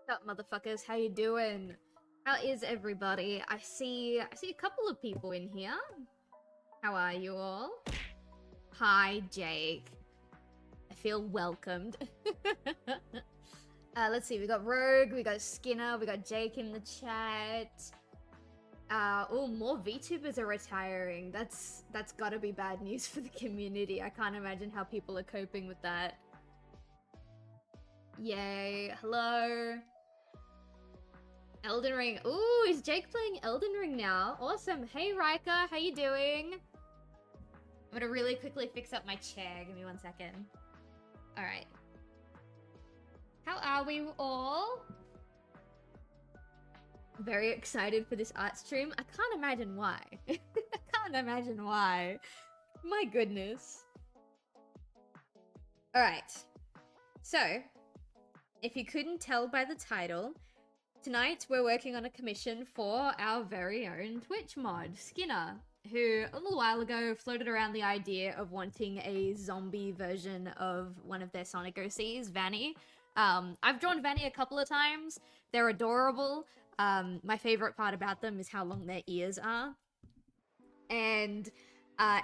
What's up, motherfuckers? How you doing? How is everybody? I see a couple of people in here. How are you all? Hi, Jake. I feel welcomed. Let's see. We got Rogue, we got Skinna, we got Jake in the chat. Oh, more VTubers are retiring. That's gotta be bad news for the community. I can't imagine how people are coping with that. Yay. Hello. Elden Ring. Ooh, is Jake playing Elden Ring now? Awesome. Hey, Rika. How you doing? I'm gonna really quickly fix up my chair. Give me 1 second. Alright. How are we all? Very excited for this art stream. I can't imagine why. I can't imagine why. My goodness. Alright. So, if you couldn't tell by the title, tonight we're working on a commission for our very own Twitch mod, Skinna, who a little while ago floated around the idea of wanting a zombie version of one of their Sonic OCs, Vanny. I've drawn Vanny a couple of times. They're adorable. My favorite part about them is how long their ears are. And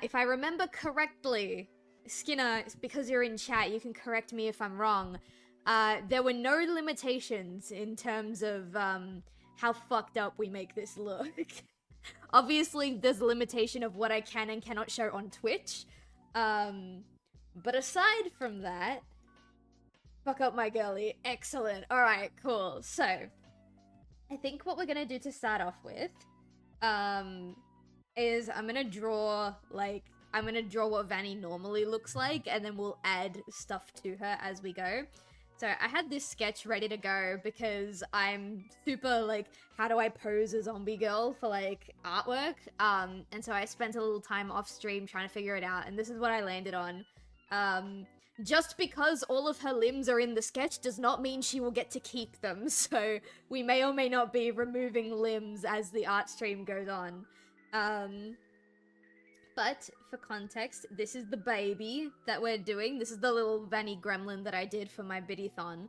if I remember correctly, Skinna, because you're in chat, you can correct me if I'm wrong. There were no limitations in terms of how fucked up we make this look. Obviously, there's a limitation of what I can and cannot show on Twitch. But aside from that, fuck up my girly. Excellent. Alright, cool. So, I think what we're gonna do to start off with is I'm gonna draw, what Vanny normally looks like, and then we'll add stuff to her as we go. So I had this sketch ready to go because I'm super, how do I pose a zombie girl for, artwork? And so I spent a little time off stream trying to figure it out, and this is what I landed on. Just because all of her limbs are in the sketch does not mean she will get to keep them, so we may or may not be removing limbs as the art stream goes on. But, for context, this is the baby that we're doing. This is the little Vanny gremlin that I did for my biddy-thon.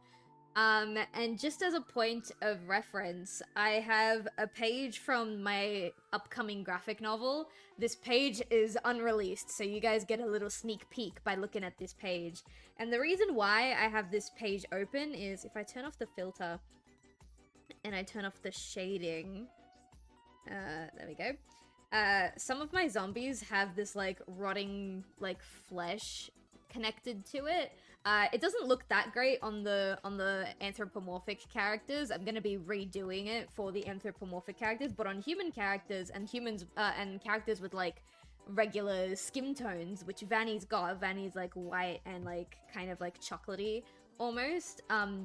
And just as a point of reference, I have a page from my upcoming graphic novel. This page is unreleased, so you guys get a little sneak peek by looking at this page. And the reason why I have this page open is if I turn off the filter and I turn off the shading, there we go. Some of my zombies have this, rotting, flesh connected to it. It doesn't look that great on the anthropomorphic characters. I'm gonna be redoing it for the anthropomorphic characters, but on human characters and and characters with, regular skin tones, which Vanny's got. Vanny's, white and, kind of, chocolatey. Almost.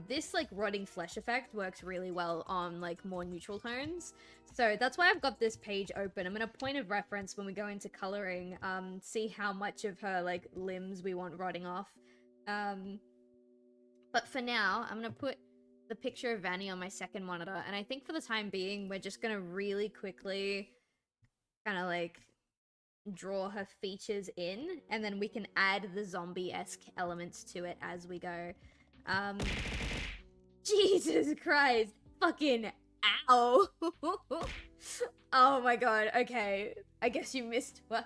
This, rotting flesh effect works really well on, more neutral tones. So that's why I've got this page open. I'm gonna point of reference when we go into coloring, see how much of her, limbs we want rotting off. But for now, I'm gonna put the picture of Vanny on my second monitor, and I think for the time being, we're just gonna really quickly kind of, draw her features in, and then we can add the zombie-esque elements to it as we go. Jesus Christ. Fucking ow. Oh my god, okay. I guess you missed one.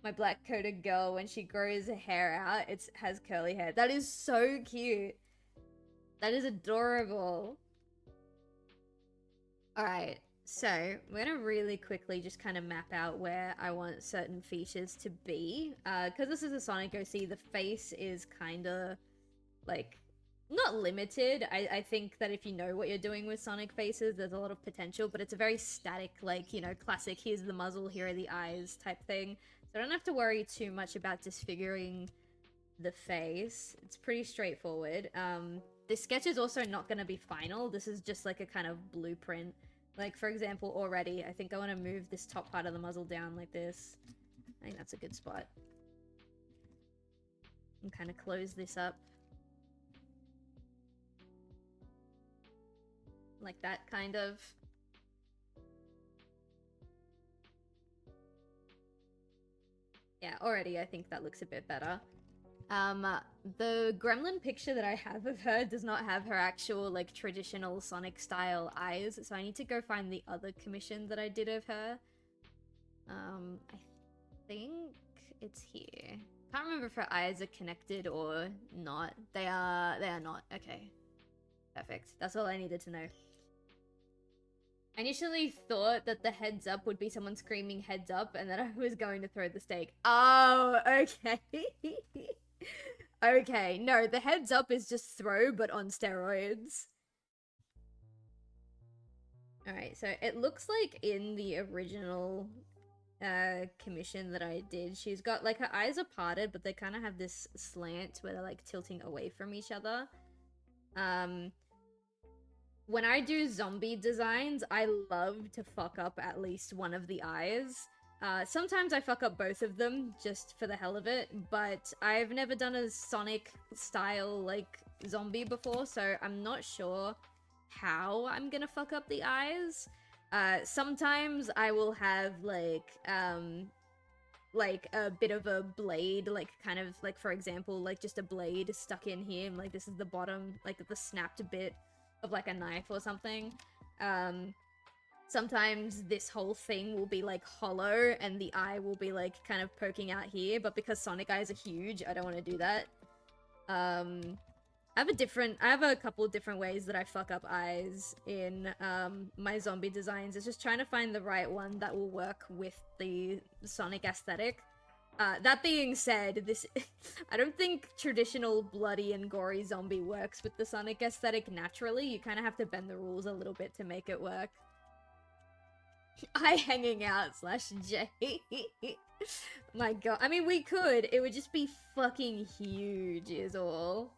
My black-coated girl, when she grows her hair out, it has curly hair. That is so cute. That is adorable. Alright, so we're gonna really quickly just kind of map out where I want certain features to be. Because this is a Sonic OC, the face is kind of not limited. I think that if you know what you're doing with Sonic faces, there's a lot of potential, but it's a very static, classic, here's the muzzle, here are the eyes type thing. So I don't have to worry too much about disfiguring the face. It's pretty straightforward. This sketch is also not going to be final. This is just a kind of blueprint. For example, already, I think I want to move this top part of the muzzle down like this. I think that's a good spot. And kind of close this up. Like that, kind of. Yeah, already I think that looks a bit better. The gremlin picture that I have of her does not have her actual, like, traditional Sonic style eyes, so I need to go find the other commission that I did of her. I think it's here. Can't remember if her eyes are connected or not. They are not. Okay. Perfect. That's all I needed to know. I initially thought that the heads up would be someone screaming heads up and that I was going to throw the steak. Oh, okay. Okay, no, the heads up is just throw, but on steroids. Alright, so it looks like in the original commission that I did, she's got, like, her eyes are parted, but they kind of have this slant where they're, like, tilting away from each other. When I do zombie designs, I love to fuck up at least one of the eyes. Sometimes I fuck up both of them, just for the hell of it, but I've never done a Sonic-style, like, zombie before, so I'm not sure how I'm gonna fuck up the eyes. Sometimes I will have, like a bit of a blade, like, kind of, like, for example, like, just a blade stuck in here, and, like, this is the bottom, like, the snapped bit of, like, a knife or something. Sometimes this whole thing will be, like, hollow, and the eye will be, like, kind of poking out here, but because Sonic eyes are huge, I don't want to do that. I have a couple different ways that I fuck up eyes in my zombie designs. It's just trying to find the right one that will work with the Sonic aesthetic. That being said, this I don't think traditional bloody and gory zombie works with the Sonic aesthetic naturally. You kind of have to bend the rules a little bit to make it work. Eye hanging out / J. My god. I mean, we could. It would just be fucking huge is all.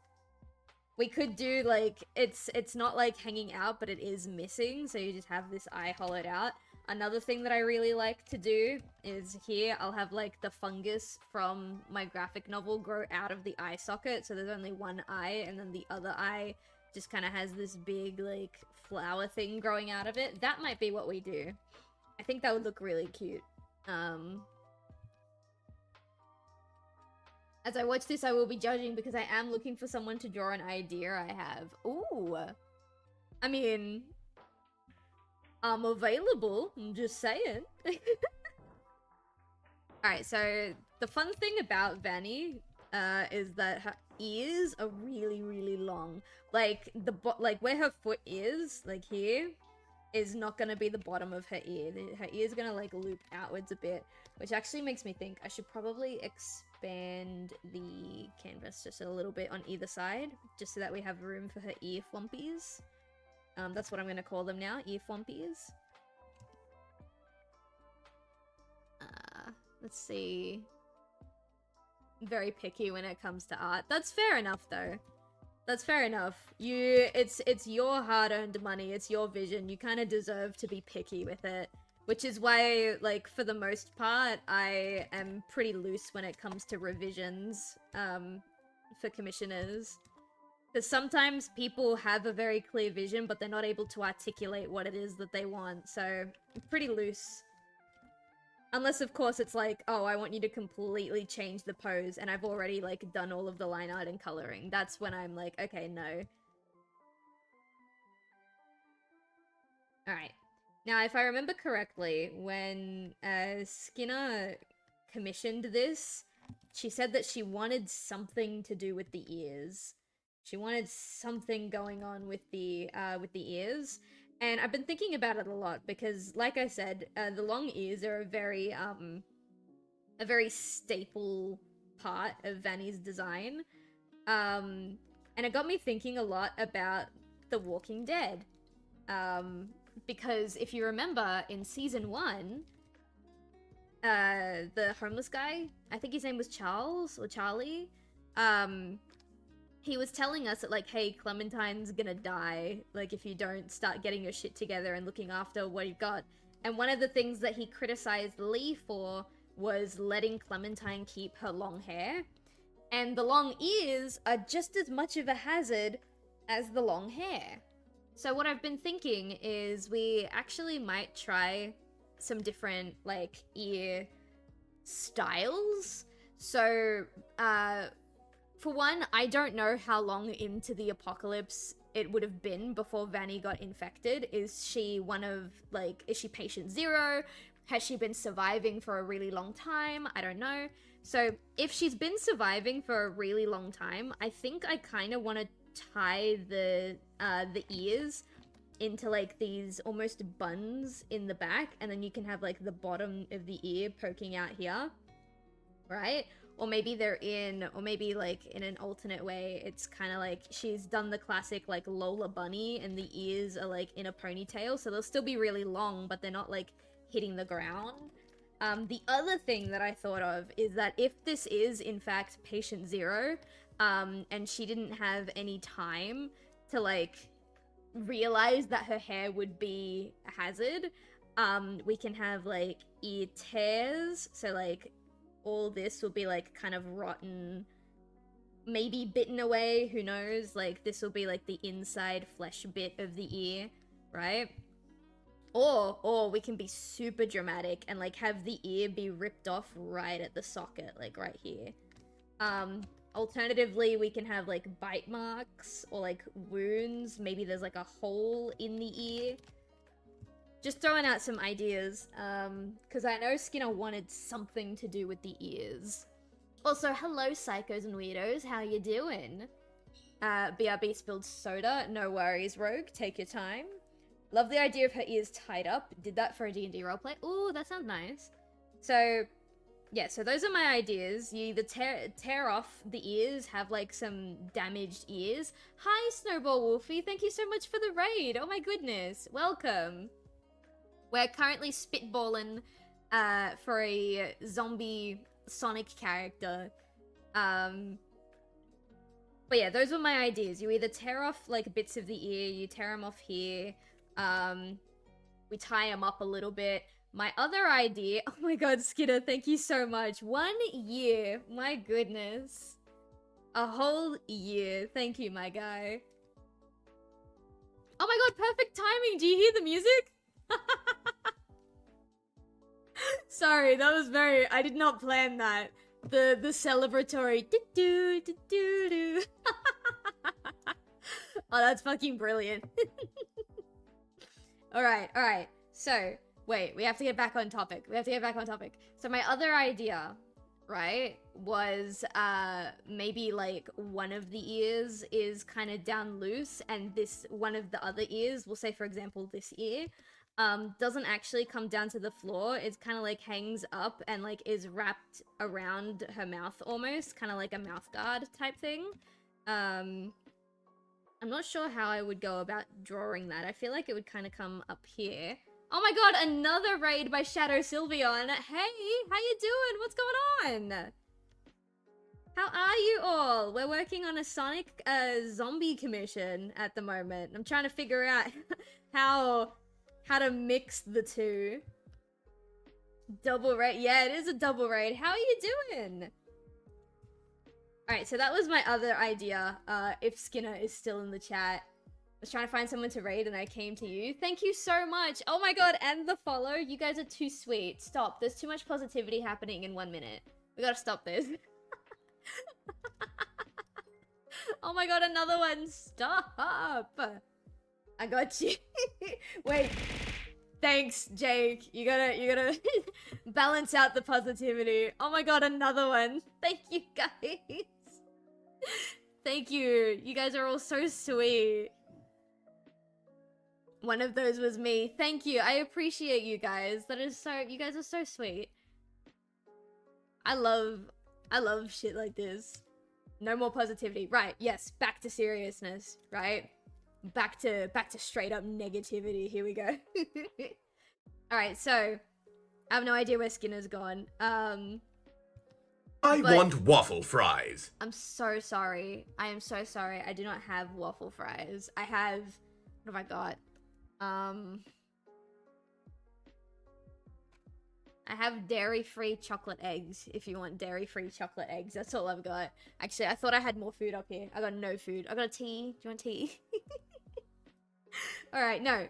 We could do, like, it's not, like, hanging out, but it is missing, so you just have this eye hollowed out. Another thing that I really like to do is here, I'll have, like, the fungus from my graphic novel grow out of the eye socket, so there's only one eye, and then the other eye just kind of has this big, like, flower thing growing out of it. That might be what we do. I think that would look really cute. As I watch this, I will be judging because I am looking for someone to draw an idea I have. Ooh. I mean, I'm available. I'm just saying. Alright, so the fun thing about Vanny is that her ears are really, really long. Like, like where her foot is, like here, is not gonna be the bottom of her ear. Her ear's gonna, like, loop outwards a bit, which actually makes me think I should probably expand the canvas just a little bit on either side, just so that we have room for her ear flumpies. That's what I'm gonna call them now, ear flumpies. Let's see. Very picky when it comes to art. That's fair enough, though. That's fair enough. It's your hard-earned money, it's your vision, you kind of deserve to be picky with it. Which is why, like, for the most part, I am pretty loose when it comes to revisions, for commissioners. Because sometimes people have a very clear vision, but they're not able to articulate what it is that they want, so I'm pretty loose. Unless, of course, it's like, oh, I want you to completely change the pose, and I've already, like, done all of the line art and coloring. That's when I'm like, okay, no. Alright. Now, if I remember correctly, when Skinna commissioned this, she said that she wanted something to do with the ears. She wanted something going on with the ears. And I've been thinking about it a lot because, like I said, the long ears are a very staple part of Vanny's design. And it got me thinking a lot about The Walking Dead. Because if you remember, in Season 1, the homeless guy, I think his name was Charles or Charlie, he was telling us that, like, hey, Clementine's gonna die, like, if you don't start getting your shit together and looking after what you've got. And one of the things that he criticized Lee for was letting Clementine keep her long hair. And the long ears are just as much of a hazard as the long hair. So what I've been thinking is we actually might try some different, like, ear styles. So, For one, I don't know how long into the apocalypse it would have been before Vanny got infected. Is she is she patient zero? Has she been surviving for a really long time? I don't know. So if she's been surviving for a really long time, I think I kind of want to tie the ears into like these almost buns in the back, and then you can have like the bottom of the ear poking out here, right? Or maybe like in an alternate way, it's kind of like she's done the classic like Lola bunny and the ears are like in a ponytail, so they'll still be really long, but they're not like hitting the ground. The other thing that I thought of is that if this is in fact patient zero, and she didn't have any time to like realize that her hair would be a hazard, we can have like ear tears, so like all this will be like kind of rotten, maybe bitten away, who knows, like this will be like the inside flesh bit of the ear, right? Or we can be super dramatic and like have the ear be ripped off right at the socket, like right here. Alternatively, we can have like bite marks or like wounds. Maybe there's like a hole in the ear. Just throwing out some ideas, because I know Skinna wanted something to do with the ears. Also, hello psychos and weirdos, how you doing? BRB spilled soda, no worries Rogue, take your time. Love the idea of her ears tied up, did that for a D&D roleplay. Ooh, that sounds nice. So, yeah, so those are my ideas. You either tear off the ears, have like some damaged ears. Hi Snowball Wolfie, thank you so much for the raid, oh my goodness, welcome. We're currently spitballing for a zombie Sonic character. But yeah, those were my ideas. You either tear off like bits of the ear, you tear them off here, we tie them up a little bit. My other idea, oh my god, Skinner, thank you so much. 1 year, my goodness. A whole year, thank you, my guy. Oh my god, perfect timing, do you hear the music? Sorry, that was very... I did not plan that. The celebratory... do do do do. Oh, that's fucking brilliant. Alright. So, wait, we have to get back on topic. So my other idea, right, was maybe like one of the ears is kind of down loose, and this one of the other ears, we'll say for example this ear, doesn't actually come down to the floor. It's kind of like hangs up and like is wrapped around her mouth almost, kind of like a mouth guard type thing. I'm not sure how I would go about drawing that. I feel like it would kind of come up here. Oh my god, another raid by Shadow Sylveon. Hey, how you doing? What's going on? How are you all? We're working on a Sonic zombie commission at the moment. I'm trying to figure out how to mix the two. Double raid. Yeah, it is a double raid. How are you doing? Alright, so that was my other idea, if Skinner is still in the chat. I was trying to find someone to raid and I came to you. Thank you so much. Oh my god, and the follow. You guys are too sweet. Stop. There's too much positivity happening in 1 minute. We gotta stop this. Oh my god, another one. Stop. I got you. Wait. Thanks, Jake. You gotta balance out the positivity. Oh my god, another one. Thank you, guys. Thank you. You guys are all so sweet. One of those was me. Thank you. I appreciate you guys. You guys are so sweet. I love shit like this. No more positivity. Right, yes, back to seriousness, right? Back to straight up negativity. Here we go. Alright, so I have no idea where Skinner's gone. I want waffle fries. I'm so sorry. I am so sorry. I do not have waffle fries. I have... What have I got? I have dairy-free chocolate eggs, if you want dairy-free chocolate eggs. That's all I've got. Actually, I thought I had more food up here. I got no food. I got a tea. Do you want tea? Alright, no.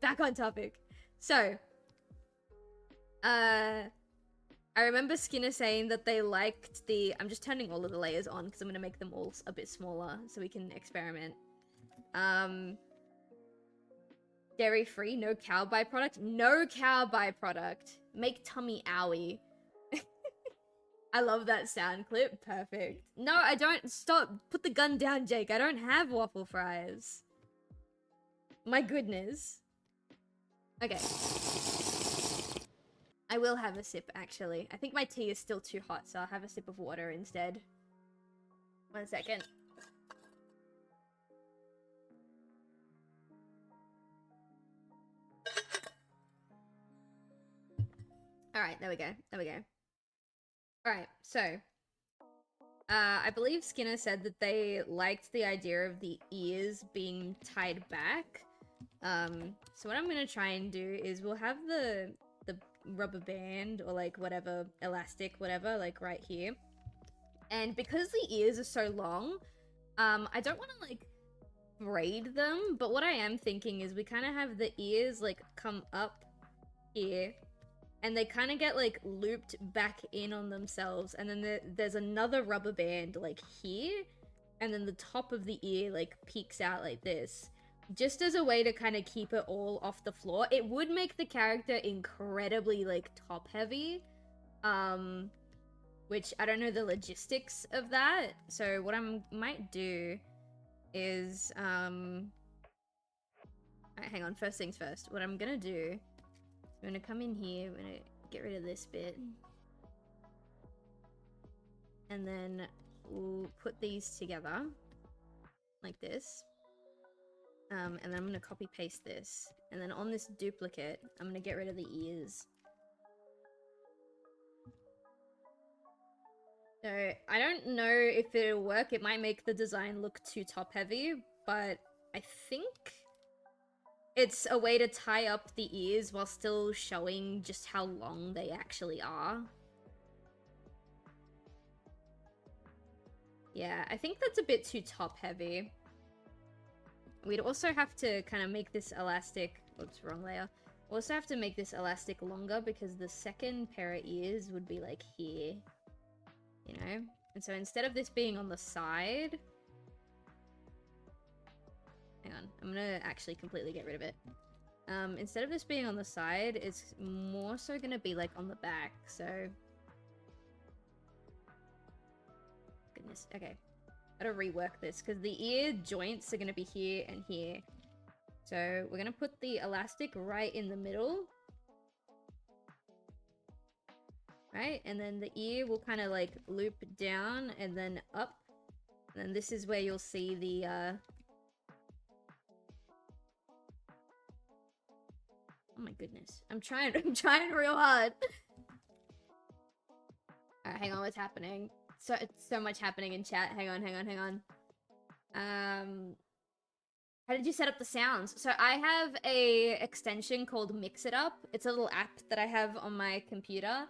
Back on topic. So, alright, I remember Skinna saying that they liked the... I'm just turning all of the layers on because I'm going to make them all a bit smaller so we can experiment. Dairy-free, no cow byproduct. No cow byproduct. Make tummy owie. I love that sound clip. Perfect. No, I don't. Stop. Put the gun down, Jake. I don't have waffle fries. My goodness. Okay. I will have a sip, actually. I think my tea is still too hot, so I'll have a sip of water instead. 1 second. Alright, there we go. There we go. Alright, so... I believe Skinna said that they liked the idea of the ears being tied back. So what I'm gonna try and do is we'll have the rubber band or like whatever, elastic, whatever, like right here. And because the ears are so long, I don't want to like braid them, but what I am thinking is we kind of have the ears like come up here and they kind of get like looped back in on themselves, and then there's another rubber band like here, and then the top of the ear like peeks out like this, just as a way to kind of keep it all off the floor. It would make the character incredibly like top heavy, which I don't know the logistics of that. So what I might do is alright, hang on, first things first. What I'm gonna do, I'm gonna come in here, I'm gonna get rid of this bit, and then we'll put these together like this. And then I'm gonna copy paste this, and then on this duplicate I'm gonna get rid of the ears. So I don't know if it'll work. It might make the design look too top heavy, but I think it's a way to tie up the ears while still showing just how long they actually are. Yeah, I think that's a bit too top heavy. We'd also have to kind of make this elastic... Oops, wrong layer. Also have to make this elastic longer because the second pair of ears would be like here. You know? And so instead of this being on the side... Hang on, I'm gonna actually completely get rid of it. Instead of this being on the side, it's more so gonna be like on the back, so... Goodness, okay. Gotta rework this, because the ear joints are gonna be here and here. So we're gonna put the elastic right in the middle. Right, and then the ear will kind of like loop down and then up. And then this is where you'll see the, Oh my goodness. I'm trying real hard. Alright, hang on, what's happening? So much happening in chat. Hang on. How did you set up the sounds? So I have a extension called Mix It Up. It's a little app that I have on my computer.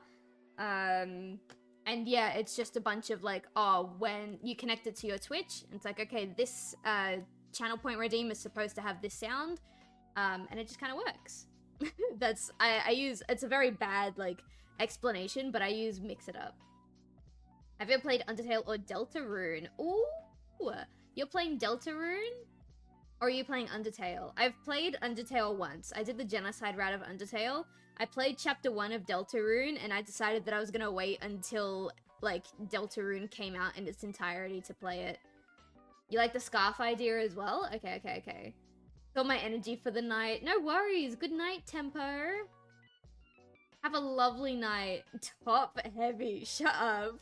And yeah, it's just a bunch of like, oh, when you connect it to your Twitch, it's like, okay, this channel point redeem is supposed to have this sound. And it just kind of works. I use, it's a very bad like explanation, but I use Mix It Up. Have you ever played Undertale or Deltarune? Ooh, you're playing Deltarune? Or are you playing Undertale? I've played Undertale once. I did the genocide route of Undertale. I played chapter 1 of Deltarune, and I decided that I was gonna wait until, like, Deltarune came out in its entirety to play it. You like the scarf idea as well? Okay. Got my energy for the night. No worries. Good night, Tempo. Have a lovely night. Top heavy. Shut up.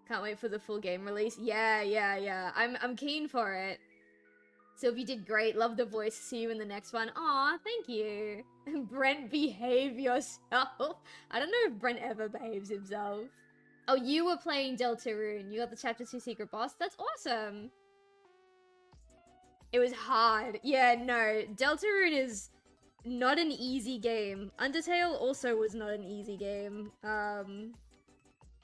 Can't wait for the full game release. Yeah. I'm keen for it. Silv, you did great. Love the voice. See you in the next one. Aw, thank you. Brent, behave yourself. I don't know if Brent ever behaves himself. Oh, you were playing Deltarune. You got the chapter 2 secret boss. That's awesome. It was hard. Yeah, no. Deltarune is not an easy game. Undertale also was not an easy game.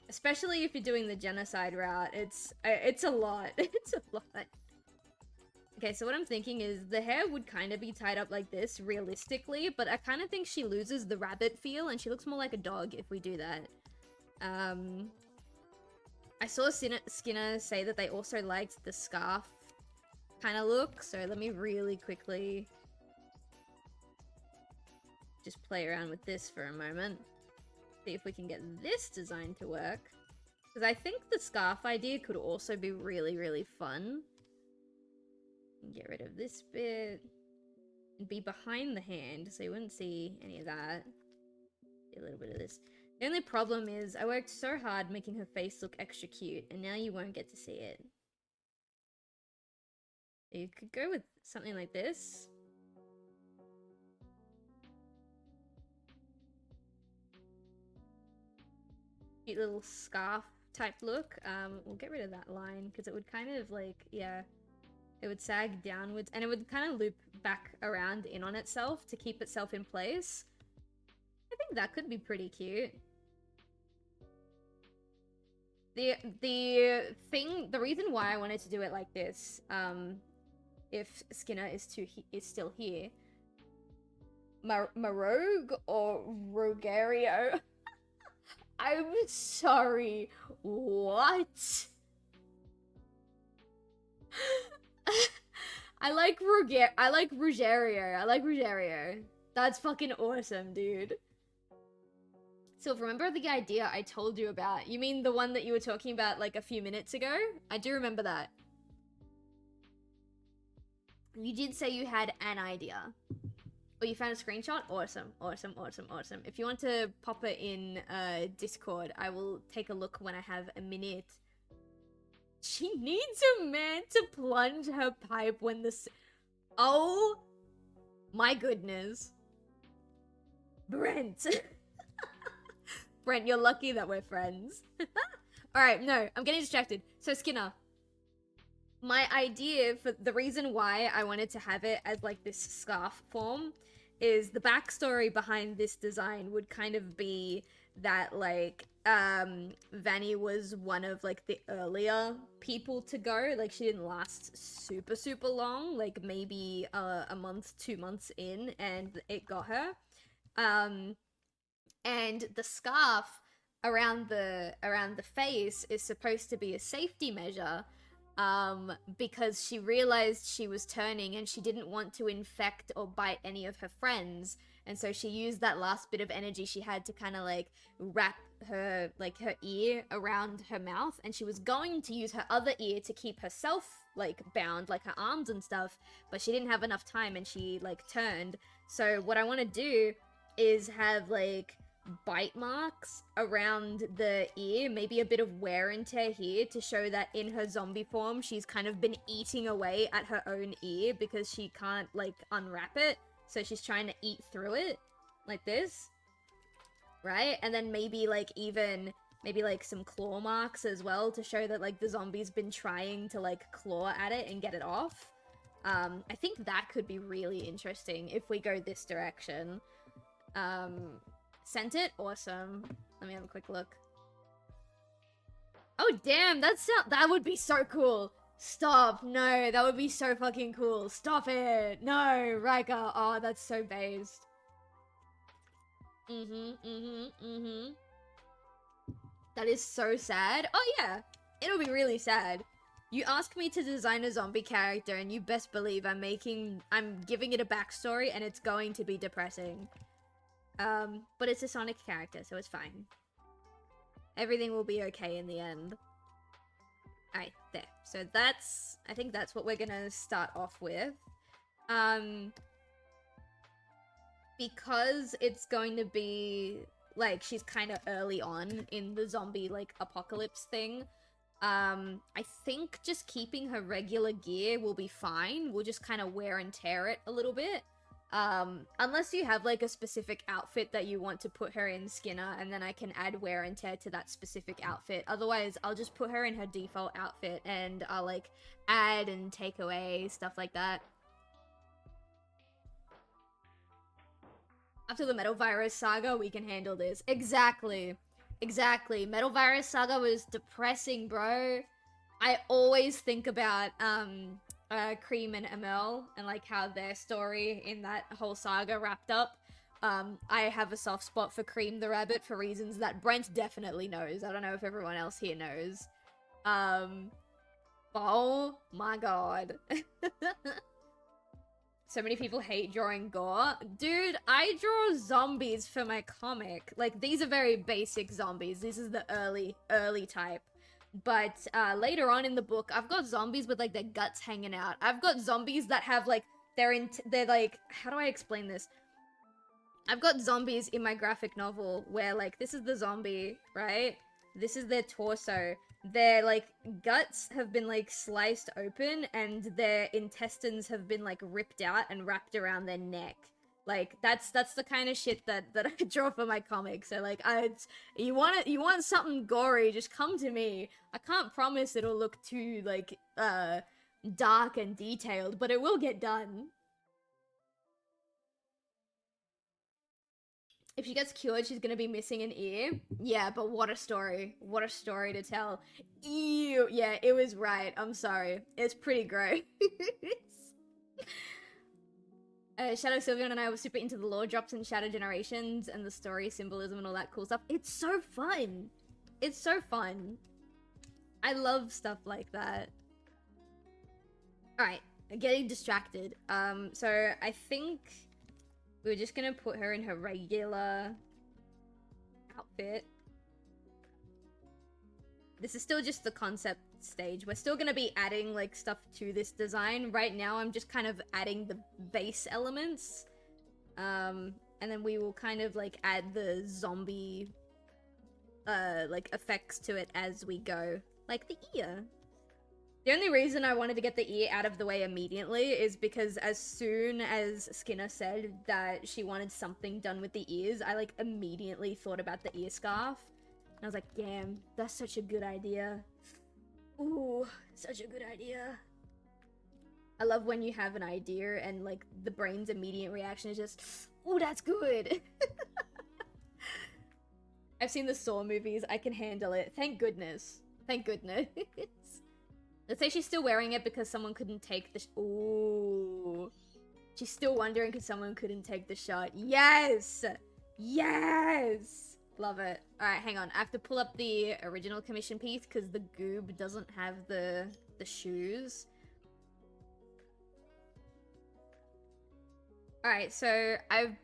Especially if you're doing the genocide route. It's a lot. It's a lot. Okay, so what I'm thinking is the hair would kind of be tied up like this, realistically, but I kind of think she loses the rabbit feel and she looks more like a dog if we do that. I saw Skinna say that they also liked the scarf kind of look, so let me really quickly just play around with this for a moment. See if we can get this design to work. Because I think the scarf idea could also be really, really fun. Get rid of this bit. And be behind the hand, so you wouldn't see any of that. See a little bit of this. The only problem is I worked so hard making her face look extra cute, and now you won't get to see it. You could go with something like this. Cute little scarf type look. We'll get rid of that line because it would kind of like, yeah, it would sag downwards and it would kind of loop back around in on itself to keep itself in place. I think that could be pretty cute. The reason why I wanted to do it like this, if Skinna is still here, Marogue or Rogario. I'm sorry. What? I like Ruggerio. I like Ruggerio. That's fucking awesome, dude. Silv, remember the idea I told you about? You mean the one that you were talking about like a few minutes ago? I do remember that. You did say you had an idea. Oh, you found a screenshot? Awesome, awesome, awesome, awesome. If you want to pop it in Discord, I will take a look when I have a minute. She needs a man to plunge her pipe when the... Oh my goodness. Brent. Brent, you're lucky that we're friends. Alright, no, I'm getting distracted. So Skinna, my idea for the reason why I wanted to have it as like this scarf form is the backstory behind this design would kind of be that like Vanny was one of like the earlier people to go. Like she didn't last super long, like maybe a month, 2 months in, and it got her. And the scarf around the face is supposed to be a safety measure, because she realized she was turning and she didn't want to infect or bite any of her friends, and so she used that last bit of energy she had to kind of like wrap her ear around her mouth, and she was going to use her other ear to keep herself like bound, like her arms and stuff, but she didn't have enough time and she like turned. So what I want to do is have like bite marks around the ear, maybe a bit of wear and tear here to show that in her zombie form she's kind of been eating away at her own ear because she can't like unwrap it, so she's trying to eat through it like this, right? And then maybe like some claw marks as well to show that like the zombie's been trying to like claw at it and get it off. I think that could be really interesting if we go this direction. Sent it? Awesome. Let me have a quick look. Oh, damn, that would be so cool. Stop. No, that would be so fucking cool. Stop it. No, Riker. Oh, that's so based. That is so sad. Oh, yeah. It'll be really sad. You ask me to design a zombie character, and you best believe I'm giving it a backstory, and it's going to be depressing. But it's a Sonic character, so it's fine. Everything will be okay in the end. Alright, there. So I think that's what we're gonna start off with. Because it's going to be, like, she's kind of early on in the zombie, like, apocalypse thing. I think just keeping her regular gear will be fine. We'll just kind of wear and tear it a little bit. Unless you have like a specific outfit that you want to put her in, Skinna, and then I can add wear and tear to that specific outfit. Otherwise, I'll just put her in her default outfit and I'll like add and take away, stuff like that. After the Metal Virus Saga, we can handle this. Exactly. Exactly. Metal Virus Saga was depressing, bro. I always think about, Cream and Emil and like how their story in that whole saga wrapped up. I have a soft spot for Cream the rabbit for reasons that Brent definitely knows. I don't know if everyone else here knows. Oh my god. So many people hate drawing gore. Dude, I draw zombies for my comic. Like, these are very basic zombies. This is the early type. But later on in the book, I've got zombies with, like, their guts hanging out. I've got zombies that have, like, they're like, how do I explain this? I've got zombies in my graphic novel where, like, this is the zombie, right? This is their torso. Their, like, guts have been, like, sliced open and their intestines have been, like, ripped out and wrapped around their neck. Like, that's the kind of shit that I draw for my comics. So, like, you want something gory, just come to me. I can't promise it'll look too, like, dark and detailed, but it will get done. If she gets cured, she's gonna be missing an ear. Yeah, but what a story. What a story to tell. Ew. Yeah, it was right. I'm sorry. It's pretty gross. Shadow Sylvian and I were super into the lore drops in Shadow Generations and the story symbolism and all that cool stuff. It's so fun. It's so fun. I love stuff like that. Alright, getting distracted. So I think we're just gonna put her in her regular outfit. This is still just the concept stage. We're still gonna be adding, like, stuff to this design. Right now, I'm just kind of adding the base elements. And then we will kind of, like, add the zombie, like, effects to it as we go. Like the ear. The only reason I wanted to get the ear out of the way immediately is because as soon as Skinna said that she wanted something done with the ears, I, like, immediately thought about the ear scarf. And I was like, damn, that's such a good idea. Ooh, such a good idea. I love when you have an idea and, like, the brain's immediate reaction is just, ooh, that's good. I've seen the Saw movies. I can handle it. Thank goodness. Thank goodness. Let's say she's still wearing it because someone couldn't take the ooh. She's still wondering because someone couldn't take the shot. Yes! Yes! Love it. Alright, hang on. I have to pull up the original commission piece because the goob doesn't have the shoes. Alright, so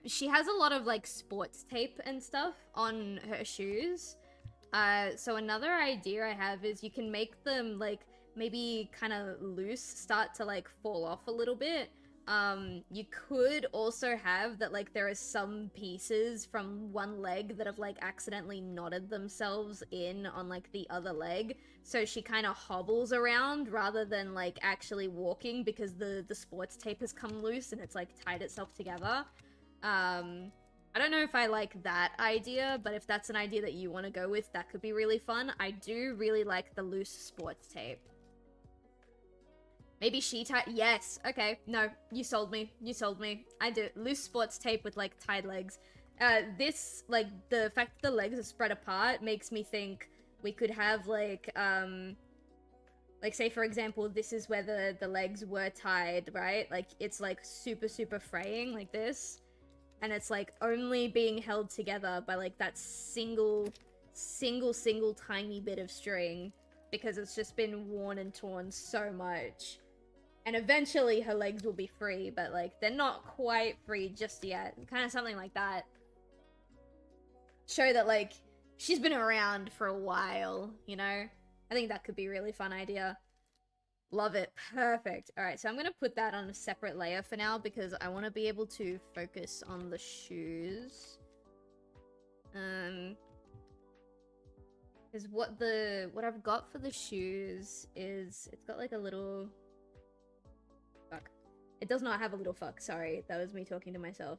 she has a lot of, like, sports tape and stuff on her shoes. So another idea I have is you can make them, like, maybe kind of loose, start to, like, fall off a little bit. You could also have that, like, there are some pieces from one leg that have, like, accidentally knotted themselves in on, like, the other leg. So she kind of hobbles around rather than, like, actually walking because the sports tape has come loose and it's, like, tied itself together. I don't know if I like that idea, but if that's an idea that you want to go with, that could be really fun. I do really like the loose sports tape. Maybe she tied- yes, okay, no, you sold me, you sold me. I do, loose sports tape with, like, tied legs. This, like, the fact that the legs are spread apart makes me think we could have, like, say, for example, this is where the legs were tied, right? Like, it's, like, super, super fraying, like this. And it's, like, only being held together by, like, that single tiny bit of string. Because it's just been worn and torn so much. And eventually her legs will be free, but, like, they're not quite free just yet. Kind of something like that. Show that, like, she's been around for a while, you know? I think that could be a really fun idea. Love it. Perfect. Alright, so I'm gonna put that on a separate layer for now because I want to be able to focus on the shoes. Because what I've got for the shoes is it's got, like, a little fuck. It does not have a little fuck, sorry. That was me talking to myself.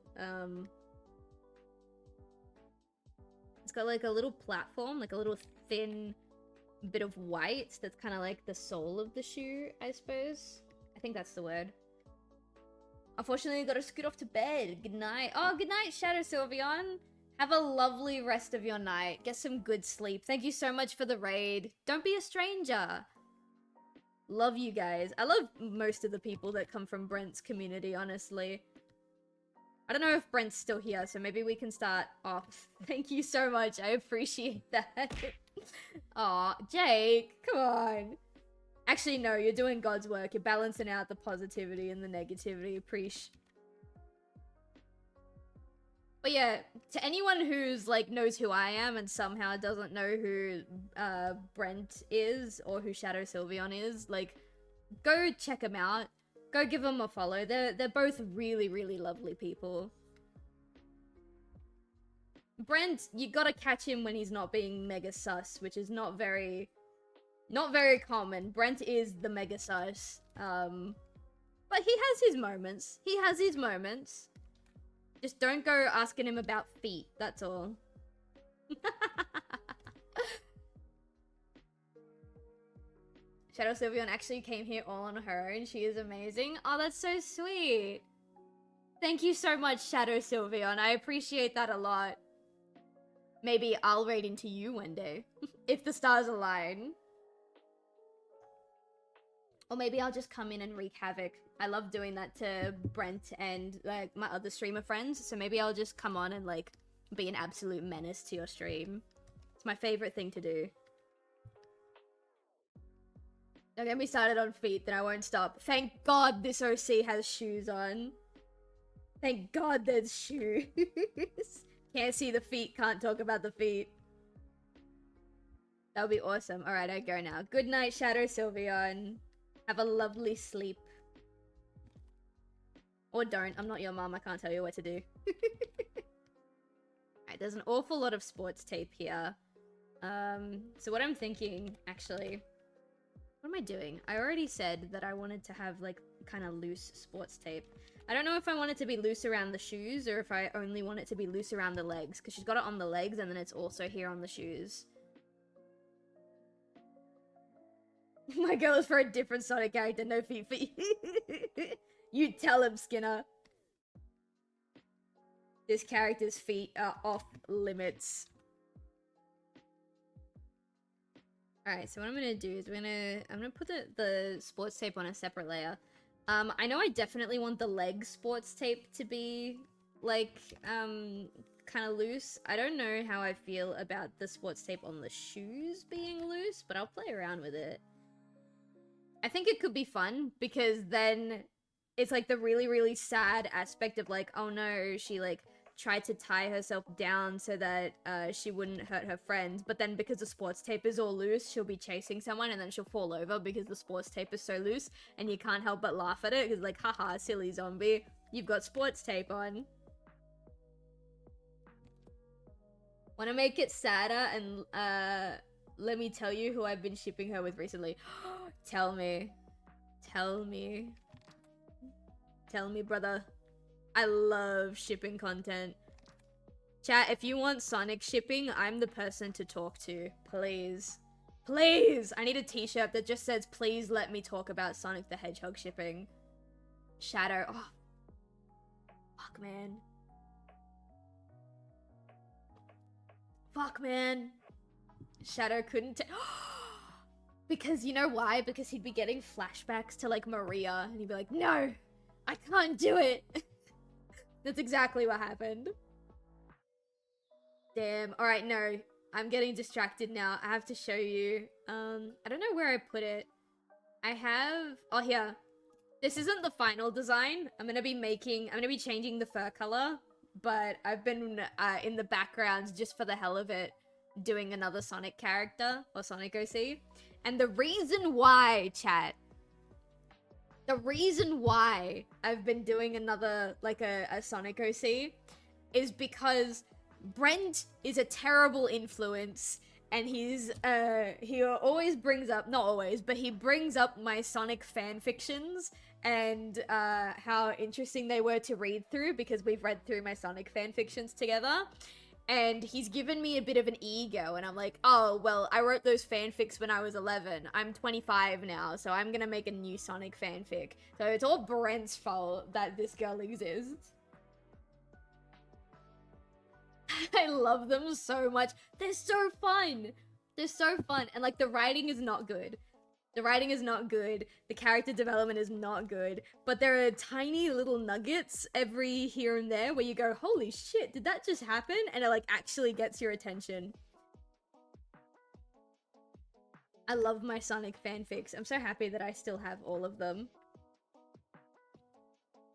It's got, like, a little platform, like a little thin bit of white that's kind of like the sole of the shoe, I suppose. I think that's the word. Unfortunately, I gotta scoot off to bed. Good night. Oh, good night, Shadow Sylvian. Have a lovely rest of your night. Get some good sleep. Thank you so much for the raid. Don't be a stranger. Love you guys. I love most of the people that come from Brent's community, honestly. I don't know if Brent's still here, so maybe we can start off. Thank you so much. I appreciate that. Aw, Jake, come on. Actually, no, you're doing God's work. You're balancing out the positivity and the negativity. Preach. But yeah, to anyone who's like knows who I am and somehow doesn't know who Brent is or who Shadow Sylveon is, like, go check them out. Go give them a follow. They're both really, really lovely people. Brent, you gotta catch him when he's not being mega sus, which is not very common. Brent is the mega sus. But he has his moments. He has his moments. Just don't go asking him about feet, that's all. Shadow Sylveon actually came here all on her own. She is amazing. Oh, that's so sweet. Thank you so much, Shadow Sylveon. I appreciate that a lot. Maybe I'll raid into you one day. If the stars align. Or maybe I'll just come in and wreak havoc. I love doing that to Brent and like my other streamer friends. So maybe I'll just come on and like be an absolute menace to your stream. It's my favorite thing to do. Don't get me started on feet, then I won't stop. Thank God this OC has shoes on. Thank God there's shoes. Can't see the feet, can't talk about the feet. That would be awesome. Alright, I go now. Good night, Shadow Sylveon. Have a lovely sleep. Or don't. I'm not your mom. I can't tell you what to do. Alright, there's an awful lot of sports tape here. So what I'm thinking, actually... What am I doing? I already said that I wanted to have, like, kind of loose sports tape. I don't know if I want it to be loose around the shoes or if I only want it to be loose around the legs. Because she's got it on the legs and then it's also here on the shoes. My girl is for a different Sonic character, no feet for you. You tell him, Skinna. This character's feet are off limits. Alright, so what I'm gonna do is I'm gonna put the sports tape on a separate layer. I know I definitely want the leg sports tape to be, like, kind of loose. I don't know how I feel about the sports tape on the shoes being loose, but I'll play around with it. I think it could be fun, because then it's, like, the really, really sad aspect of, like, oh no, she, like, tried to tie herself down so that she wouldn't hurt her friends, but then because the sports tape is all loose, she'll be chasing someone and then she'll fall over because the sports tape is so loose, and you can't help but laugh at it, because like, haha, silly zombie, you've got sports tape on. Want to make it sadder, and let me tell you who I've been shipping her with recently. Tell me. Tell me. Tell me, brother. I love shipping content. Chat, if you want Sonic shipping, I'm the person to talk to. Please. Please! I need a t-shirt that just says, please let me talk about Sonic the Hedgehog shipping. Shadow. Oh. Fuck, man. Fuck, man. Shadow couldn't because you know why? Because he'd be getting flashbacks to, like, Maria, and he'd be like, no! I can't do it! That's exactly what happened. Damn. Alright, no. I'm getting distracted now. I have to show you. I don't know where I put it. I have... Oh, here. This isn't the final design. I'm gonna be changing the fur color. But I've been in the background just for the hell of it doing another Sonic character. Or Sonic OC. And the reason why, chat... The reason why I've been doing another, like, a Sonic OC is because Brent is a terrible influence, and he always brings up, not always, but he brings up my Sonic fanfictions and how interesting they were to read through, because we've read through my Sonic fanfictions together. And he's given me a bit of an ego, and I'm like, oh, well, I wrote those fanfics when I was 11. I'm 25 now, so I'm gonna make a new Sonic fanfic. So it's all Brent's fault that this girl exists. I love them so much. They're so fun. They're so fun. And, like, the writing is not good. The writing is not good, the character development is not good, but there are tiny little nuggets every here and there where you go, holy shit, did that just happen? And it like actually gets your attention. I love my Sonic fanfics. I'm so happy that I still have all of them.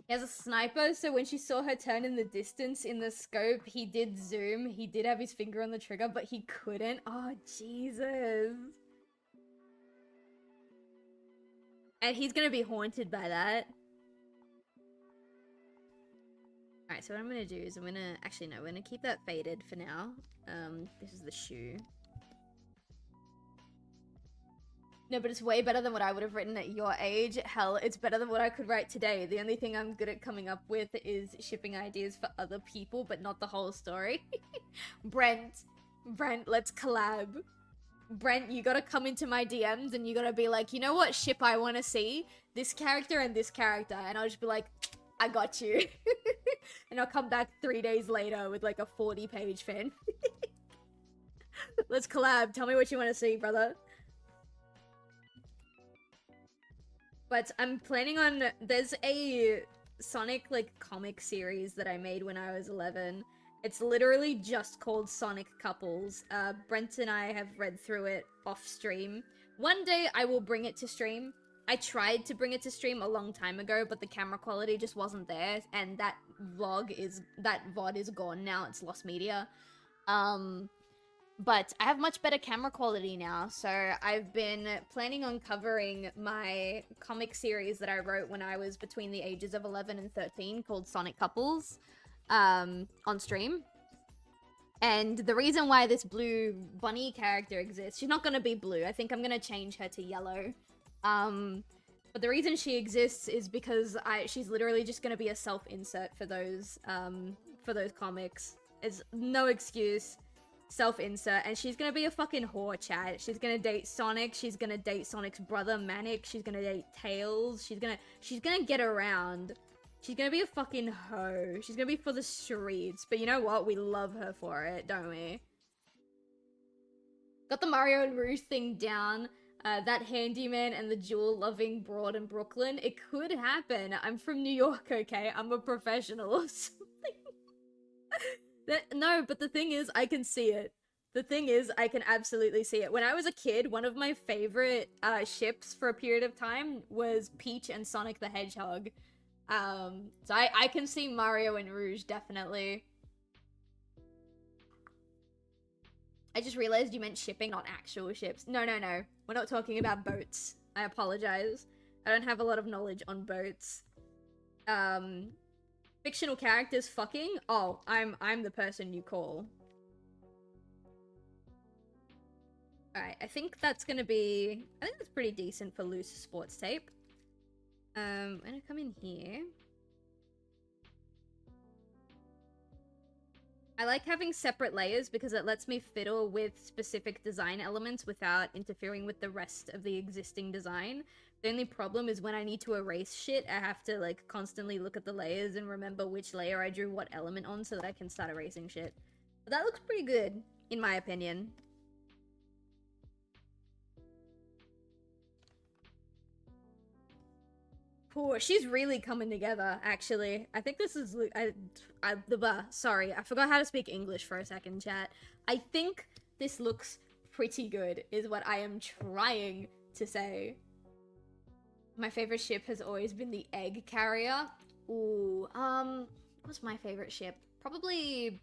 He has a sniper, so when she saw her turn in the distance in the scope, he did zoom. He did have his finger on the trigger, but he couldn't. Oh, Jesus. And he's gonna be haunted by that. Alright, so what I'm gonna do is I'm gonna... Actually, no, we're gonna keep that faded for now. This is the shoe. No, but it's way better than what I would have written at your age. Hell, it's better than what I could write today. The only thing I'm good at coming up with is shipping ideas for other people, but not the whole story. Brent, let's collab. Brent, you gotta come into my DMs and you gotta be like, you know what ship I want to see? This character and this character. And I'll just be like, I got you. And I'll come back 3 days later with like a 40-page fan. Let's collab. Tell me what you want to see, brother. But I'm planning on... There's a Sonic, like, comic series that I made when I was 11. It's literally just called Sonic Couples. Brent and I have read through it off-stream. One day I will bring it to stream. I tried to bring it to stream a long time ago, but the camera quality just wasn't there, and that VOD is gone now. It's lost media. But I have much better camera quality now, so I've been planning on covering my comic series that I wrote when I was between the ages of 11 and 13 called Sonic Couples, on stream. And the reason why this blue bunny character exists, she's not gonna be blue, I think I'm gonna change her to yellow. But the reason she exists is because she's literally just gonna be a self-insert for those comics. It's no excuse. Self-insert, and she's gonna be a fucking whore, chat. She's gonna date Sonic, she's gonna date Sonic's brother Manic, she's gonna date Tails, she's gonna get around. She's gonna be a fucking hoe. She's gonna be for the streets, but you know what? We love her for it, don't we? Got the Mario and Rouge thing down. That handyman and the jewel-loving broad in Brooklyn. It could happen. I'm from New York, okay? I'm a professional or something. No, but the thing is, I can see it. The thing is, I can absolutely see it. When I was a kid, one of my favorite ships for a period of time was Peach and Sonic the Hedgehog. So I can see Mario and Rouge, definitely. I just realized you meant shipping, not actual ships. No. We're not talking about boats. I apologize. I don't have a lot of knowledge on boats. Fictional characters fucking? Oh, I'm the person you call. Alright, I think that's gonna be... I think that's pretty decent for loose sports tape. I'm gonna come in here. I like having separate layers because it lets me fiddle with specific design elements without interfering with the rest of the existing design. The only problem is when I need to erase shit, I have to, like, constantly look at the layers and remember which layer I drew what element on so that I can start erasing shit. But that looks pretty good, in my opinion. Cool, she's really coming together, actually. I think this is... sorry, I forgot how to speak English for a second, chat. I think this looks pretty good, is what I am trying to say. My favorite ship has always been the egg carrier. Ooh, what's my favorite ship? Probably...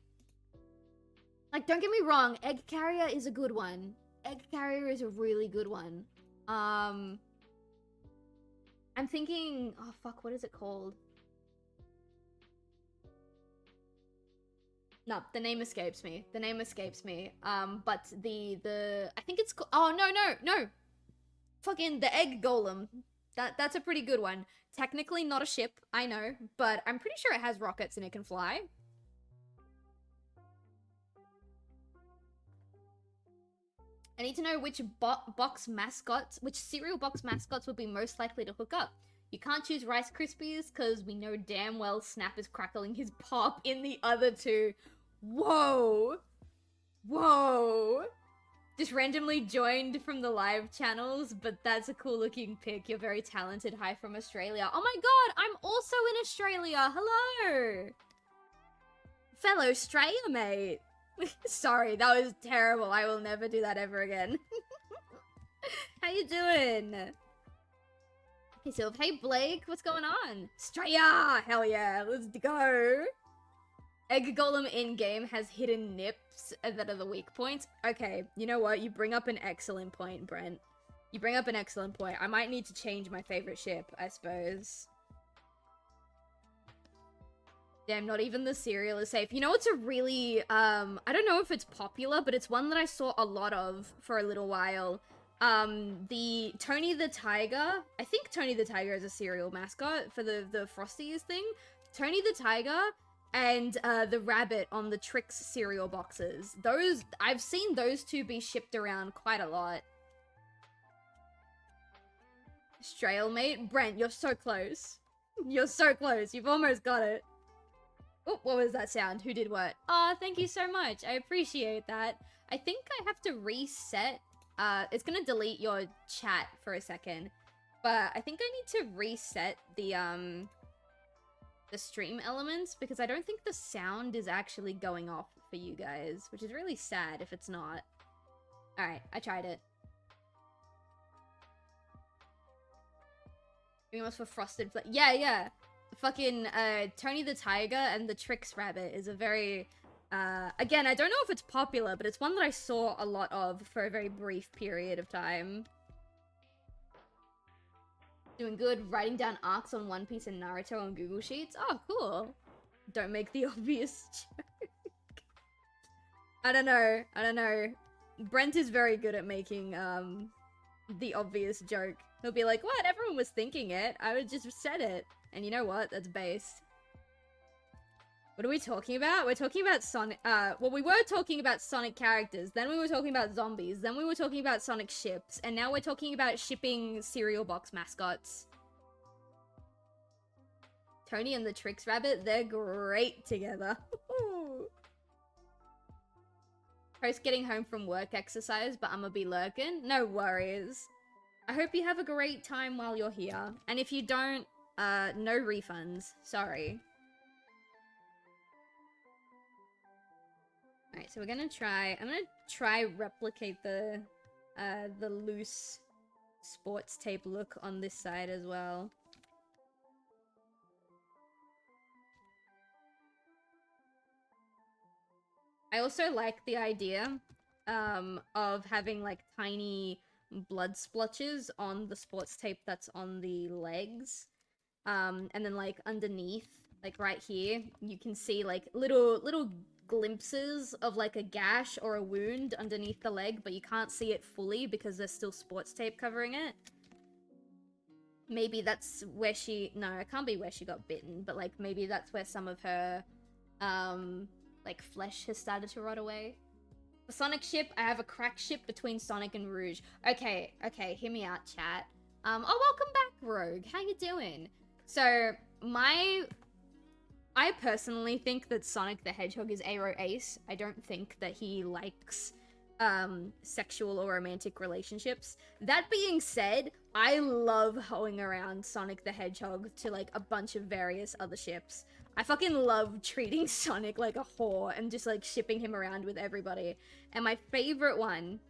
Like, don't get me wrong, egg carrier is a good one. Egg carrier is a really good one. I'm thinking... Oh, fuck, what is it called? No, the name escapes me. The name escapes me. But the... I think it's... Oh, no! Fucking the egg golem. That's a pretty good one. Technically not a ship, I know, but I'm pretty sure it has rockets and it can fly. I need to know which cereal box mascots would be most likely to hook up. You can't choose Rice Krispies because we know damn well Snap is crackling his pop in the other two. Whoa! Just randomly joined from the live channels, but that's a cool looking pic. You're very talented. Hi from Australia. Oh my god, I'm also in Australia. Hello. Fellow Australia, mate. Sorry, that was terrible. I will never do that ever again. How you doing? Hey, Silv. Hey, Blake. What's going on? Australia! Hell yeah. Let's go. Egg Golem in-game has hidden nips that are the weak points. Okay, you know what? You bring up an excellent point, Brent. You bring up an excellent point. I might need to change my favorite ship, I suppose. Damn, not even the cereal is safe. You know what's a really, I don't know if it's popular, but it's one that I saw a lot of for a little while. The Tony the Tiger. I think Tony the Tiger is a cereal mascot for the Frosties thing. Tony the Tiger and the rabbit on the Trix cereal boxes. Those, I've seen those two be shipped around quite a lot. Strailmate? Brent, you're so close. You're so close. You've almost got it. Oh, what was that sound? Who did what? Oh, thank you so much. I appreciate that. I think I have to reset. It's gonna delete your chat for a second. But I think I need to reset the stream elements because I don't think the sound is actually going off for you guys, which is really sad if it's not. Alright, I tried it. Doing this for frosted yeah. Fucking Tony the Tiger and the Trix Rabbit is a very again, I don't know if it's popular, but it's one that I saw a lot of for a very brief period of time. Doing good, writing down arcs on One Piece and Naruto on Google Sheets. Oh, cool. Don't make the obvious joke. I don't know. Brent is very good at making the obvious joke. He'll be like, what? Everyone was thinking it. I would just said it. And you know what? That's based. What are we talking about? We're talking about Sonic. Well, we were talking about Sonic characters. Then we were talking about zombies. Then we were talking about Sonic ships. And now we're talking about shipping cereal box mascots. Tony and the Trix Rabbit, they're great together. Post getting home from work exercise, but I'ma be lurking. No worries. I hope you have a great time while you're here. And if you don't, no refunds. Sorry. Alright, so we're gonna try... I'm gonna try replicate the loose sports tape look on this side as well. I also like the idea of having like tiny blood splotches on the sports tape that's on the legs. And then like underneath, like right here, you can see like little glimpses of like a gash or a wound underneath the leg, but you can't see it fully because there's still sports tape covering it. Maybe that's where she... No, it can't be where she got bitten, but like maybe that's where some of her like flesh has started to rot away. The Sonic ship, I have a crack ship between Sonic and Rouge. Okay, hear me out, chat. Oh, welcome back, Rogue. How you doing? So, I personally think that Sonic the Hedgehog is Aero Ace. I don't think that he likes sexual or romantic relationships. That being said, I love hoeing around Sonic the Hedgehog to like a bunch of various other ships. I fucking love treating Sonic like a whore and just like shipping him around with everybody. And my favorite one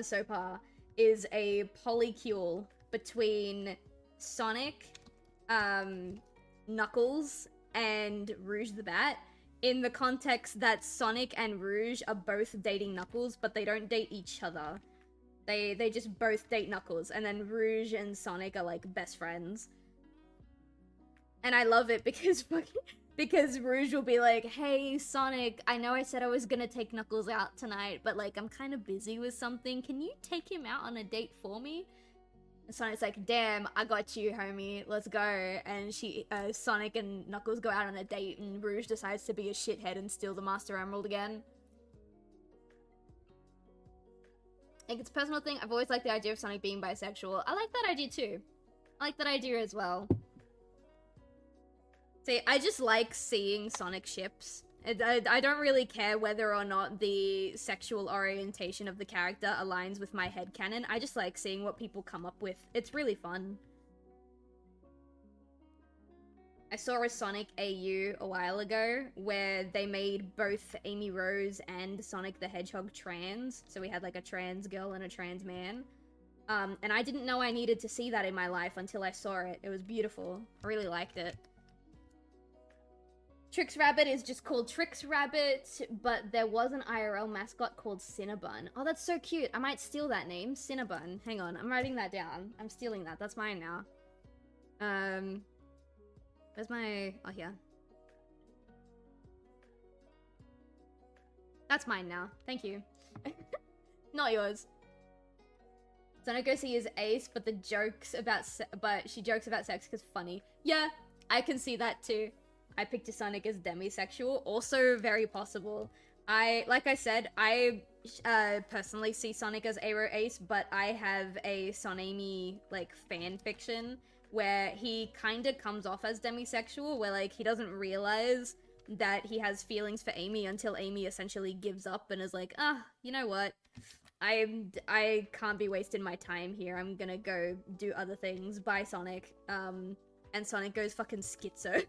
so far is a polycule between Sonic, Knuckles, and Rouge the Bat, in the context that Sonic and Rouge are both dating Knuckles, but they don't date each other. They just both date Knuckles, and then Rouge and Sonic are like best friends. And I love it because Rouge will be like, hey, Sonic, I know I said I was gonna take Knuckles out tonight, but like I'm kind of busy with something. Can you take him out on a date for me? And Sonic's like, damn, I got you, homie. Let's go. And Sonic and Knuckles go out on a date, and Rouge decides to be a shithead and steal the Master Emerald again. Like, it's a personal thing. I've always liked the idea of Sonic being bisexual. I like that idea too. I like that idea as well. See, I just like seeing Sonic ships I don't really care whether or not the sexual orientation of the character aligns with my headcanon. I just like seeing what people come up with. It's really fun. I saw a Sonic AU a while ago where they made both Amy Rose and Sonic the Hedgehog trans. So we had like a trans girl and a trans man. And I didn't know I needed to see that in my life until I saw it. It was beautiful. I really liked it. Trix Rabbit is just called Trix Rabbit, but there was an IRL mascot called Cinnabon. Oh, that's so cute. I might steal that name. Cinnabon. Hang on, I'm writing that down. I'm stealing that. That's mine now. Where's my... Oh, here. That's mine now. Thank you. Not yours. Sonic OC is ace, but she jokes about sex because funny. Yeah, I can see that too. I picked a Sonic as demisexual. Also very possible. Like I said, I personally see Sonic as Aero ace, but I have a Sonamy, like, fan fiction where he kind of comes off as demisexual, where, like, he doesn't realize that he has feelings for Amy until Amy essentially gives up and is like, you know what? I can't be wasting my time here. I'm gonna go do other things. Bye, Sonic. And Sonic goes fucking schizo.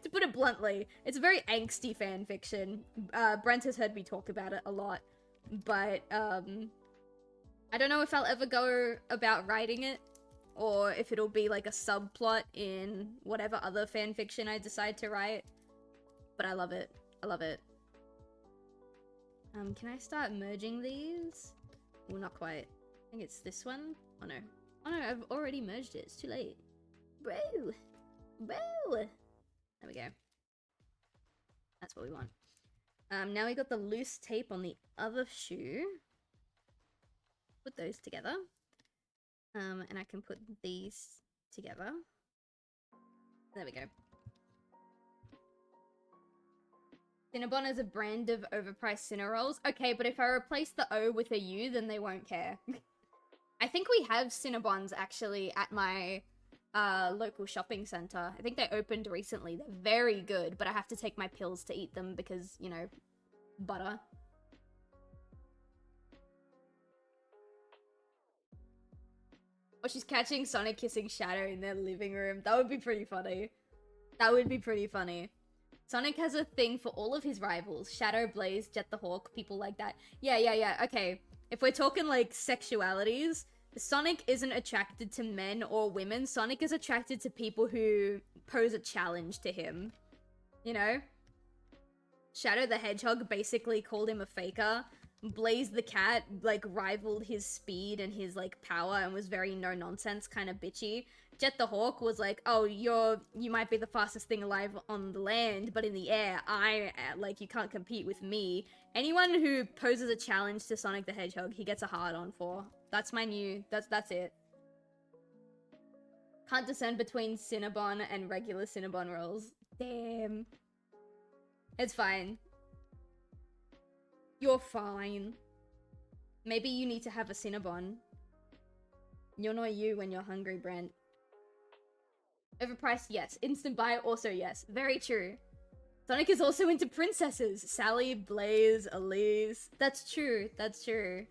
To put it bluntly, it's a very angsty fan fiction. Brent has heard me talk about it a lot, but I don't know if I'll ever go about writing it, or if it'll be like a subplot in whatever other fan fiction I decide to write. But I love it. I love it. Can I start merging these? Well, not quite. I think it's this one. Oh no. Oh no, I've already merged it. It's too late. Bro! Bro! There we go. That's what we want. Now we got the loose tape on the other shoe. Put those together. And I can put these together. There we go. Cinnabon is a brand of overpriced Cinnarolls. Okay, but if I replace the O with a U, then they won't care. I think we have Cinnabons actually at my local shopping center. I think they opened recently. They're very good, but I have to take my pills to eat them because, you know, butter. Or she's catching Sonic kissing Shadow in their living room. That would be pretty funny. That would be pretty funny. Sonic has a thing for all of his rivals. Shadow, Blaze, Jet the Hawk, people like that. Yeah. Okay, if we're talking, like, sexualities, Sonic isn't attracted to men or women. Sonic is attracted to people who pose a challenge to him. You know? Shadow the Hedgehog basically called him a faker. Blaze the Cat, like, rivaled his speed and his, like, power and was very no-nonsense, kind of bitchy. Jet the Hawk was like, oh, you might be the fastest thing alive on the land, but in the air, like, you can't compete with me. Anyone who poses a challenge to Sonic the Hedgehog, he gets a hard-on for. That's my new, that's it. Can't discern between Cinnabon and regular Cinnabon rolls. Damn. It's fine. You're fine. Maybe you need to have a Cinnabon. You're not you when you're hungry, Brent. Overpriced, yes. Instant buy, also yes. Very true. Sonic is also into princesses. Sally, Blaze, Elise. That's true. That's true.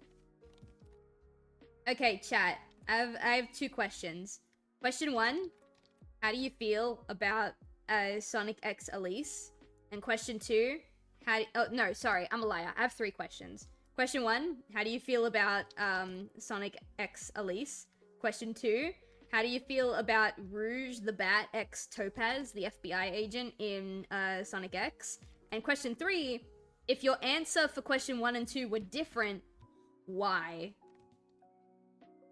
Okay, chat. I have 2 questions. Question 1. How do you feel about Sonic X Elise? And question 2. Oh, no, sorry. I'm a liar. I have 3 questions. Question 1. How do you feel about Sonic X Elise? Question 2. How do you feel about Rouge the Bat X Topaz, the FBI agent in Sonic X? And question 3, if your answer for question 1 and 2 were different, why?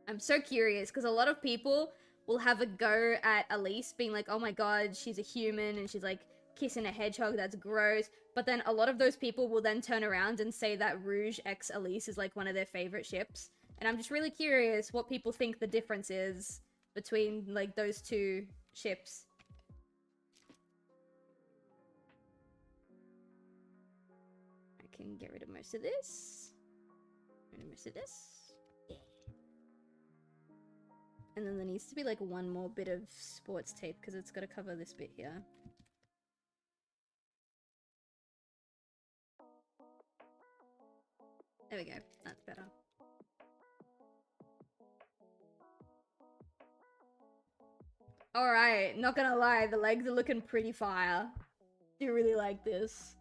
I'm so curious, because a lot of people will have a go at Elise, being like, oh my god, she's a human, and she's like kissing a hedgehog, that's gross. But then a lot of those people will then turn around and say that Rouge X Elise is like one of their favorite ships. And I'm just really curious what people think the difference is between, like, those 2 ships. I can get rid of most of this. Get rid of most of this. Yeah. And then there needs to be, like, one more bit of sports tape, because it's got to cover this bit here. There we go. That's better. Alright, not gonna lie, the legs are looking pretty fire. Do really like this.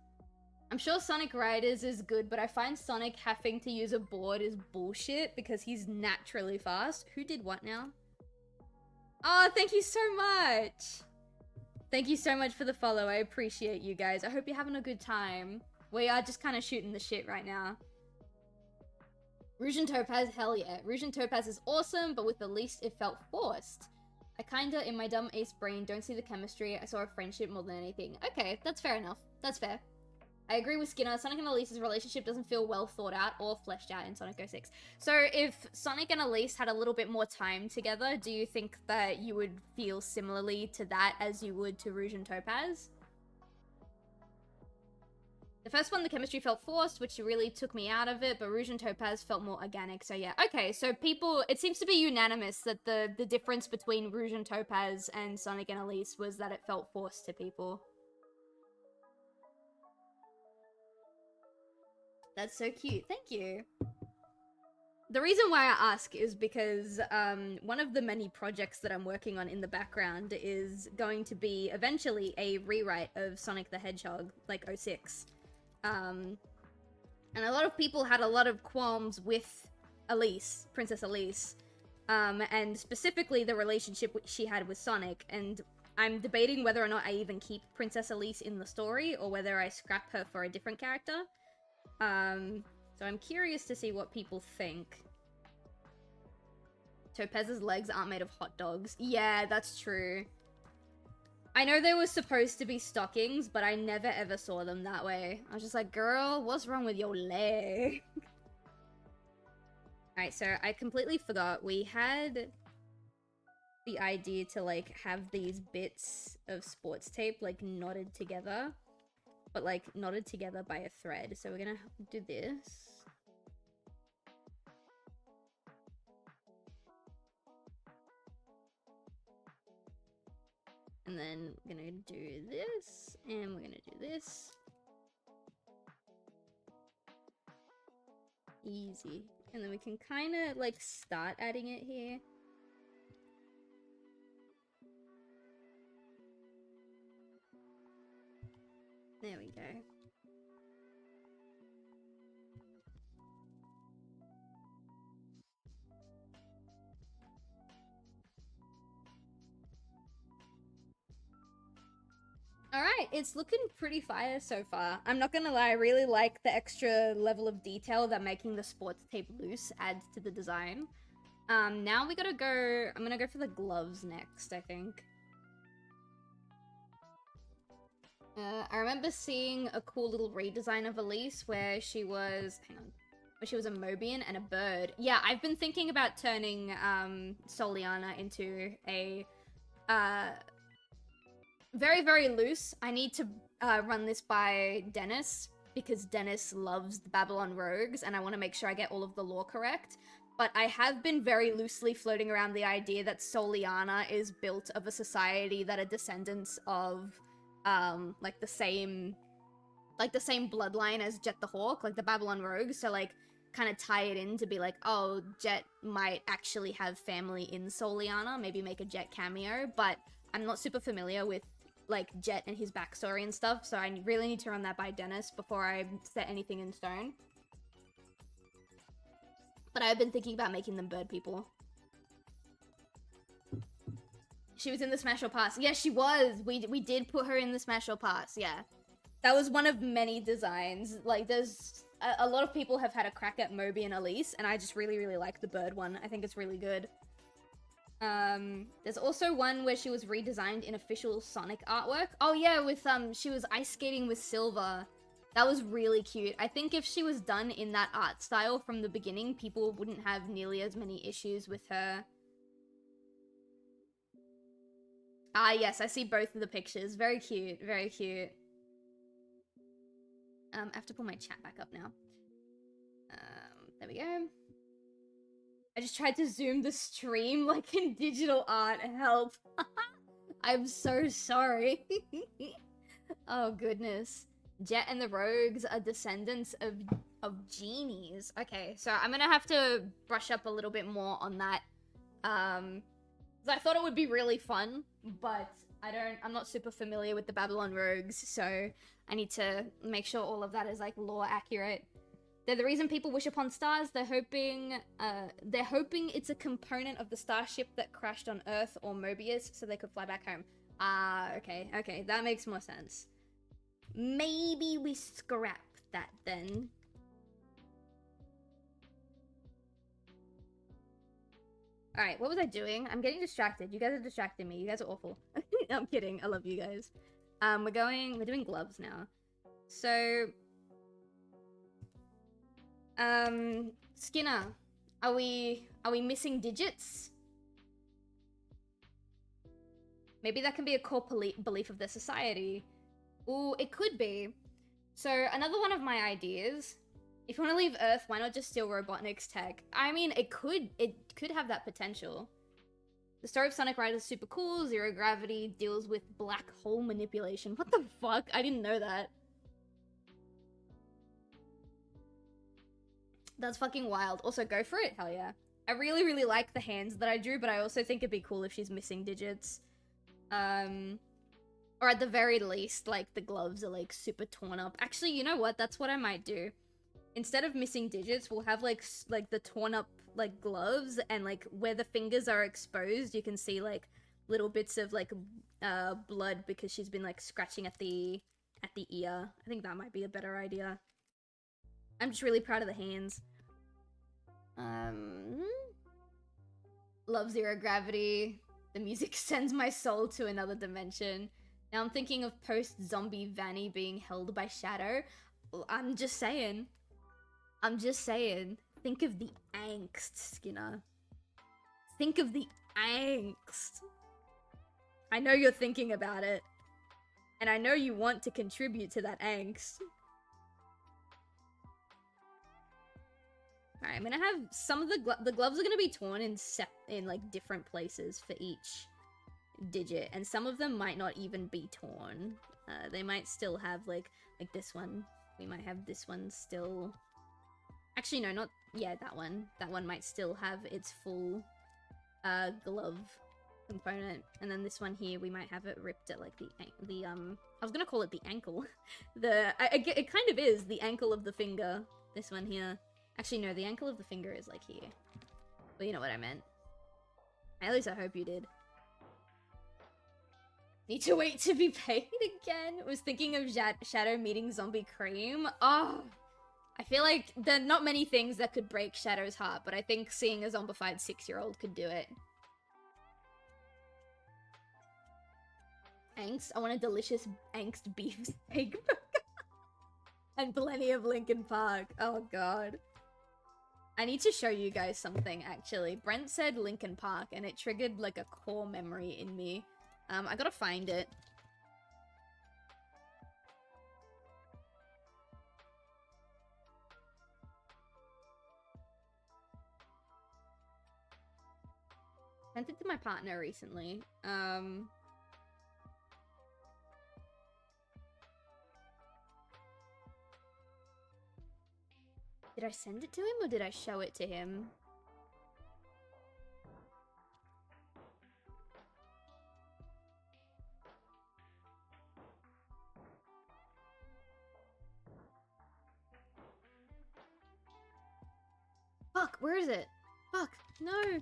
I'm sure Sonic Riders is good, but I find Sonic having to use a board is bullshit because he's naturally fast. Who did what now? Oh, thank you so much! Thank you so much for the follow. I appreciate you guys. I hope you're having a good time. We are just kind of shooting the shit right now. Rouge and Topaz, hell yeah. Rouge and Topaz is awesome, but with the least it felt forced. I kinda, in my dumb ace brain, don't see the chemistry. I saw a friendship more than anything. Okay, that's fair enough. That's fair. I agree with Skinner. Sonic and Elise's relationship doesn't feel well thought out or fleshed out in Sonic 06. So if Sonic and Elise had a little bit more time together, do you think that you would feel similarly to that as you would to Rouge and Topaz? The first one, the chemistry felt forced, which really took me out of it, but Rouge and Topaz felt more organic, so yeah. Okay, so people, it seems to be unanimous that the difference between Rouge and Topaz and Sonic and Elise was that it felt forced to people. That's so cute. Thank you. The reason why I ask is because one of the many projects that I'm working on in the background is going to be eventually a rewrite of Sonic the Hedgehog, like 06. And a lot of people had a lot of qualms with Elise, Princess Elise, and specifically the relationship she had with Sonic, and I'm debating whether or not I even keep Princess Elise in the story, or whether I scrap her for a different character. So I'm curious to see what people think. Topaz's legs aren't made of hot dogs. Yeah, that's true. I know they were supposed to be stockings, but I never ever saw them that way. I was just like, girl, what's wrong with your leg? Alright, so I completely forgot. We had the idea to, like, have these bits of sports tape, like, knotted together. But, like, knotted together by a thread. So we're gonna do this. And then we're gonna do this, and we're gonna do this. Easy. And then we can kind of, like, start adding it here. There we go. Alright, it's looking pretty fire so far. I'm not gonna lie, I really like the extra level of detail that making the sports tape loose adds to the design. Now we gotta go... I'm gonna go for the gloves next, I think. I remember seeing a cool little redesign of Elise where she was... Hang on. Where she was a Mobian and a bird. Yeah, I've been thinking about turning Soliana into a... very, very loose. I need to run this by Dennis, because Dennis loves the Babylon Rogues, and I want to make sure I get all of the lore correct. But I have been very loosely floating around the idea that Soliana is built of a society that are descendants of, like the same bloodline as Jet the Hawk, like the Babylon Rogues. So, like, kind of tie it in to be like, oh, Jet might actually have family in Soliana, maybe make a Jet cameo, but I'm not super familiar with, like, Jet and his backstory and stuff, so I really need to run that by Dennis before I set anything in stone. But I've been thinking about making them bird people. She was in the Smash or Pass. Yeah, she was! We did put her in the Smash or Pass, yeah. That was one of many designs. Like, there's... A lot of people have had a crack at Moby and Elise, and I just really, really like the bird one. I think it's really good. There's also one where she was redesigned in official Sonic artwork. Oh yeah, with, she was ice skating with Silver. That was really cute. I think if she was done in that art style from the beginning, people wouldn't have nearly as many issues with her. Ah, yes, I see both of the pictures. Very cute, very cute. I have to pull my chat back up now. There we go. I just tried to zoom the stream like in digital art. Help. I'm so sorry. Oh, goodness. Jet and the Rogues are descendants of of genies. Okay, so I'm gonna have to brush up a little bit more on that. 'Cause I thought it would be really fun, but I'm not super familiar with the Babylon Rogues, so I need to make sure all of that is like lore accurate. They're the reason people wish upon stars. They're hoping it's a component of the starship that crashed on Earth or Mobius so they could fly back home. Ah, okay, that makes more sense. Maybe we scrap that then. Alright, what was I doing? I'm getting distracted. You guys are distracting me. You guys are awful. I'm kidding. I love you guys. We're doing gloves now. So, Skinna, are we missing digits? Maybe that can be a core belief of the society. Ooh, it could be. So, another one of my ideas, if you want to leave Earth, why not just steal Robotnik's tech? I mean, it could have that potential. The story of Sonic Rider is super cool. Zero gravity deals with black hole manipulation. What the fuck? I didn't know that. That's fucking wild. Also, go for it. Hell yeah. I really, really like the hands that I drew, but I also think it'd be cool if she's missing digits. Or at the very least, like, the gloves are, like, super torn up. Actually, you know what? That's what I might do. Instead of missing digits, we'll have, like the torn up, like, gloves, and, like, where the fingers are exposed, you can see, like, little bits of, like, blood because she's been, like, scratching at the ear. I think that might be a better idea. I'm just really proud of the hands. Love Zero Gravity. The music sends my soul to another dimension. Now I'm thinking of post-zombie Vanny being held by Shadow. I'm just saying. Think of the angst, Skinna. Think of the angst. I know you're thinking about it. And I know you want to contribute to that angst. Alright, I'm gonna have some of the gloves are gonna be torn in like different places for each digit, and some of them might not even be torn. They might still have like this one. We might have this one still. Actually, no, not yeah, that one. That one might still have its full glove component, and then this one here we might have it ripped at like the I was gonna call it the ankle. It kind of is the ankle of the finger. This one here. Actually, no, the ankle of the finger is, like, here. But you know what I meant. At least I hope you did. Need to wait to be paid again? Was thinking of Shadow meeting Zombie Cream. Oh! I feel like there are not many things that could break Shadow's heart, but I think seeing a zombified 6-year-old could do it. Angst? I want a delicious angst beefsteak burger. And plenty of Linkin Park. Oh, God. I need to show you guys something, actually. Brent said Linkin Park, and it triggered, like, a core memory in me. I gotta find it. Sent it to my partner recently. Did I send it to him, or did I show it to him? Fuck, where is it? Fuck, no!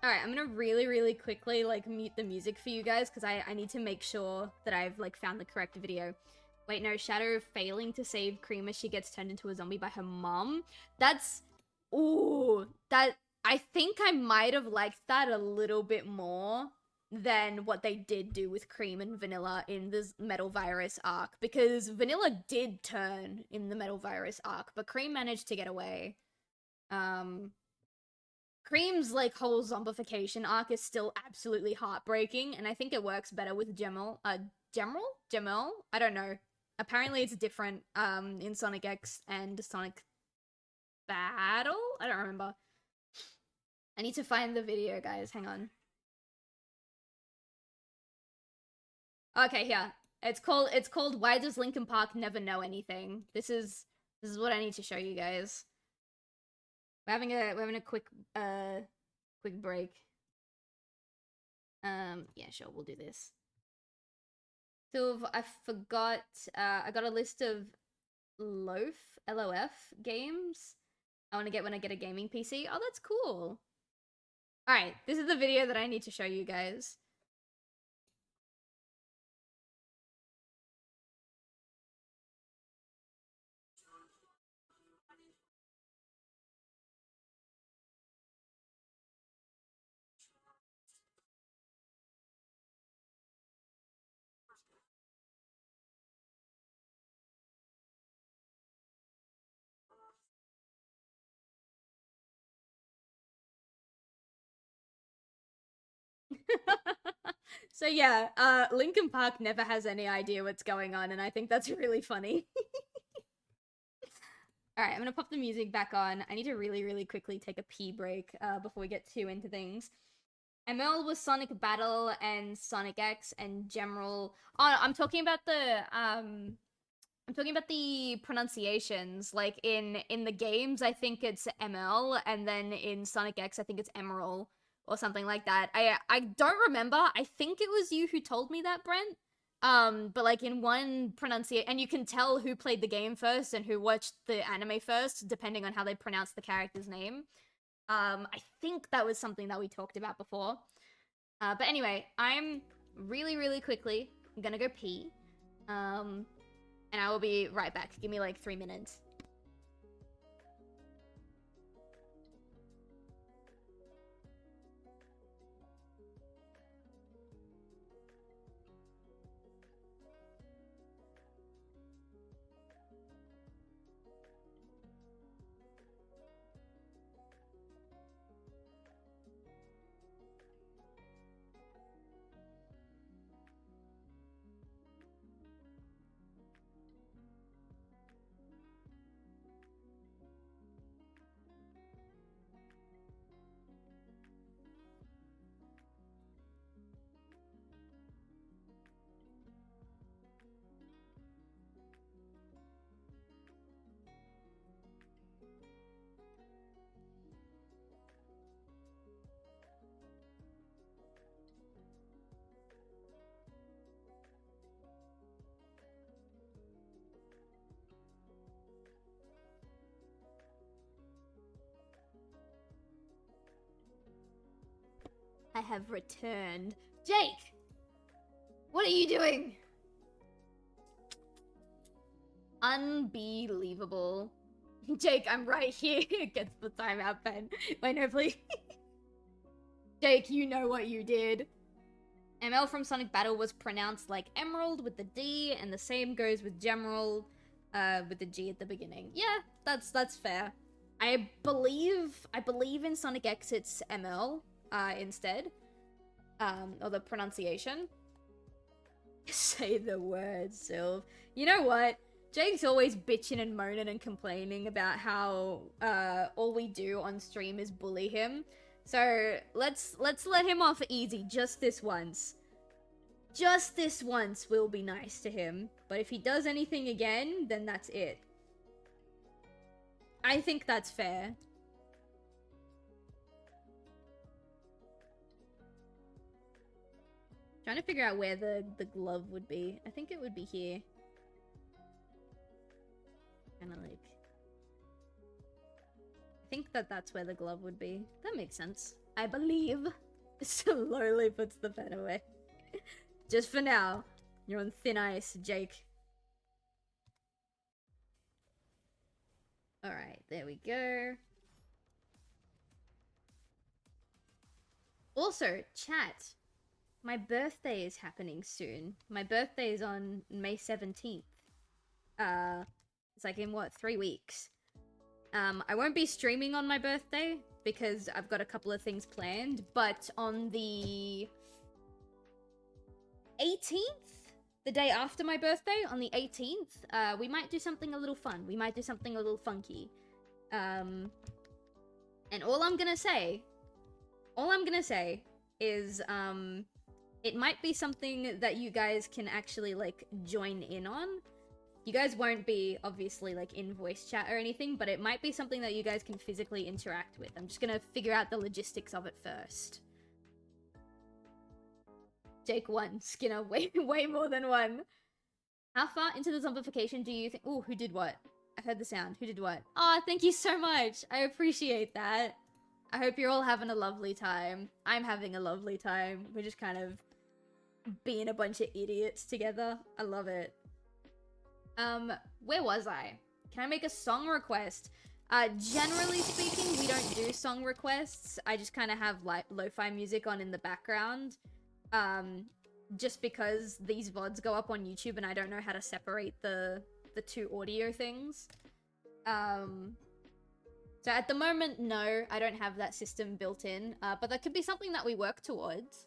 Alright, I'm gonna really, really quickly, like, mute the music for you guys, because I need to make sure that I've, like, found the correct video. Wait, no, Shadow failing to save Cream as she gets turned into a zombie by her mom? That's... Ooh, that... I think I might have liked that a little bit more than what they did do with Cream and Vanilla in this Metal Virus arc, because Vanilla did turn in the Metal Virus arc, but Cream managed to get away. Cream's, like, whole zombification arc is still absolutely heartbreaking, and I think it works better with Jamel? Jamel? I don't know. Apparently it's different, in Sonic X and Sonic Battle? I don't remember. I need to find the video, guys. Hang on. Okay, here. It's called Why Does Linkin Park Never Know Anything? This is what I need to show you guys. We're having a quick break. Yeah, sure, we'll do this. So I forgot I got a list of LOF games I want to get when I get a gaming PC. Oh, that's cool. Alright, this is the video that I need to show you guys. So yeah, Linkin Park never has any idea what's going on, and I think that's really funny. Alright, I'm gonna pop the music back on. I need to really, really quickly take a pee break before we get too into things. ML was Sonic Battle and Sonic X and General. Oh, I'm talking about the pronunciations. Like in the games, I think it's ML, and then in Sonic X, I think it's Emerald or something like that. I don't remember. I think it was you who told me that, Brent. But like in one pronunciation, and you can tell who played the game first and who watched the anime first, depending on how they pronounce the character's name. I think that was something that we talked about before. But anyway, I'm really, really quickly gonna go pee. And I will be right back. Give me like 3 minutes. I have returned. Jake! What are you doing? Unbelievable. Jake, I'm right here. Gets the timeout pen. Wait, no, please. Jake, you know what you did. ML from Sonic Battle was pronounced like Emerald with the D, and the same goes with Gemerald with the G at the beginning. Yeah, that's fair. I believe in Sonic X it's ML instead. Or the pronunciation. Say the word, Silv. You know what? Jake's always bitching and moaning and complaining about how all we do on stream is bully him. So let's let him off easy just this once. Just this once we'll be nice to him. But if he does anything again, then that's it. I think that's fair. Trying to figure out where the glove would be. I think it would be here. Kind of like... I think that's where the glove would be. That makes sense. I believe. Slowly puts the pen away. Just for now. You're on thin ice, Jake. Alright, there we go. Also, chat. My birthday is happening soon. My birthday is on May 17th. It's like in what, 3 weeks. I won't be streaming on my birthday because I've got a couple of things planned, but on the 18th, the day after my birthday, on the 18th, we might do something a little fun. We might do something a little funky. And all I'm gonna say is, it might be something that you guys can actually, like, join in on. You guys won't be, obviously, like, in voice chat or anything, but it might be something that you guys can physically interact with. I'm just gonna figure out the logistics of it first. Jake 1, Skinner, way more than 1. How far into the zombification do you think— Ooh, who did what? I heard the sound. Who did what? Oh, thank you so much. I appreciate that. I hope you're all having a lovely time. I'm having a lovely time. We're just kind of being a bunch of idiots together. I love it. Where was I? Can I make a song request? Generally speaking, we don't do song requests. I just kind of have like lo-fi music on in the background. Just because these VODs go up on YouTube and I don't know how to separate the two audio things. So at the moment, no, I don't have that system built in, but that could be something that we work towards.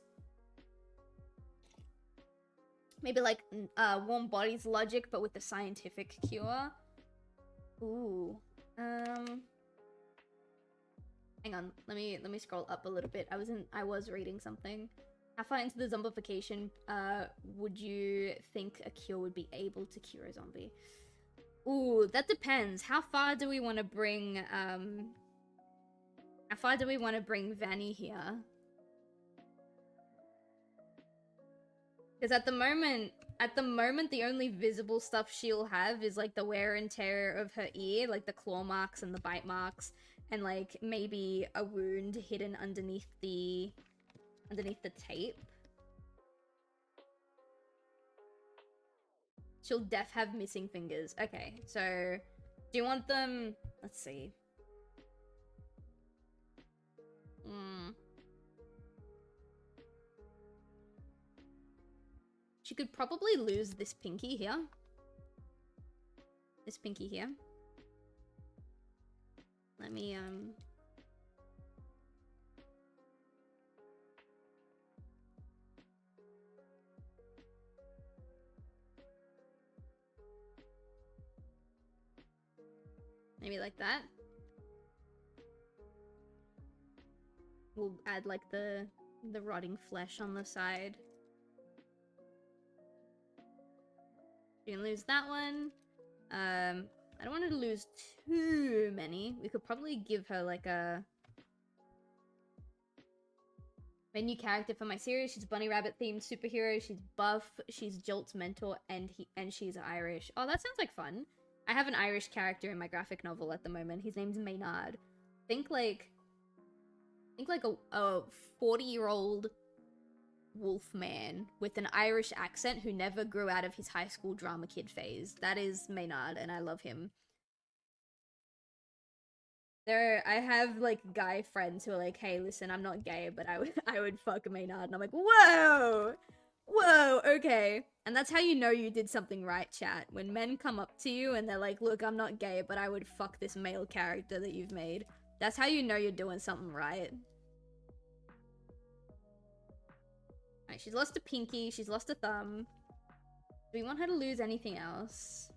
Maybe like warm bodies logic, but with the scientific cure. Ooh. Hang on, let me scroll up a little bit. I was reading something. How far into the zombification would you think a cure would be able to cure a zombie? Ooh, that depends. How far do we want to bring Vanny here? Because at the moment, the only visible stuff she'll have is like the wear and tear of her ear, like the claw marks and the bite marks, and like maybe a wound hidden underneath the tape. She'll def have missing fingers. Okay, so do you want them? Let's see. She could probably lose this pinky here. This pinky here. Let me, maybe like that. We'll add like the rotting flesh on the side. You can lose that one. I don't want her to lose too many. We could probably give her like a new character for my series. She's a bunny rabbit themed superhero. She's buff. She's Jolt's mentor, and she's Irish. Oh, that sounds like fun. I have an Irish character in my graphic novel at the moment. His name's Maynard. Think like a 40-year-old wolf man with an Irish accent who never grew out of his high school drama kid phase. That is Maynard, and I love him. I have like guy friends who are like, hey, listen, I'm not gay, but I would fuck Maynard, and I'm like, whoa, okay. And that's how you know you did something right, chat. When men come up to you and they're like, look, I'm not gay, but I would fuck this male character that you've made. That's how you know you're doing something right. Alright, she's lost a pinky, she's lost a thumb. Do we want her to lose anything else?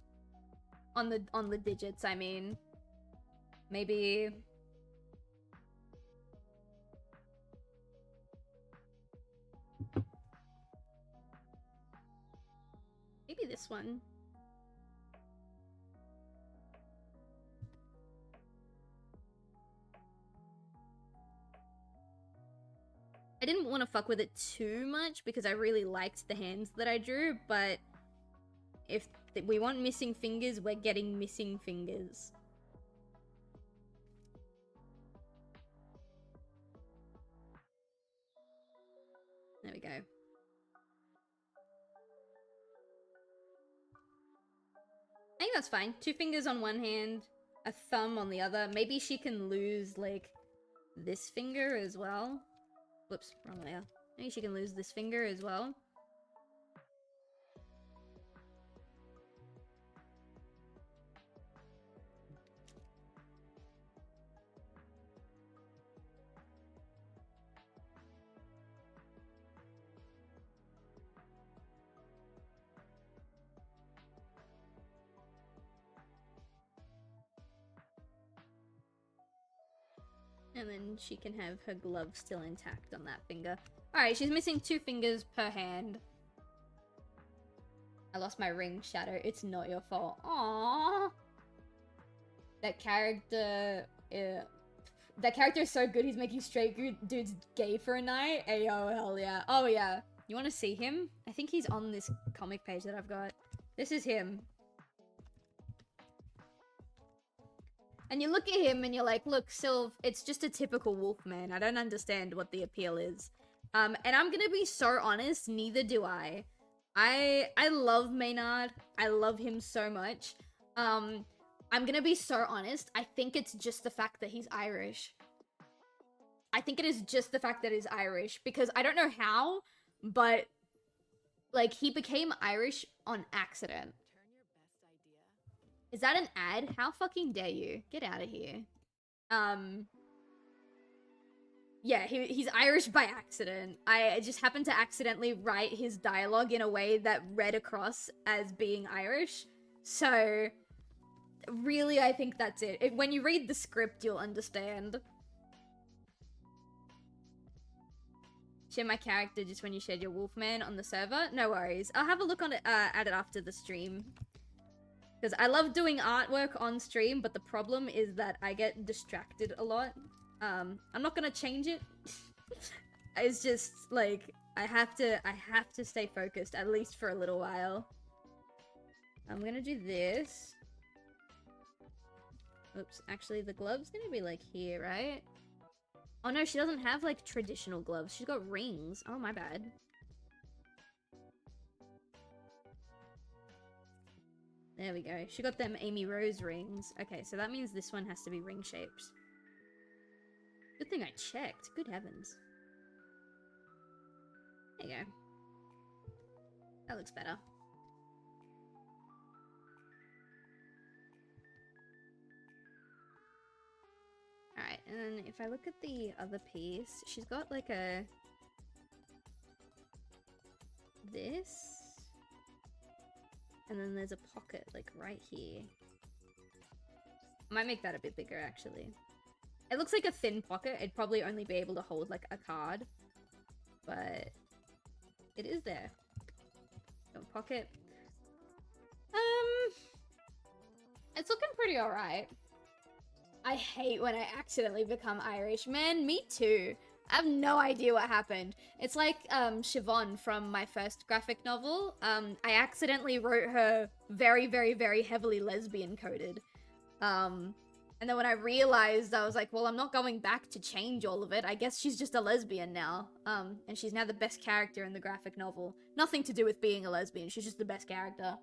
On the digits, I mean. Maybe... maybe this one. I didn't want to fuck with it too much because I really liked the hands that I drew, but if we want missing fingers, we're getting missing fingers. There we go. I think that's fine. 2 fingers on one hand, a thumb on the other. Maybe she can lose, like, this finger as well. Whoops, wrong layer. Maybe she can lose this finger as well. And then she can have her glove still intact on that finger. Alright, she's missing 2 fingers per hand. I lost my ring, Shadow. It's not your fault. Aww. That character... that character is so good, he's making straight dudes gay for a night. Ayo, hell yeah. Oh yeah. You want to see him? I think he's on this comic page that I've got. This is him. And you look at him and you're like, look, Silv, it's just a typical wolf man. I don't understand what the appeal is. And I'm gonna be so honest, neither do I. I love Maynard. I love him so much. I'm gonna be so honest. I think it's just the fact that he's Irish. I think it is just the fact that he's Irish. Because I don't know how, but... like, he became Irish on accident. Is that an ad? How fucking dare you? Get out of here. Yeah, he's Irish by accident. I just happened to accidentally write his dialogue in a way that read across as being Irish. So, really, I think that's it. When you read the script, you'll understand. Share my character just when you shared your Wolfman on the server? No worries. I'll have a look on it, at it after the stream. Because I love doing artwork on stream, but the problem is that I get distracted a lot. I'm not gonna change it. It's just, like, I have to stay focused, at least for a little while. I'm gonna do this. Oops, actually the glove's gonna be, like, here, right? Oh no, she doesn't have, like, traditional gloves. She's got rings. Oh, my bad. There we go. She got them Amy Rose rings. Okay, so that means this one has to be ring shaped. Good thing I checked. Good heavens. There you go. That looks better. Alright, and then if I look at the other piece, she's got like a... this... and then there's a pocket, like, right here. Might make that a bit bigger, actually. It looks like a thin pocket. It'd probably only be able to hold, like, a card. But... it is there. So, pocket. It's looking pretty alright. I hate when I accidentally become Irish. Man, me too. I have no idea what happened. It's like Siobhan from my first graphic novel. I accidentally wrote her very, very, very heavily lesbian coded. And then when I realized, I was like, well, I'm not going back to change all of it. I guess she's just a lesbian now. And she's now the best character in the graphic novel. Nothing to do with being a lesbian. She's just the best character.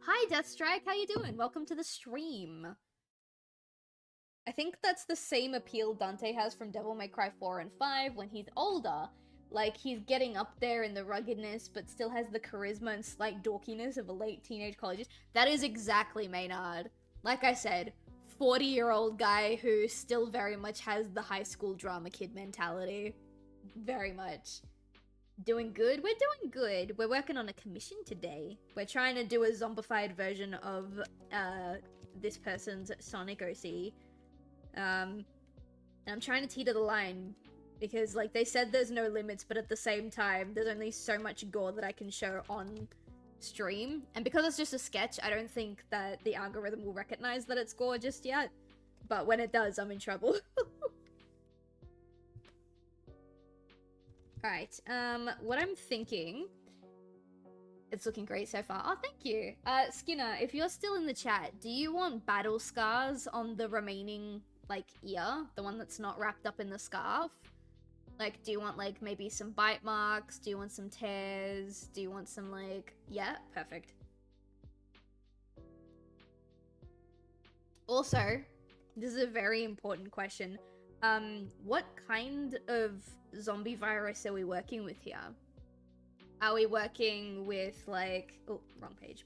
Hi, Deathstrike. How you doing? Welcome to the stream. I think that's the same appeal Dante has from Devil May Cry 4 and 5 when he's older. Like, he's getting up there in the ruggedness, but still has the charisma and slight dorkiness of a late teenage college. That is exactly Maynard. Like I said, 40-year-old guy who still very much has the high school drama kid mentality. Very much. Doing good? We're doing good. We're working on a commission today. We're trying to do a zombified version of this person's Sonic OC. And I'm trying to teeter the line because, like, they said there's no limits, but at the same time, there's only so much gore that I can show on stream. And because it's just a sketch, I don't think that the algorithm will recognize that it's gore just yet. But when it does, I'm in trouble. Alright, what I'm thinking... It's looking great so far. Oh, thank you. Skinna, if you're still in the chat, do you want battle scars on the remaining, like, ear? The one that's not wrapped up in the scarf? Like, do you want, like, maybe some bite marks? Do you want some tears? Do you want some, like... yeah? Perfect. Also, this is a very important question. What kind of zombie virus are we working with here? Are we working with, like... oh, wrong page.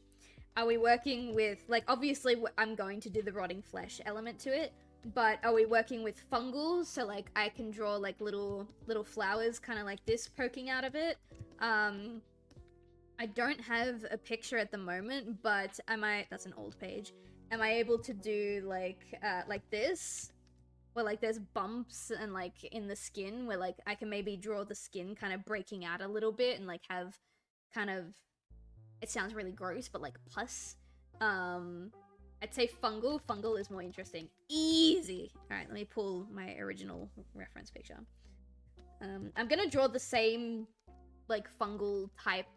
Are we working with, like, obviously I'm going to do the rotting flesh element to it, but are we working with fungals? So, like, I can draw, like, little flowers kind of like this poking out of it. I don't have a picture at the moment, but that's an old page. Am I able to do, like this? where like there's bumps and like in the skin where like I can maybe draw the skin kind of breaking out a little bit and like have kind of, it sounds really gross, but like pus. I'd say fungal. Fungal is more interesting. Easy. All right, let me pull my original reference picture. I'm gonna draw the same like fungal type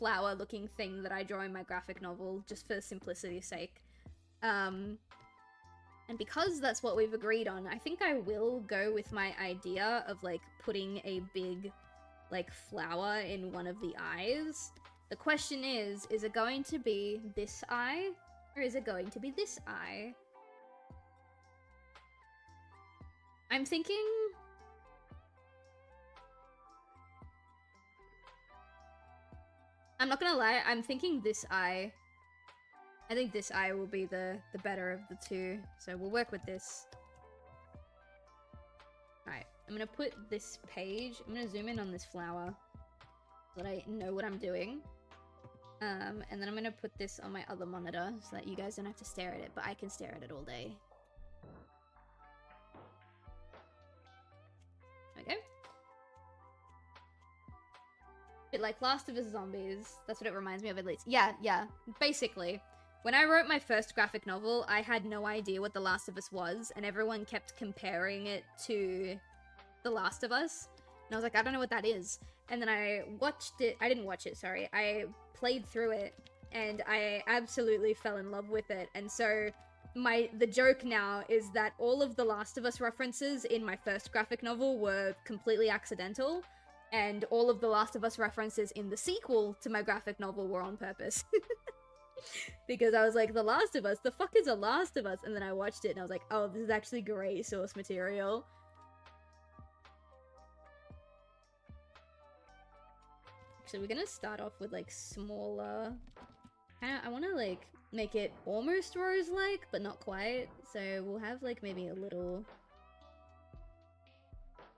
flower looking thing that I draw in my graphic novel just for simplicity's sake. And because that's what we've agreed on, I think I will go with my idea of like putting a big like flower in one of the eyes. The question is it going to be this eye or is it going to be this eye? I'm thinking I'm not gonna lie, I'm thinking this eye. I think this eye will be the better of the two, so we'll work with this. Alright, I'm gonna put this page, I'm gonna zoom in on this flower so that I know what I'm doing. And then I'm gonna put this on my other monitor so that you guys don't have to stare at it, but I can stare at it all day. Okay. Bit like Last of Us Zombies. That's what it reminds me of, at least. Yeah. Basically, when I wrote my first graphic novel, I had no idea what The Last of Us was, and everyone kept comparing it to The Last of Us. And I was like, I don't know what that is. And then I watched it. I didn't watch it, sorry. I played through it, and I absolutely fell in love with it. And so the joke now is that all of The Last of Us references in my first graphic novel were completely accidental. And all of The Last of Us references in the sequel to my graphic novel were on purpose. Because I was like, The Last of Us? The fuck is The Last of Us? And then I watched it and I was like, oh, this is actually great source material. Actually, we're gonna start off with like smaller... I want to like make it almost rose-like, but not quite. So we'll have like maybe a little...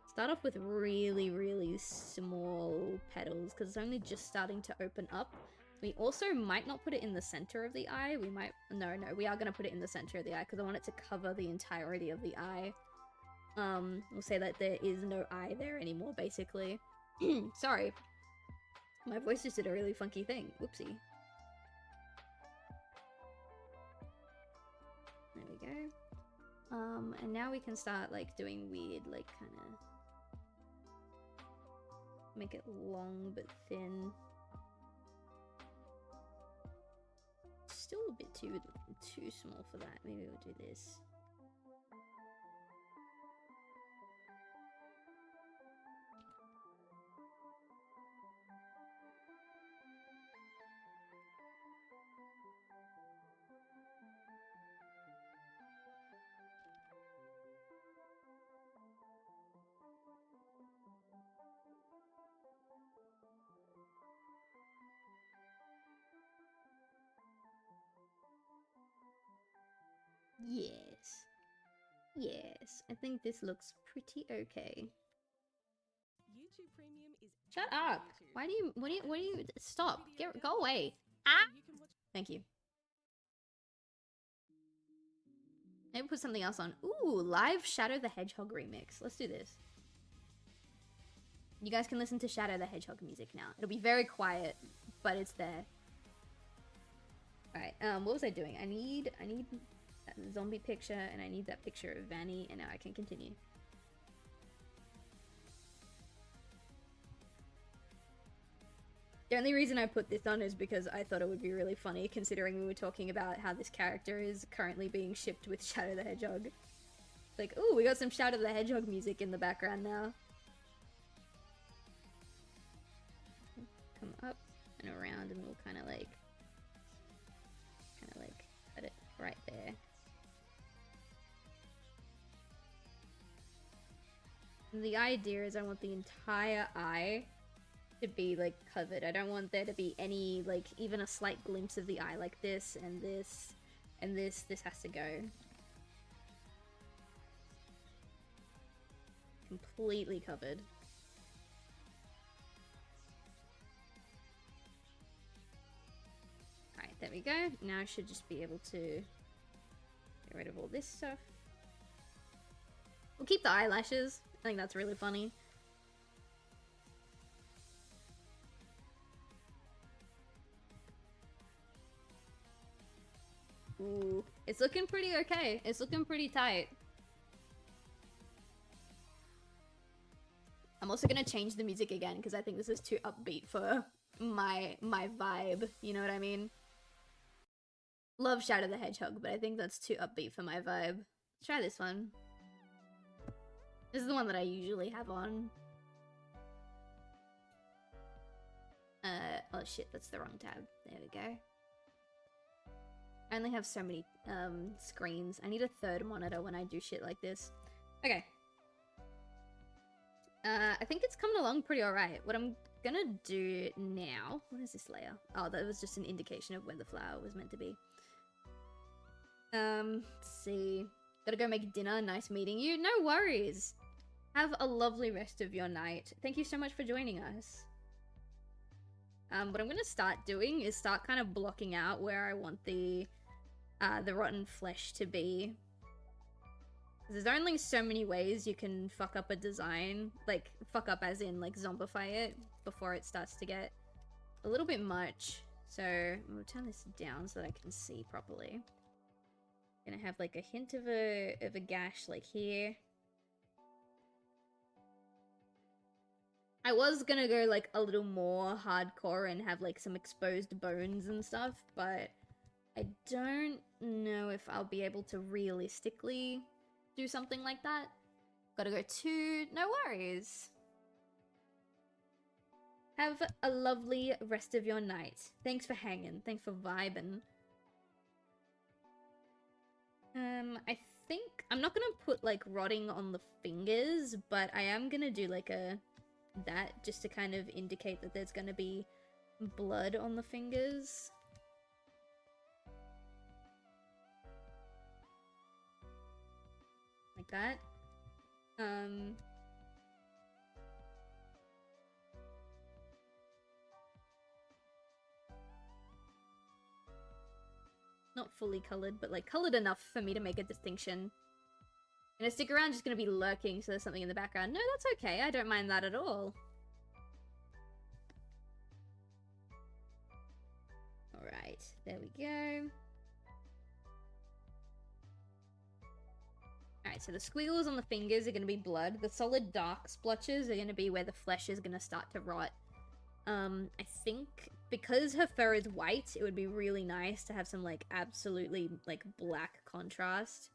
Start off with really, really small petals, because it's only just starting to open up. We also might not put it in the center of the eye. We might... No, we are going to put it in the center of the eye, because I want it to cover the entirety of the eye. We'll say that there is no eye there anymore, basically. Sorry. My voice just did a really funky thing. Whoopsie. There we go. And now we can start, like, doing weird, like, kind of... Make it long but thin. Still a bit too small for that. Maybe we'll do this. Yes, I think this looks pretty okay. YouTube Premium is Shut up! Why do you stop? Go away! Ah! Thank you. Maybe put something else on. Ooh, live Shadow the Hedgehog remix. Let's do this. You guys can listen to Shadow the Hedgehog music now. It'll be very quiet, but it's there. Alright, what was I doing? I need that zombie picture, and I need that picture of Vanny, and now I can continue. The only reason I put this on is because I thought it would be really funny, considering we were talking about how this character is currently being shipped with Shadow the Hedgehog. It's like, ooh, we got some Shadow the Hedgehog music in the background now. Come up and around, and we'll kind of like put it right there. And the idea is I want the entire eye to be like covered. I don't want there to be any like even a slight glimpse of the eye, like this and this and this. This has to go completely covered. Alright, there we go. Now I should just be able to get rid of all this stuff. We'll keep the eyelashes. I think that's really funny. Ooh, it's looking pretty okay. It's looking pretty tight. I'm also gonna change the music again because I think this is too upbeat for my vibe. You know what I mean? Love Shadow the Hedgehog, but I think that's too upbeat for my vibe. Let's try this one. This is the one that I usually have on. Oh shit, that's the wrong tab. There we go. I only have so many screens. I need a third monitor when I do shit like this. Okay. I think it's coming along pretty alright. What I'm gonna do now... What is this layer? Oh, that was just an indication of where the flower was meant to be. Let's see. Gotta go make dinner. Nice meeting you. No worries. Have a lovely rest of your night. Thank you so much for joining us. What I'm gonna start doing is start kind of blocking out where I want the rotten flesh to be. There's only so many ways you can fuck up a design. Like, fuck up as in, like, zombify it before it starts to get a little bit much. So, I'm gonna turn this down so that I can see properly. Gonna have, like, a hint of a gash, like, here. I was gonna go, like, a little more hardcore and have, like, some exposed bones and stuff, but I don't know if I'll be able to realistically do something like that. Gotta go too. No worries. Have a lovely rest of your night. Thanks for hanging. Thanks for vibing. I think I'm not gonna put like rotting on the fingers, but I am gonna do like that just to kind of indicate that there's gonna be blood on the fingers. Like that. Not fully colored, but like colored enough for me to make a distinction. Gonna stick around, just gonna be lurking, so there's something in the background. No, that's okay, I don't mind that at all. Alright, there we go. Alright, so the squiggles on the fingers are gonna be blood. The solid dark splotches are gonna be where the flesh is gonna start to rot. I think because her fur is white, it would be really nice to have some, like, absolutely, like, black contrast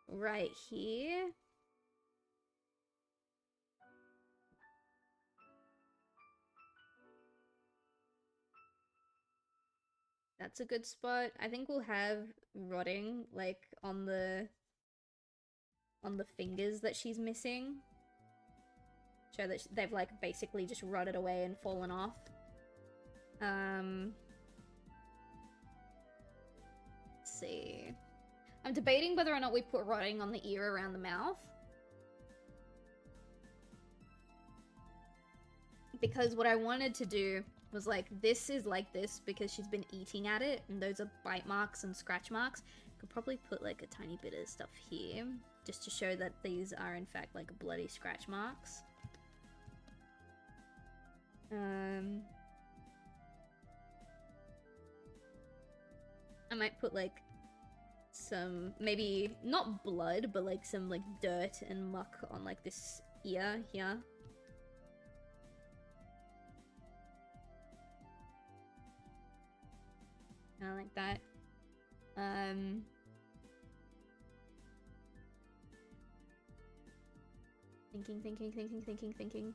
right here. That's a good spot. I think we'll have rotting, like, on the fingers that she's missing. Show that they've, like, basically just rotted away and fallen off. Let's see. I'm debating whether or not we put rotting on the ear around the mouth. Because what I wanted to do was like, this is like this because she's been eating at it, and those are bite marks and scratch marks. Could probably put like a tiny bit of stuff here, just to show that these are in fact like bloody scratch marks. I might put like some, maybe not blood, but like some like dirt and muck on like this ear here. Kinda like that. Thinking.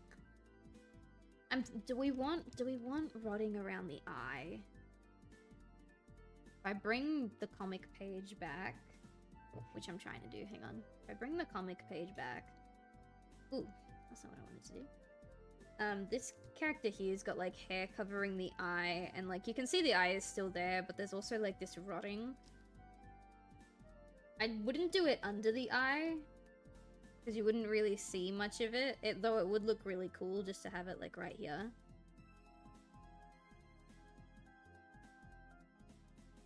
Do we want rotting around the eye? If I bring the comic page back, which I'm trying to do, hang on. If I bring the comic page back... Ooh, that's not what I wanted to do. This character here's got, like, hair covering the eye, and, like, you can see the eye is still there, but there's also, like, this rotting. I wouldn't do it under the eye, because you wouldn't really see much of it, though it would look really cool just to have it, like, right here.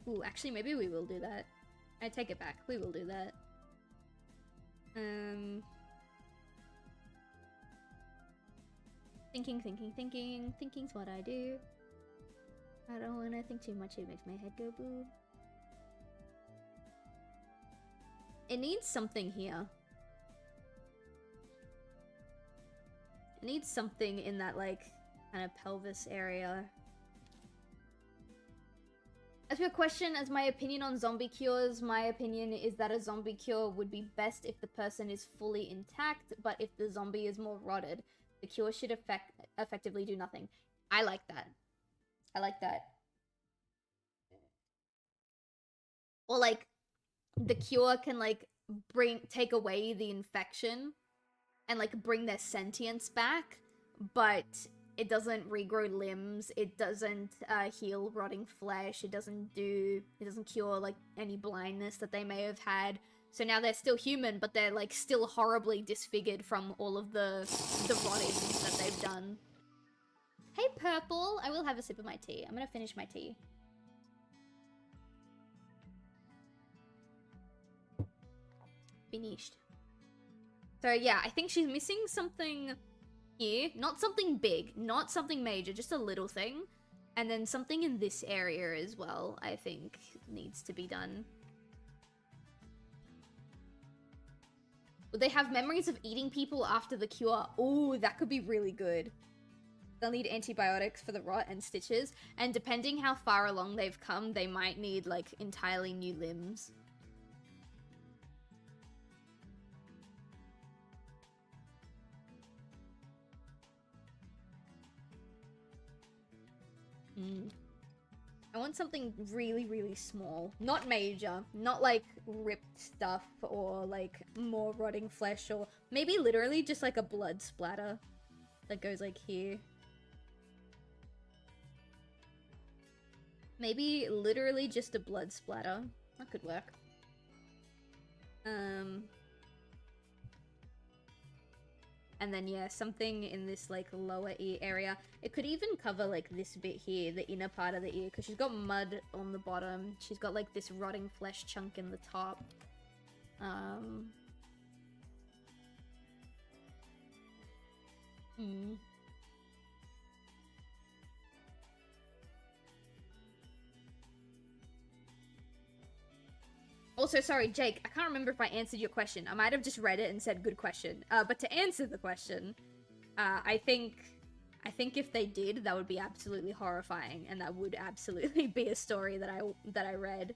Ooh, actually, maybe we will do that. I take it back. We will do that. Thinking. Thinking's what I do. I don't wanna think too much, it makes my head go boo. It needs something here. It needs something in that, like, kind of pelvis area. As for your question, as my opinion on zombie cures, my opinion is that a zombie cure would be best if the person is fully intact, but if the zombie is more rotted, the cure should effectively do nothing. I like that. I like that. Or, like, the cure can, like, take away the infection and, like, bring their sentience back, but it doesn't regrow limbs, it doesn't heal rotting flesh, it doesn't cure, like, any blindness that they may have had. So now they're still human, but they're, like, still horribly disfigured from all of the rotting that they've done. Hey, Purple! I will have a sip of my tea. I'm gonna finish my tea. Finished. So yeah, I think she's missing something here. Not something big, not something major, just a little thing. And then something in this area as well, I think, needs to be done. Will they have memories of eating people after the cure? Ooh, that could be really good. They'll need antibiotics for the rot and stitches. And depending how far along they've come, they might need, like, entirely new limbs. I want something really, really small. Not major. Not, like, ripped stuff or, like, more rotting flesh or... Maybe literally just, like, a blood splatter that goes, like, here. Maybe literally just a blood splatter. That could work. And then, yeah, something in this, like, lower ear area. It could even cover, like, this bit here, the inner part of the ear, because she's got mud on the bottom. She's got, like, this rotting flesh chunk in the top. Also, sorry, Jake, I can't remember if I answered your question. I might have just read it and said good question. But to answer the question, I think if they did, that would be absolutely horrifying, and that would absolutely be a story that I read.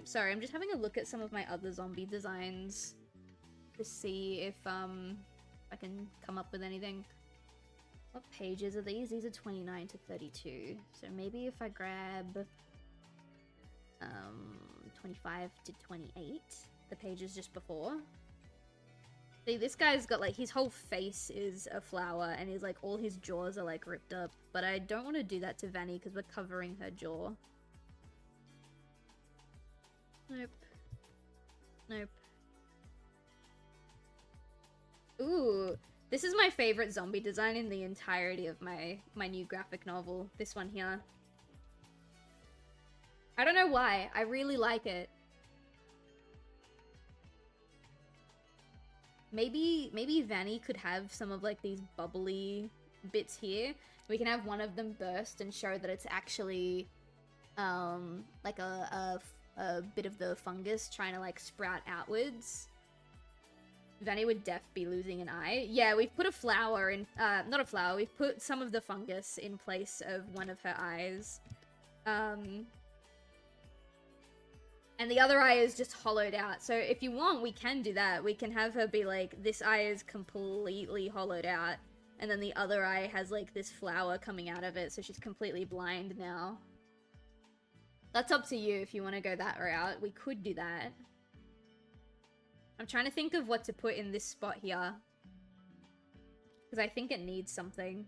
Sorry, I'm just having a look at some of my other zombie designs to see if I can come up with anything. What pages are these? These are 29 to 32. So maybe if I grab 25 to 28, the pages just before. See, this guy's got, like, his whole face is a flower, and he's, like, all his jaws are, like, ripped up. But I don't want to do that to Vanny, because we're covering her jaw. Nope. Nope. Ooh, this is my favorite zombie design in the entirety of my new graphic novel. This one here. I don't know why. I really like it. Maybe Vanny could have some of, like, these bubbly bits here. We can have one of them burst and show that it's actually like a bit of the fungus trying to, like, sprout outwards. Vanny would be losing an eye. Yeah, we've put a flower in, not a flower, we've put some of the fungus in place of one of her eyes. And the other eye is just hollowed out. So if you want, we can do that. We can have her be like, this eye is completely hollowed out. And then the other eye has, like, this flower coming out of it, so she's completely blind now. That's up to you if you want to go that route. We could do that. I'm trying to think of what to put in this spot here. Because I think it needs something.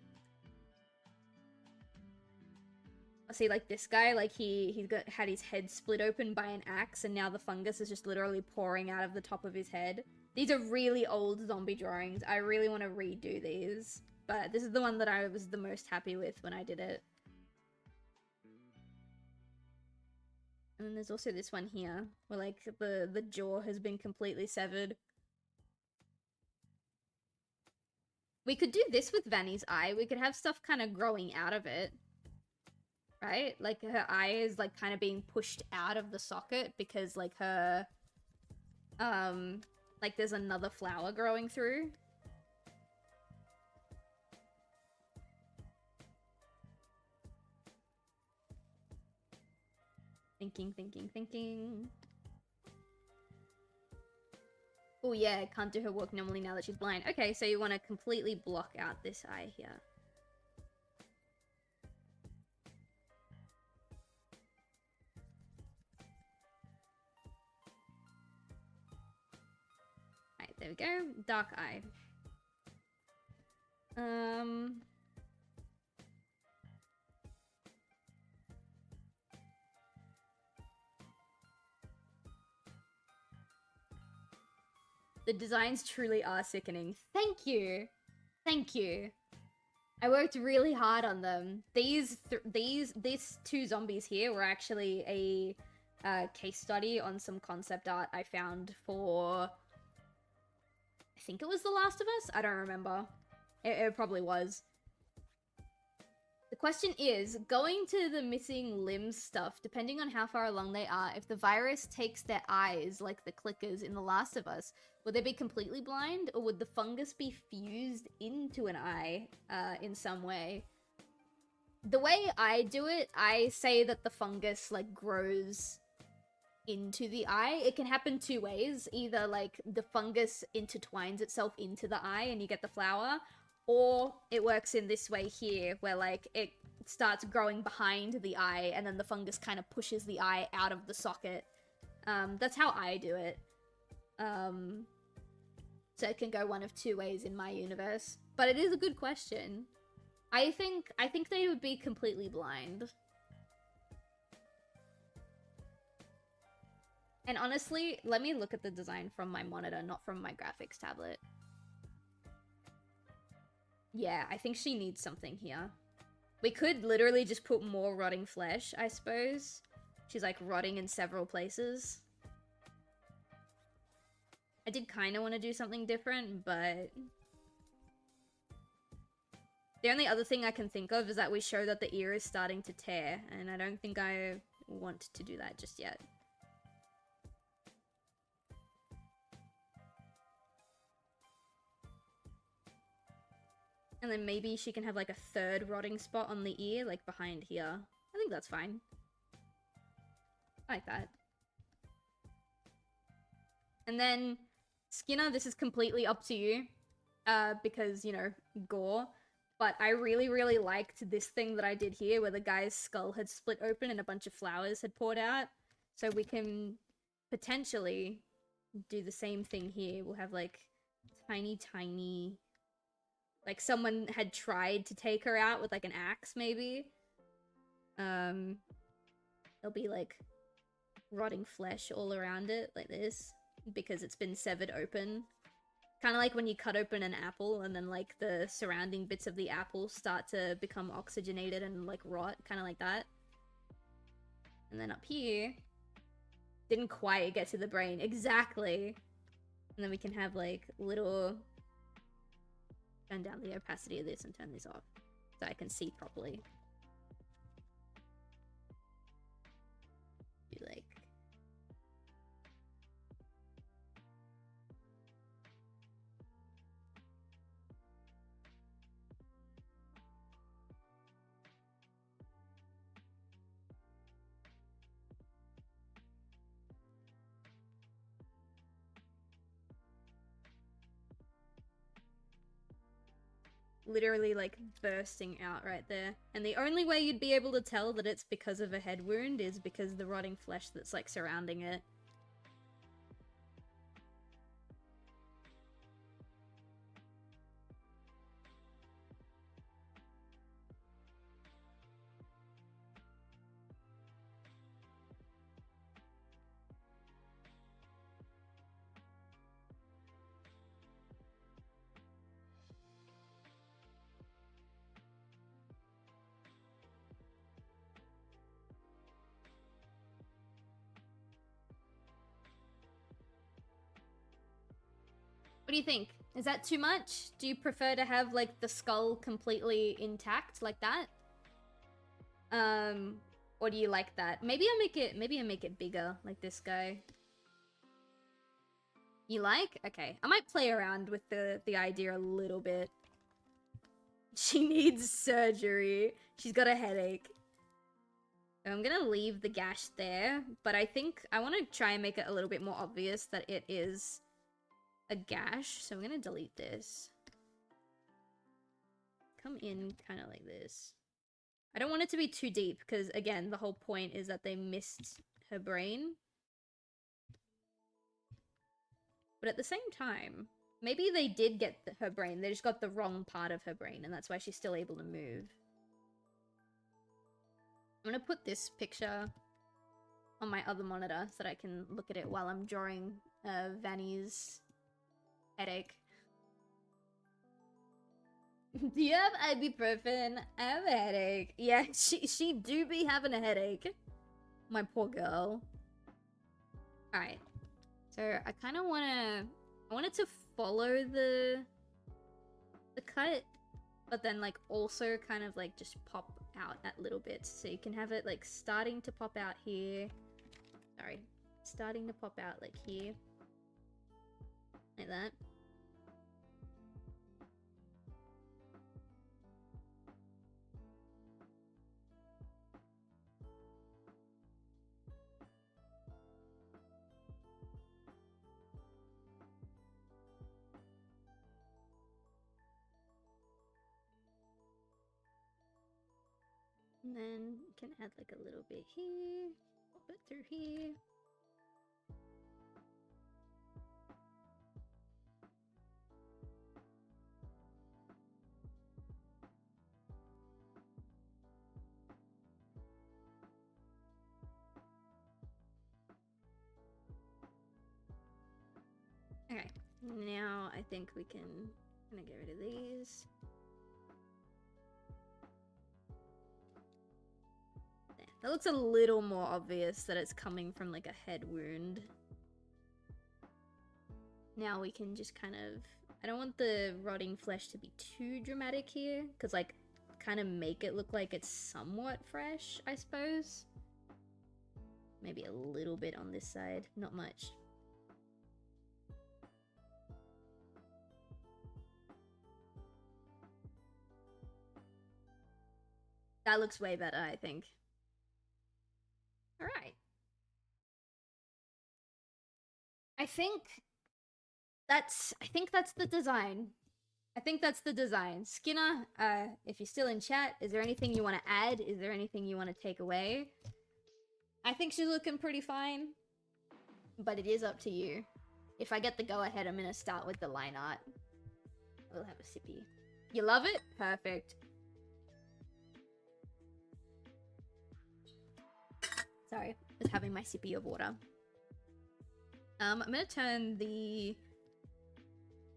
See, like, this guy, like, he's had his head split open by an axe, and now the fungus is just literally pouring out of the top of his head. These are really old zombie drawings. I really want to redo these. But this is the one that I was the most happy with when I did it. And then there's also this one here, where, like, the jaw has been completely severed. We could do this with Vanny's eye. We could have stuff kind of growing out of it. Right? Like, her eye is, like, kind of being pushed out of the socket because, like, her... like, there's another flower growing through. Thinking. Oh yeah, can't do her work normally now that she's blind. Okay, so you want to completely block out this eye here. Alright, there we go. Dark eye. The designs truly are sickening. Thank you. Thank you. I worked really hard on them. These two zombies here were actually a case study on some concept art I found for... I think it was The Last of Us? I don't remember. It probably was. The question is, going to the missing limbs stuff, depending on how far along they are, if the virus takes their eyes, like the clickers in The Last of Us, would they be completely blind, or would the fungus be fused into an eye in some way? The way I do it, I say that the fungus, like, grows into the eye. It can happen two ways. Either, like, the fungus intertwines itself into the eye and you get the flower, or it works in this way here, where, like, it starts growing behind the eye, and then the fungus kind of pushes the eye out of the socket. That's how I do it. So it can go one of two ways in my universe. But it is a good question. I think they would be completely blind. And honestly, let me look at the design from my monitor, not from my graphics tablet. Yeah, I think she needs something here. We could literally just put more rotting flesh, I suppose. She's like rotting in several places. I did kind of want to do something different, but... The only other thing I can think of is that we show that the ear is starting to tear, and I don't think I want to do that just yet. And then maybe she can have like a third rotting spot on the ear, like behind here. I think that's fine. I like that. And then, Skinna, this is completely up to you. Because, you know, gore. But I really, really liked this thing that I did here, where the guy's skull had split open and a bunch of flowers had poured out. So we can potentially do the same thing here. We'll have like tiny... Like someone had tried to take her out with like an axe, maybe. There'll be like rotting flesh all around it, like this, because it's been severed open. Kind of like when you cut open an apple and then like the surrounding bits of the apple start to become oxygenated and like rot, kind of like that. And then up here, didn't quite get to the brain, exactly. And then we can have like little... Turn down the opacity of this and turn this off so I can see properly. Do like... Literally like bursting out right there. And the only way you'd be able to tell that it's because of a head wound is because the rotting flesh that's like surrounding it. What do you think? Is that too much? Do you prefer to have, like, the skull completely intact like that? Or do you like that? Maybe I make it bigger, like this guy. You like? Okay. I might play around with the idea a little bit. She needs surgery. She's got a headache. I'm gonna leave the gash there, but I think I want to try and make it a little bit more obvious that it is a gash. So I'm gonna delete this. Come in kind of like this. I don't want it to be too deep because, again, the whole point is that they missed her brain. But at the same time, maybe they did get her brain. They just got the wrong part of her brain, and that's why she's still able to move. I'm gonna put this picture on my other monitor so that I can look at it while I'm drawing Vanny's headache. Do you have ibuprofen? I have a headache. Yeah, she do be having a headache. My poor girl. Alright. So I kind of I wanted to follow the cut, but then like also kind of like just pop out at little bits. So you can have it like starting to pop out here. Sorry. Starting to pop out like here. Like that. And then you can add like a little bit here, pop it through here. Okay, now I think we can kind of get rid of these. That looks a little more obvious that it's coming from like a head wound. Now we can just kind of... I don't want the rotting flesh to be too dramatic here, because like kind of make it look like it's somewhat fresh, I suppose. Maybe a little bit on this side, not much. That looks way better, I think. Alright. I think that's the design. I think that's the design. Skinna, if you're still in chat, is there anything you want to add? Is there anything you want to take away? I think she's looking pretty fine, but it is up to you. If I get the go-ahead, I'm gonna start with the line art. We'll have a sippy. You love it? Perfect. Sorry, I was having my sippy of water. I'm gonna turn the...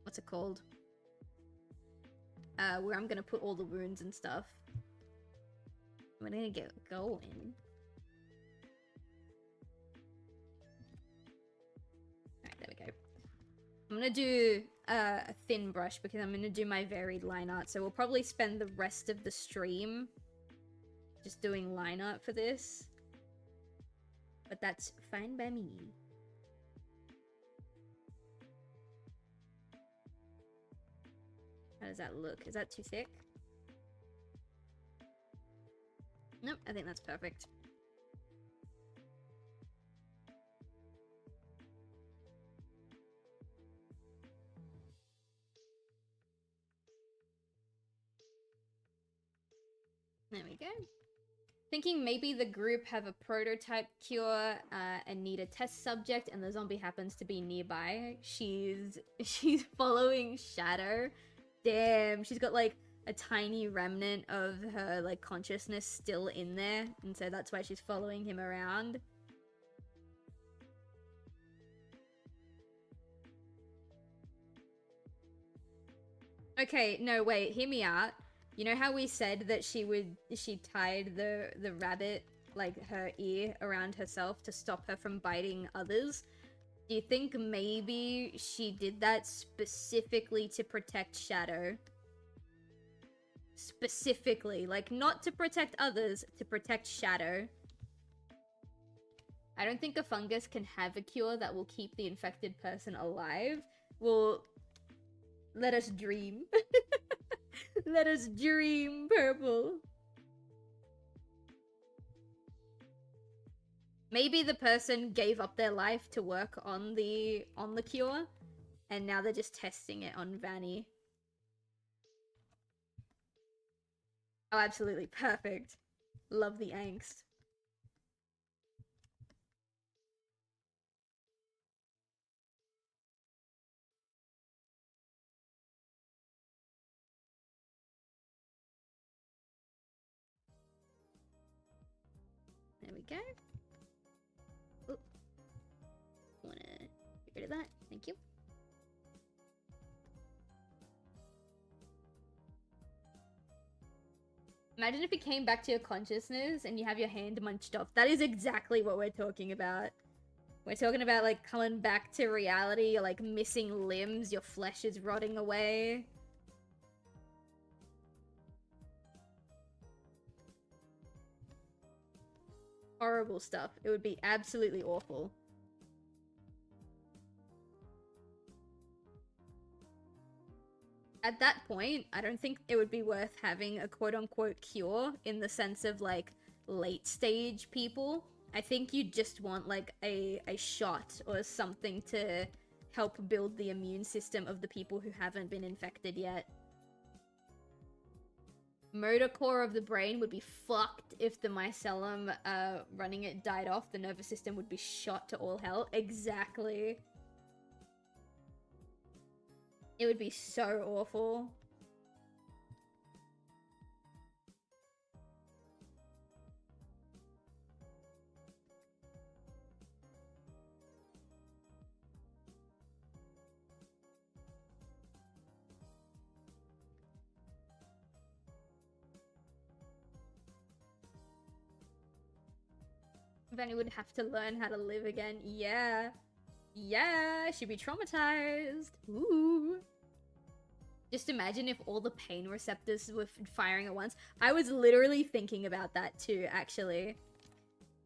what's it called? Where I'm gonna put all the wounds and stuff. I'm gonna get going. Alright, there we go. I'm gonna do a thin brush because I'm gonna do my varied line art. So we'll probably spend the rest of the stream just doing line art for this. But that's fine by me. How does that look? Is that too thick? Nope, I think that's perfect. There we go. Thinking maybe the group have a prototype cure and need a test subject, and the zombie happens to be nearby. She's following Shadow. Damn, she's got like a tiny remnant of her like consciousness still in there, and so that's why she's following him around. Okay, no, wait, hear me out. You know how we said that she tied the rabbit, like her ear, around herself to stop her from biting others? Do you think maybe she did that specifically to protect Shadow? Specifically, like not to protect others, to protect Shadow. I don't think a fungus can have a cure that will keep the infected person alive. Well, let us dream. Let us dream, Purple. Maybe the person gave up their life to work on the cure, and now they're just testing it on Vanny. Oh, absolutely perfect. Love the angst. There we go. Oop. Wanna get rid of that? Thank you. Imagine if it came back to your consciousness and you have your hand munched off. That is exactly what we're talking about. We're talking about, like, coming back to reality. You're, like, missing limbs. Your flesh is rotting away. Horrible stuff. It would be absolutely awful. At that point, I don't think it would be worth having a quote-unquote cure in the sense of, like, late-stage people. I think you just want, like, a shot or something to help build the immune system of the people who haven't been infected yet. Motor core of the brain would be fucked if the mycelium running it died off. The nervous system would be shot to all hell. Exactly. It would be so awful. Vanny would have to learn how to live again. Yeah. Yeah, she'd be traumatized. Ooh. Just imagine if all the pain receptors were firing at once. I was literally thinking about that too, actually.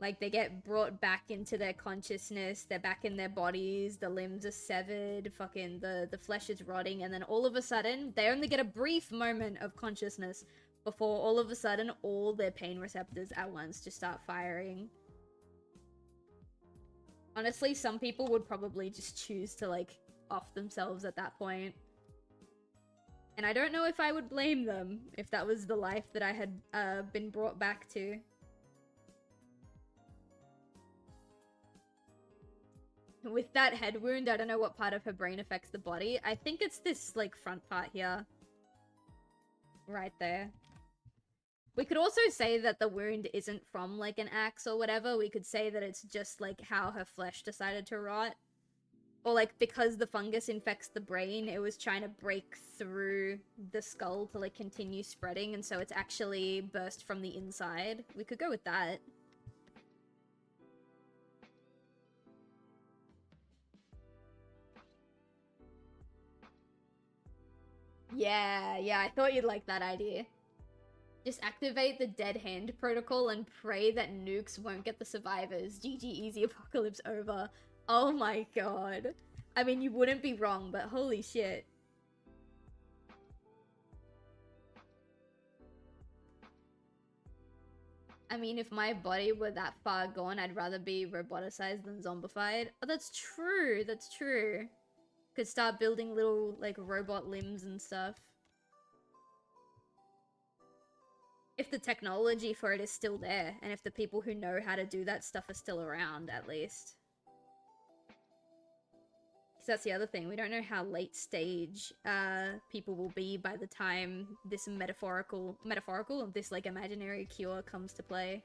Like, they get brought back into their consciousness, they're back in their bodies, the limbs are severed, fucking the flesh is rotting, and then all of a sudden, they only get a brief moment of consciousness before all of a sudden, all their pain receptors at once just start firing. Honestly, some people would probably just choose to, like, off themselves at that point. And I don't know if I would blame them if that was the life that I had been brought back to. With that head wound, I don't know what part of her brain affects the body. I think it's this, like, front part here. Right there. We could also say that the wound isn't from, like, an axe or whatever. We could say that it's just, like, how her flesh decided to rot. Or, like, because the fungus infects the brain, it was trying to break through the skull to, like, continue spreading, and so it's actually burst from the inside. We could go with that. Yeah, I thought you'd like that idea. Just activate the dead hand protocol and pray that nukes won't get the survivors. GG easy, apocalypse over. Oh my god. I mean, you wouldn't be wrong, but holy shit. I mean, if my body were that far gone, I'd rather be roboticized than zombified. Oh, that's true, that's true. Could start building little, like, robot limbs and stuff. If the technology for it is still there, and if the people who know how to do that stuff are still around, at least. Because that's the other thing, we don't know how late stage people will be by the time this metaphorical, this, like, imaginary cure comes to play.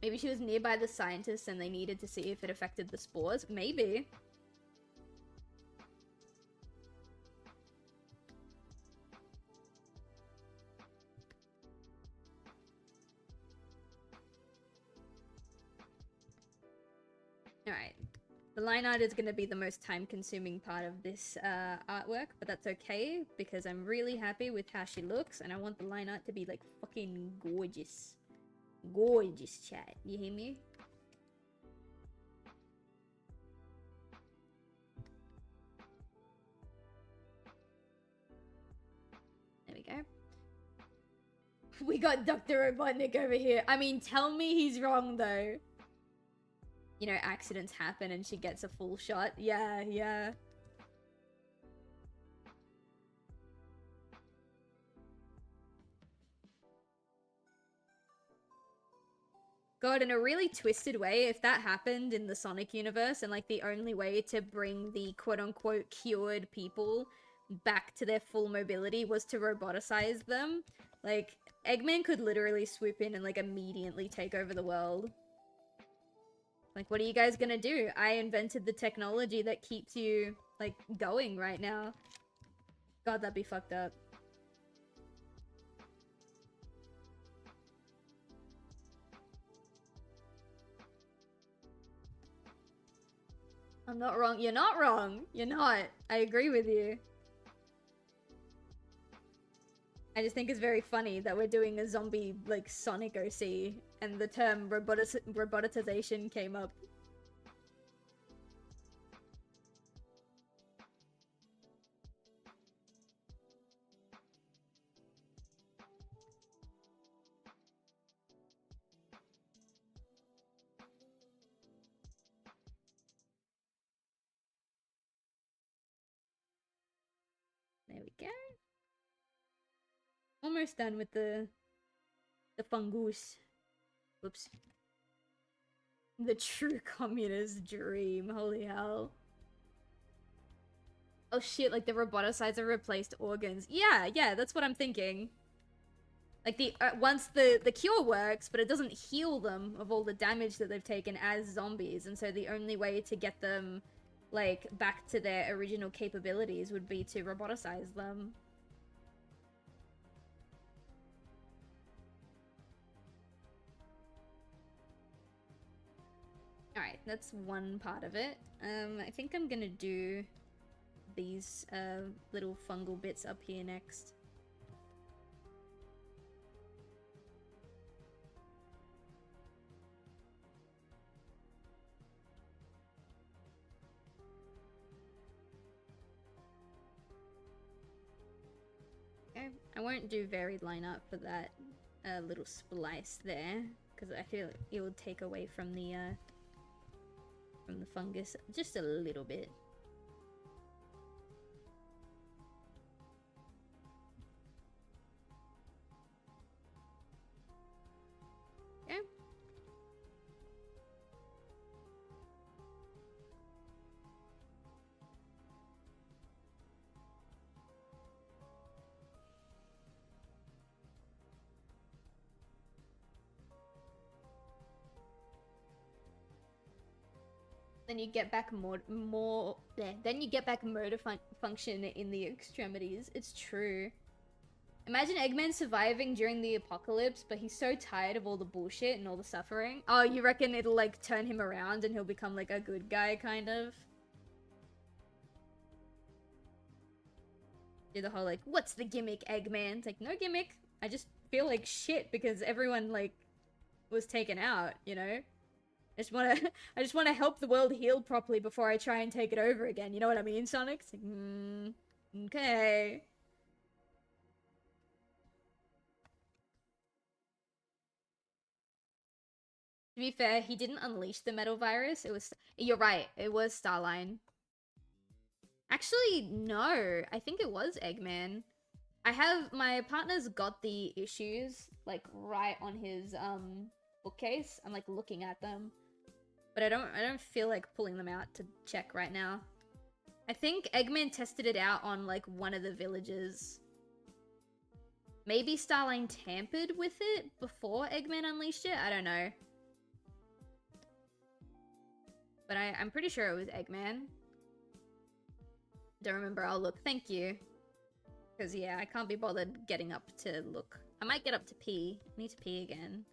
Maybe she was nearby the scientists and they needed to see if it affected the spores. Maybe. The line art is going to be the most time-consuming part of this artwork, but that's okay, because I'm really happy with how she looks, and I want the line art to be, like, fucking gorgeous. Gorgeous, chat. You hear me? There we go. We got Dr. Robotnik over here. I mean, tell me he's wrong, though. You know, accidents happen and she gets a full shot. Yeah, yeah. God, in a really twisted way, if that happened in the Sonic universe and, like, the only way to bring the quote-unquote cured people back to their full mobility was to roboticize them, like, Eggman could literally swoop in and, like, immediately take over the world. Like, what are you guys gonna do? I invented the technology that keeps you, like, going right now. God, that'd be fucked up. I'm not wrong. You're not wrong. You're not. I agree with you. I just think it's very funny that we're doing a zombie, like, Sonic OC, and the term roboticization came up. There we go. Almost done with the fungus. Whoops. The true communist dream. Holy hell. Oh shit, like the roboticizer replaced organs. Yeah, that's what I'm thinking. Like the once the cure works, but it doesn't heal them of all the damage that they've taken as zombies, and so the only way to get them, like, back to their original capabilities would be to roboticize them. Alright, that's one part of it. I think I'm gonna do these little fungal bits up here next. Okay, I won't do varied lineup for that little splice there, because I feel it would take away from the fungus just a little bit. Okay. Then you get back then you get back motor function in the extremities. It's true. Imagine Eggman surviving during the apocalypse, but he's so tired of all the bullshit and all the suffering. Oh, you reckon it'll, like, turn him around and he'll become, like, a good guy, kind of? Do the whole, like, what's the gimmick, Eggman? It's like, no gimmick. I just feel like shit because everyone, like, was taken out, you know? I just wanna help the world heal properly before I try and take it over again. You know what I mean, Sonic? It's like, okay. To be fair, he didn't unleash the metal virus. You're right, it was Starline. Actually, no. I think it was Eggman. My partner's got the issues, like, right on his, bookcase. I'm, like, looking at them. But I don't feel like pulling them out to check right now. I think Eggman tested it out on, like, one of the villages. Maybe Starline tampered with it before Eggman unleashed it? I don't know. But I'm pretty sure it was Eggman. Don't remember, I'll look. Thank you. Because, yeah, I can't be bothered getting up to look. I might get up to pee. I need to pee again.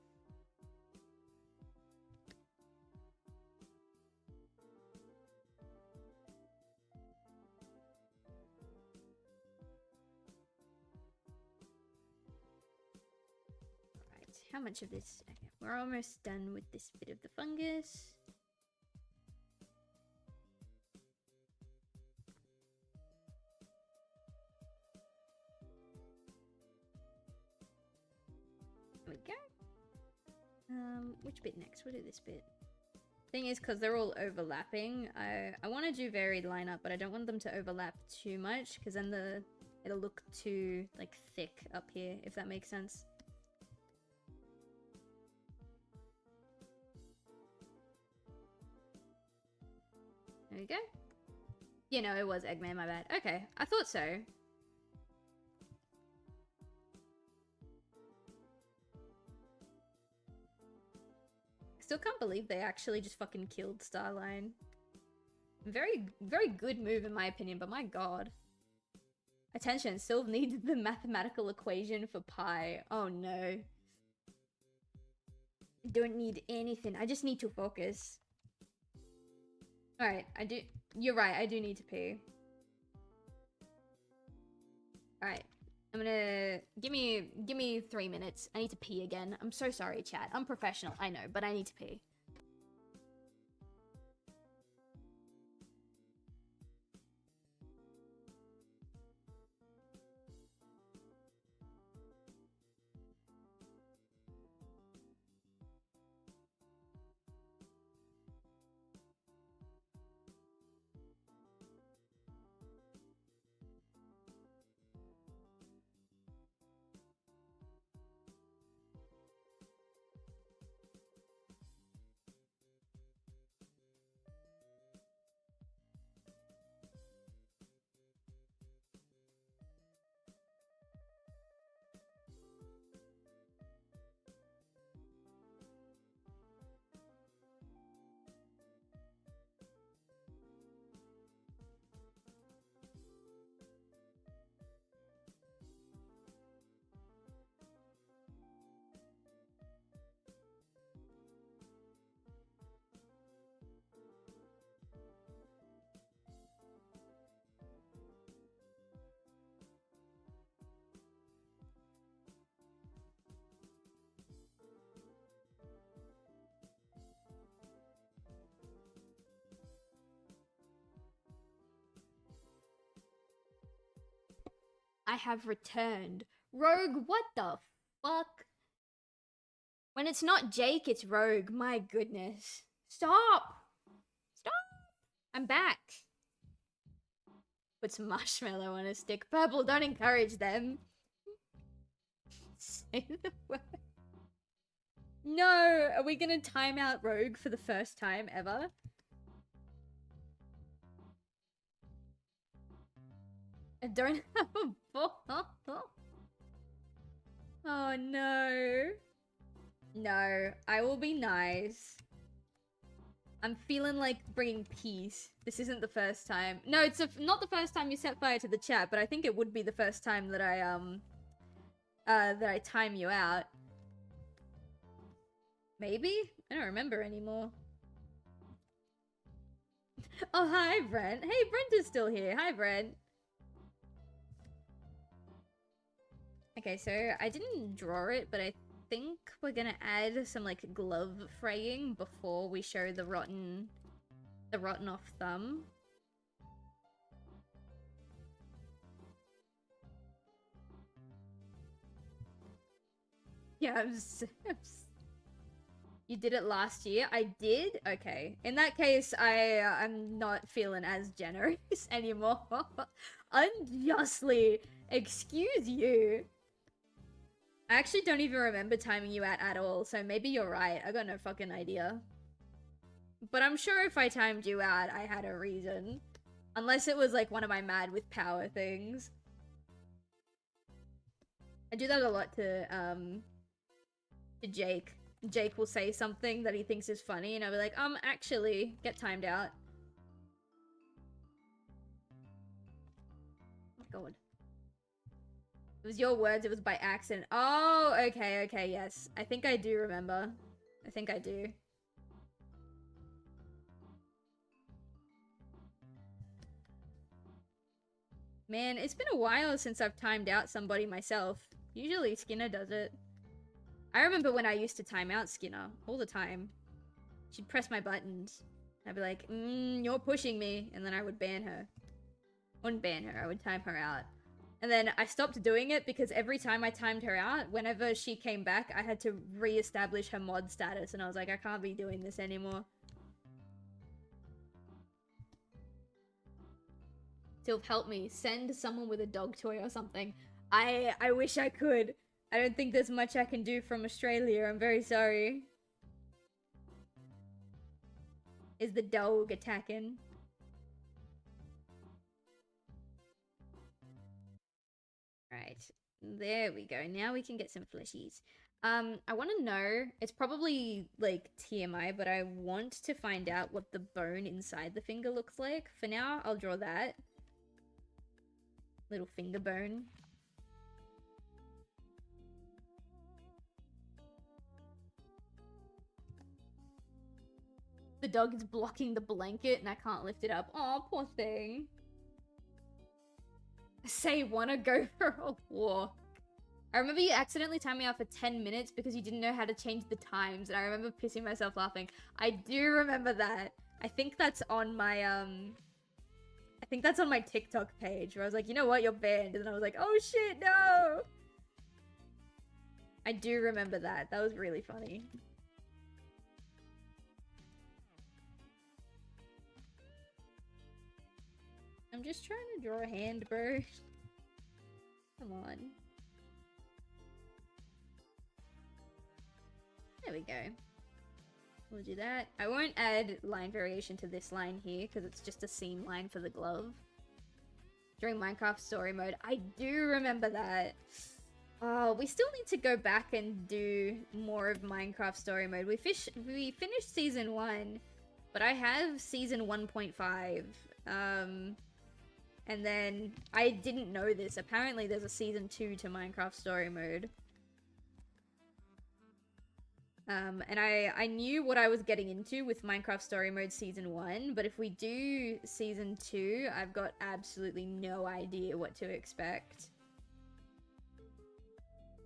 How much of this? Okay, we're almost done with this bit of the fungus. There we go. Which bit next? We'll do this bit. Thing is, because they're all overlapping, I want to do varied lineup, but I don't want them to overlap too much, because then it'll look too, like, thick up here, if that makes sense. There we go. You know, it was Eggman, my bad. Okay, I thought so. Still can't believe they actually just fucking killed Starline. Very, very good move in my opinion, but my god. Attention, Silv needs the mathematical equation for pi. Oh no. I don't need anything. I just need to focus. Alright, you're right, I do need to pee. Alright. I'm gonna... Give me 3 minutes. I need to pee again. I'm so sorry, chat. I'm professional, I know, but I need to pee. I have returned. Rogue, what the fuck? When it's not Jake, it's Rogue. My goodness. Stop! Stop! I'm back. Put some marshmallow on a stick. Purple, don't encourage them. Say the word. No! Are we gonna time out Rogue for the first time ever? I don't have a ball. Oh no. No, I will be nice. I'm feeling like bringing peace. This isn't the first time. No, it's not the first time you set fire to the chat, but I think it would be the first time that I time you out. Maybe? I don't remember anymore. Oh, hi, Brent. Hey, Brent is still here. Hi, Brent. Okay, so I didn't draw it, but I think we're gonna add some, like, glove fraying before we show the rotten off thumb. Yeah, You did it last year? I did? Okay. In that case, I'm not feeling as generous anymore. Unjustly. Excuse you. I actually don't even remember timing you out at all, so maybe you're right. I got no fucking idea. But I'm sure if I timed you out, I had a reason. Unless it was like one of my mad with power things. I do that a lot to Jake. Jake will say something that he thinks is funny, and I'll be like, actually, get timed out. Oh my god. It was your words, it was by accident. Oh, okay, yes. I think I do remember. I think I do. Man, it's been a while since I've timed out somebody myself. Usually Skinna does it. I remember when I used to time out Skinna all the time. She'd press my buttons. I'd be like, you're pushing me. And then I would ban her. Wouldn't ban her, I would time her out. And then I stopped doing it because every time I timed her out, whenever she came back, I had to re-establish her mod status. And I was like, I can't be doing this anymore. Silv, help me. Send someone with a dog toy or something. I wish I could. I don't think there's much I can do from Australia. I'm very sorry. Is the dog attacking? Right. There we go. Now we can get some fleshies. I want to know, it's probably like TMI, but I want to find out what the bone inside the finger looks like. For now, I'll draw that. Little finger bone. The dog is blocking the blanket and I can't lift it up. Oh, poor thing. Say, wanna go for a walk? I remember you accidentally timed me out for 10 minutes because you didn't know how to change the times, and I remember pissing myself laughing. I do remember that. I think that's on my, I think that's on my TikTok page, where I was like, you know what, you're banned, and then I was like, oh shit, no! I do remember that. That was really funny. I'm just trying to draw a hand, bro. Come on. There we go. We'll do that. I won't add line variation to this line here because it's just a seam line for the glove. During Minecraft story mode. I do remember that. Oh, we still need to go back and do more of Minecraft story mode. We finished season 1, but I have season 1.5. And then I didn't know this. Apparently there's a season 2 to Minecraft story mode. And I knew what I was getting into with Minecraft Story Mode Season 1, but if we do Season 2, I've got absolutely no idea what to expect.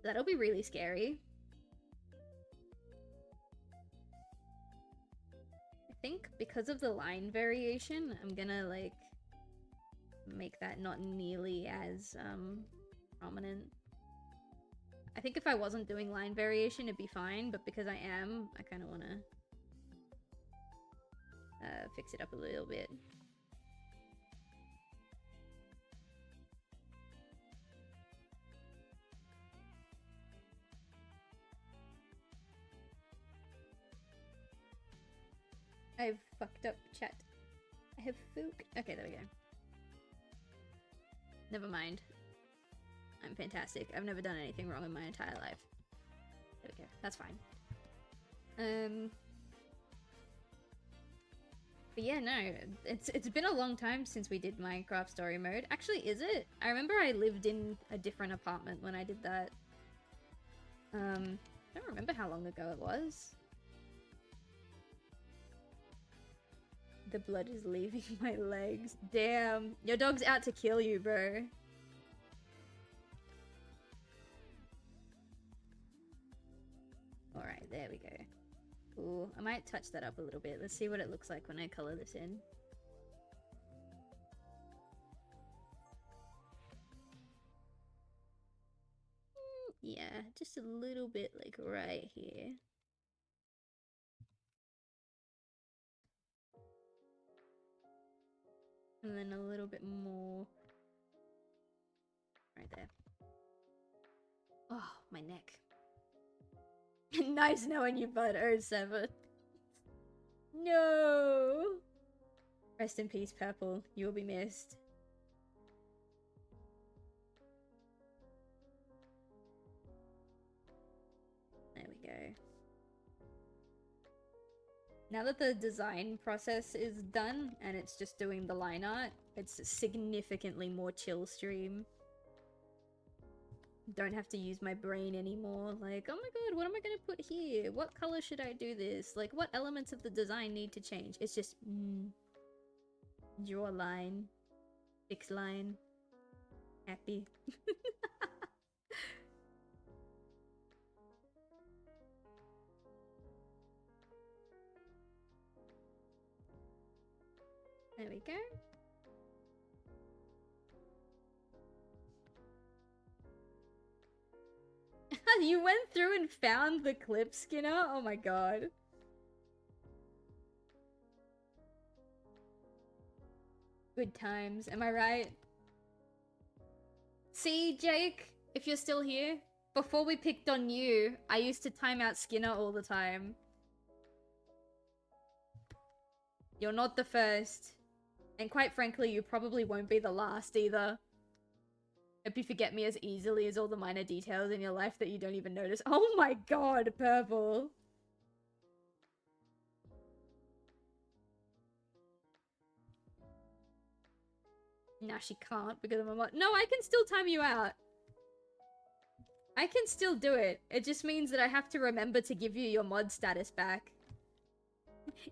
That'll be really scary. I think because of the line variation, I'm gonna, like, make that not nearly as, prominent. I think if I wasn't doing line variation, it'd be fine, but because I am, I kind of want to fix it up a little bit. I've fucked up, chat. I have fook. Okay, there we go. Never mind. I'm fantastic. I've never done anything wrong in my entire life. There we go. That's fine. But yeah, no. It's been a long time since we did Minecraft story mode. Actually, is it? I remember I lived in a different apartment when I did that. I don't remember how long ago it was. The blood is leaving my legs. Damn. Your dog's out to kill you, bro. Alright, there we go. Cool. I might touch that up a little bit. Let's see what it looks like when I color this in. Yeah, just a little bit like right here. And then a little bit more right there. Oh, my neck. Nice knowing you, bud. 07. No. Rest in peace, Purple. You will be missed. There we go. Now that the design process is done and it's just doing the line art, it's a significantly more chill stream. Don't have to use my brain anymore. Like, oh my god, what am I gonna put here? What color should I do this? Like, what elements of the design need to change? It's just, draw a line. Fix line. Happy. There we go. You went through and found the clip, Skinner? Oh my god. Good times, am I right? See, Jake, if you're still here, before we picked on you, I used to time out Skinner all the time. You're not the first. And quite frankly, you probably won't be the last either. Hope you forget me as easily as all the minor details in your life that you don't even notice. Oh my god, Purple! Nah, she can't because I'm a mod. No, I can still time you out. I can still do it. It just means that I have to remember to give you your mod status back.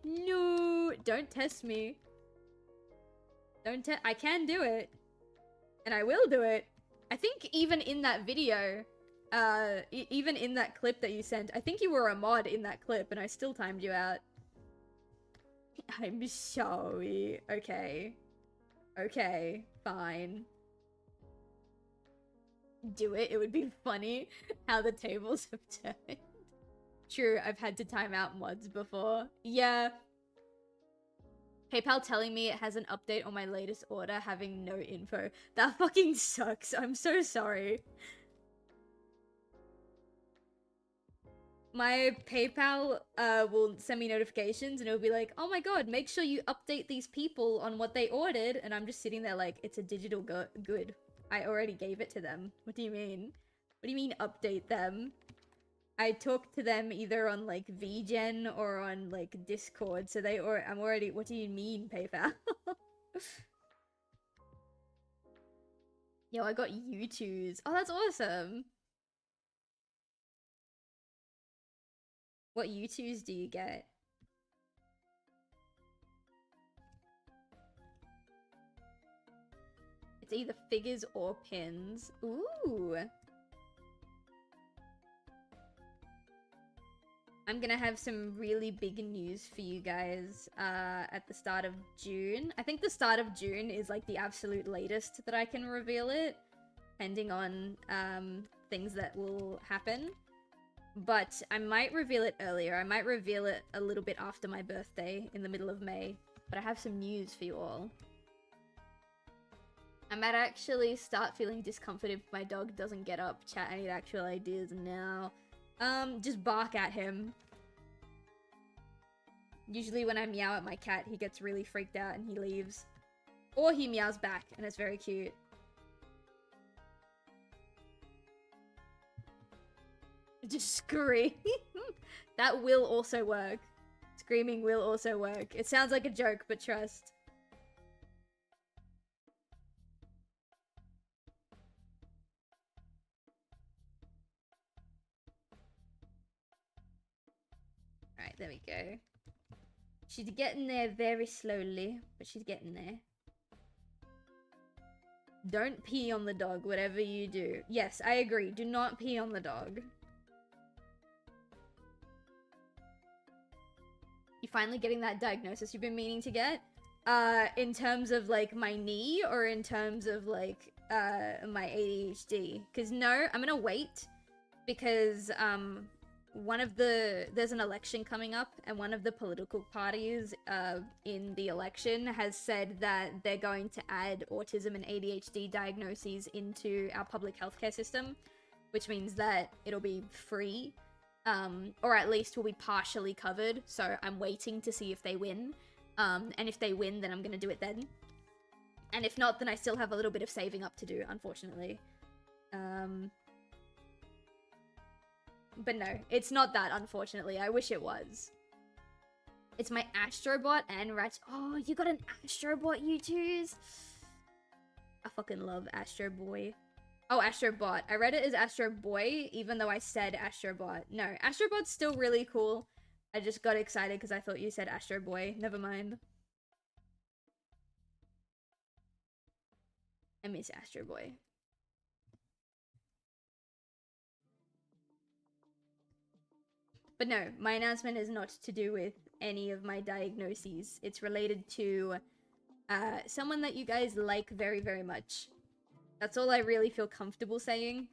No, don't test me. I can do it. And I will do it. I think even in that video, even in that clip that you sent, I think you were a mod in that clip and I still timed you out. I'm sorry. Okay. Okay, fine. Do it. It would be funny how the tables have turned. True, I've had to time out mods before. Yeah. PayPal telling me it has an update on my latest order having no info. That fucking sucks. I'm so sorry. My PayPal will send me notifications and it'll be like, oh my god, make sure you update these people on what they ordered. And I'm just sitting there like, it's a digital good. I already gave it to them. What do you mean? What do you mean update them? I talk to them either on like VGen or on like Discord, so I'm already. What do you mean, PayPal? Yo, I got U2s. Oh, that's awesome. What U2s do you get? It's either figures or pins. Ooh. I'm gonna have some really big news for you guys at the start of June. I think the start of June is like the absolute latest that I can reveal it, depending on things that will happen. But I might reveal it earlier. I might reveal it a little bit after my birthday in the middle of May. But I have some news for you all. I might actually start feeling discomfort if my dog doesn't get up. Chat, I need actual ideas now. Just bark at him. Usually when I meow at my cat, he gets really freaked out and he leaves. Or he meows back, and it's very cute. Just scream. That will also work. Screaming will also work. It sounds like a joke, but trust. Alright, there we go. She's getting there very slowly, but she's getting there. Don't pee on the dog, whatever you do. Yes, I agree. Do not pee on the dog. You finally getting that diagnosis you've been meaning to get? In terms of, like, my knee or in terms of, like, my ADHD? Because no, I'm gonna wait because, there's an election coming up and one of the political parties in the election has said that they're going to add autism and ADHD diagnoses into our public healthcare system, which means that it'll be free, or at least will be partially covered. So I'm waiting to see if they win, and if they win, then I'm gonna do it then, and if not, then I still have a little bit of saving up to do, unfortunately. But no, it's not that, unfortunately. I wish it was. It's my Astrobot and Ratch. Oh, you got an Astrobot, you twos? I fucking love Astro Boy. Oh, Astrobot. I read it as Astro Boy, even though I said Astrobot. No, Astrobot's still really cool. I just got excited because I thought you said Astro Boy. Never mind. I miss Astro Boy. But no, my announcement is not to do with any of my diagnoses. It's related to Someone that you guys like very, very much. That's all I really feel comfortable saying.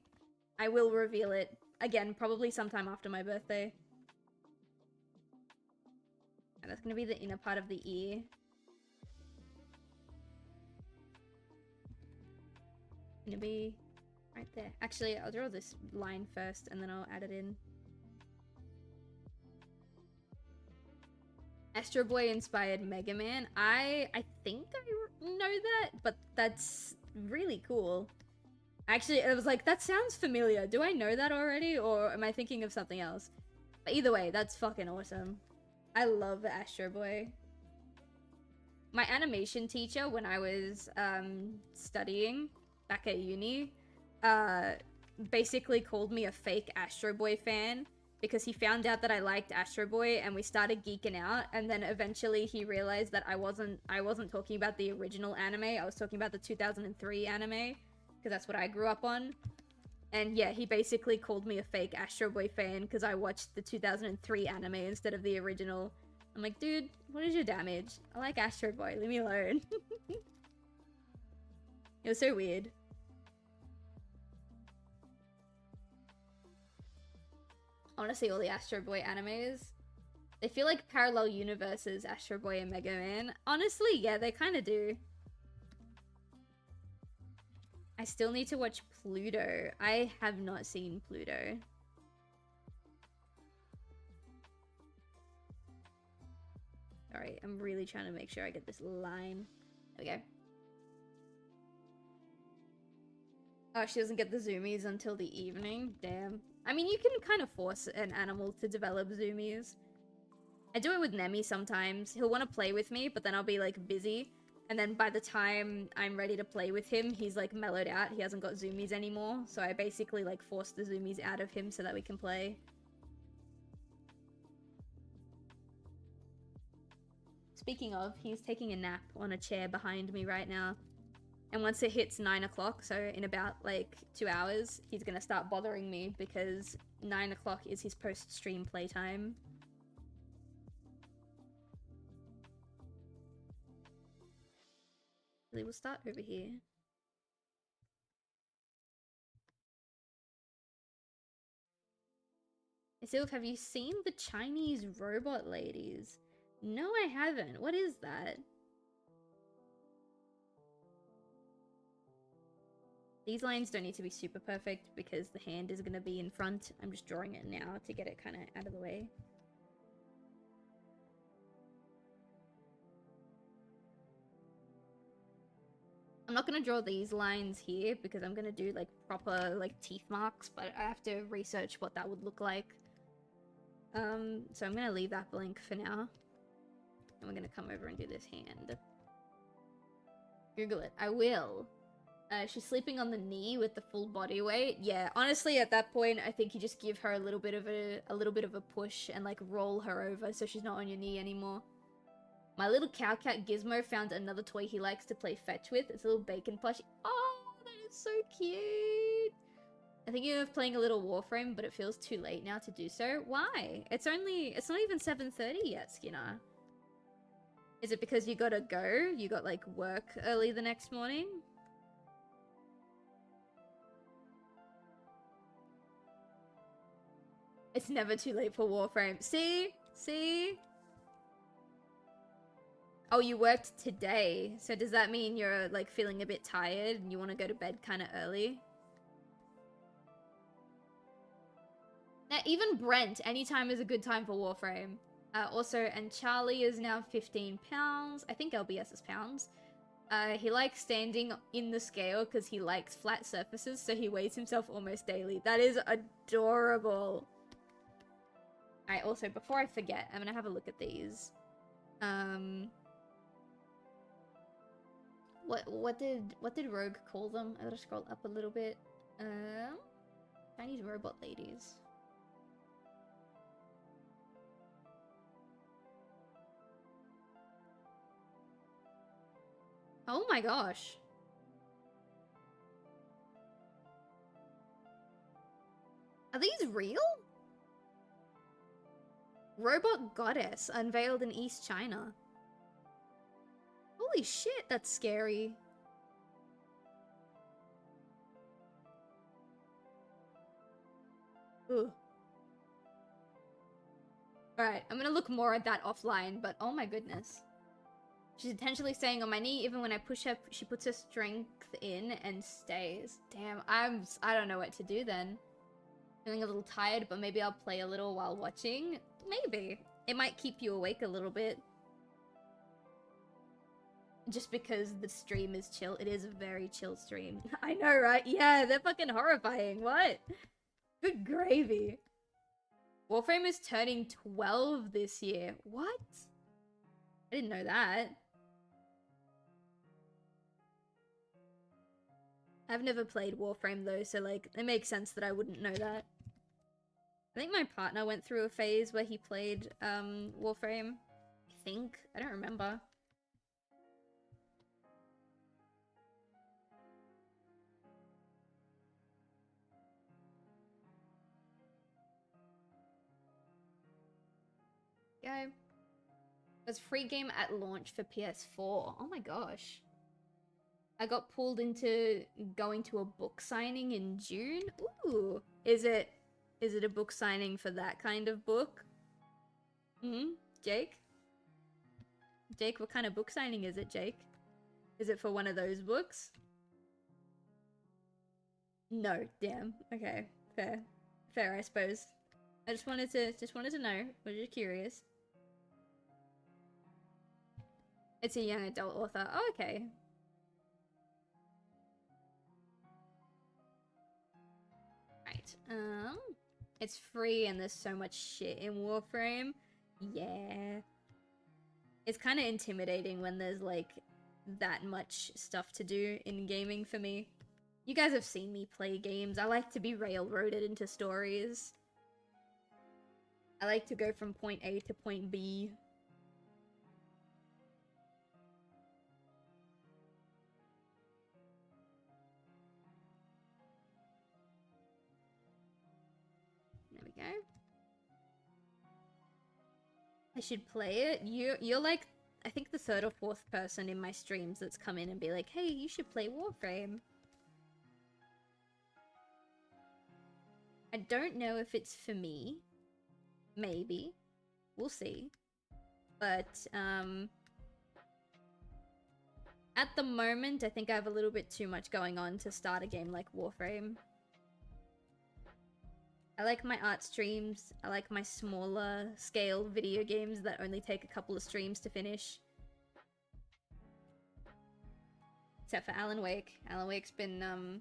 I will reveal it, again, probably sometime after my birthday. And that's gonna be the inner part of the ear. Gonna be right there. Actually, I'll draw this line first and then I'll add it in. Astro Boy inspired Mega Man. I think I know that, but that's really cool. Actually, it was like, that sounds familiar. Do I know that already, or am I thinking of something else? But either way, that's fucking awesome. I love Astro Boy. My animation teacher, when I was studying back at uni, basically called me a fake Astro Boy fan because he found out that I liked Astro Boy and we started geeking out, and then eventually he realized that I wasn't talking about the original anime, I was talking about the 2003 anime, because that's what I grew up on. And yeah, he basically called me a fake Astro Boy fan because I watched the 2003 anime instead of the original. I'm like, dude, what is your damage? I like Astro Boy, leave me alone. It was so weird. I want to see all the Astro Boy animes. They feel like parallel universes, Astro Boy and Mega Man. Honestly, yeah, they kind of do. I still need to watch Pluto. I have not seen Pluto. Sorry, I'm really trying to make sure I get this line. There we go. Oh, she doesn't get the zoomies until the evening? Damn. I mean, you can kind of force an animal to develop zoomies. I do it with Nemi sometimes. He'll want to play with me, but then I'll be, like, busy. And then by the time I'm ready to play with him, he's, like, mellowed out. He hasn't got zoomies anymore. So I basically, like, force the zoomies out of him so that we can play. Speaking of, he's taking a nap on a chair behind me right now. And once it hits 9 o'clock, so in about, like, 2 hours, he's gonna start bothering me because 9 o'clock is his post-stream playtime. We'll start over here. Silv, have you seen the Chinese robot ladies? No, I haven't. What is that? These lines don't need to be super perfect because the hand is going to be in front. I'm just drawing it now to get it kind of out of the way. I'm not going to draw these lines here because I'm going to do like proper like teeth marks, but I have to research what that would look like. So I'm going to leave that blank for now. And we're going to come over and do this hand. Google it. I will. She's sleeping on the knee with the full body weight. Yeah, honestly, at that point, I think you just give her a little bit of a push and like roll her over so she's not on your knee anymore. My little cow cat Gizmo found another toy he likes to play fetch with. It's a little bacon plushie. Oh, that is so cute. I think you're playing a little Warframe, but it feels too late now to do so. Why? It's not even 7:30 yet, Skinna. Is it because you gotta go? You got like work early the next morning? It's never too late for Warframe. See? See? Oh, you worked today. So does that mean you're like feeling a bit tired and you want to go to bed kind of early? Now, even Brent, anytime is a good time for Warframe. Also, and Charlie is now 15 pounds. I think LBS is pounds. He likes standing in the scale because he likes flat surfaces, so he weighs himself almost daily. That is adorable. Alright, also, before I forget, I'm gonna have a look at these. What did Rogue call them? I gotta scroll up a little bit. Chinese robot ladies. Oh my gosh. Are these real? Robot Goddess unveiled in East China. Holy shit, that's scary. Ugh. Alright, I'm gonna look more at that offline, but oh my goodness. She's intentionally staying on my knee. Even when I push her, she puts her strength in and stays. Damn, I don't know what to do then. Feeling a little tired, but maybe I'll play a little while watching. Maybe. It might keep you awake a little bit. Just because the stream is chill. It is a very chill stream. I know, right? Yeah, they're fucking horrifying. What? Good gravy. Warframe is turning 12 this year. What? I didn't know that. I've never played Warframe though, so like, it makes sense that I wouldn't know that. I think my partner went through a phase where he played Warframe. I think. I don't remember. Go. It was free game at launch for PS4. Oh my gosh. I got pulled into going to a book signing in June. Ooh. Is it a book signing for that kind of book? Jake? Jake, what kind of book signing is it, Jake? Is it for one of those books? No, damn. Okay, fair. Fair, I suppose. I just wanted to know. I was just curious. It's a young adult author. Oh, okay. Right. It's free and there's so much shit in Warframe. Yeah. It's kind of intimidating when there's like that much stuff to do in gaming for me. You guys have seen me play games. I like to be railroaded into stories. I like to go from point A to point B. There we go. I should play it. You're like, I think the third or fourth person in my streams that's come in and be like, hey, you should play Warframe. I don't know if it's for me. Maybe. We'll see. But, at the moment, I think I have a little bit too much going on to start a game like Warframe. I like my art streams. I like my smaller scale video games that only take a couple of streams to finish. Except for Alan Wake. Alan Wake's been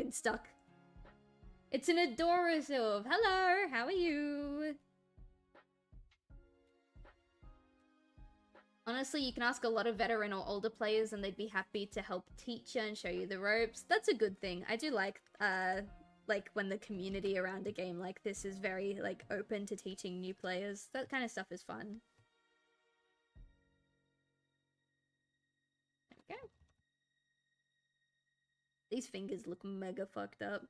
stuck. It's an Adora Silv. Hello, how are you? Honestly, you can ask a lot of veteran or older players and they'd be happy to help teach you and show you the ropes. That's a good thing. I do like when the community around a game like this is very, like, open to teaching new players. That kind of stuff is fun. There we go. These fingers look mega fucked up.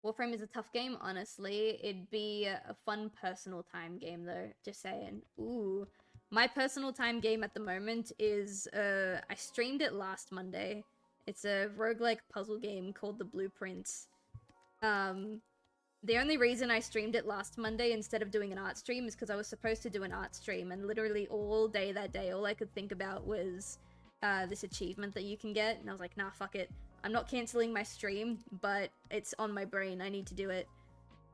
Warframe is a tough game, honestly. It'd be a fun personal time game, though. Just saying. Ooh. My personal time game at the moment is, I streamed it last Monday. It's a roguelike puzzle game called The Blueprints. The only reason I streamed it last Monday instead of doing an art stream is because I was supposed to do an art stream, and literally all day that day, all I could think about was this achievement that you can get, and I was like, nah, fuck it. I'm not canceling my stream, but it's on my brain. I need to do it.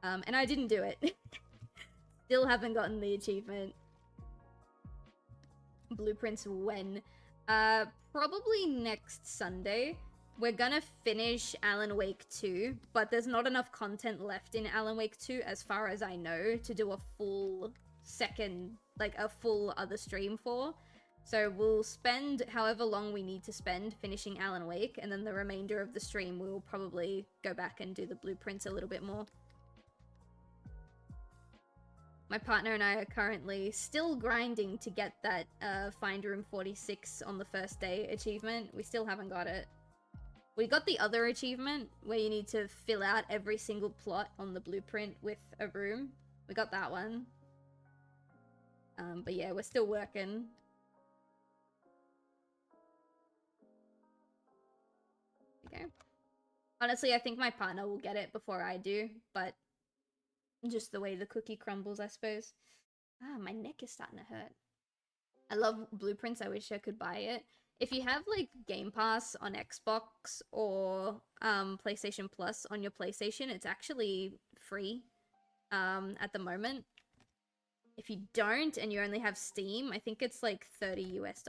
And I didn't do it. Still haven't gotten the achievement. Blueprints when? Probably next Sunday. We're gonna finish Alan Wake 2, but there's not enough content left in Alan Wake 2, as far as I know, to do a full second, like a full other stream for. So we'll spend however long we need to spend finishing Alan Wake, and then the remainder of the stream we'll probably go back and do the blueprints a little bit more. My partner and I are currently still grinding to get that Find Room 46 on the first day achievement. We still haven't got it. We got the other achievement, where you need to fill out every single plot on the blueprint with a room. We got that one. But yeah, we're still working. Okay. Honestly, I think my partner will get it before I do, but just the way the cookie crumbles, I suppose. Ah, my neck is starting to hurt. I love Blueprints. I wish I could buy it. If you have like Game Pass on Xbox or PlayStation Plus on your PlayStation, it's actually free at the moment. If you don't and you only have Steam, I think it's like $30 US.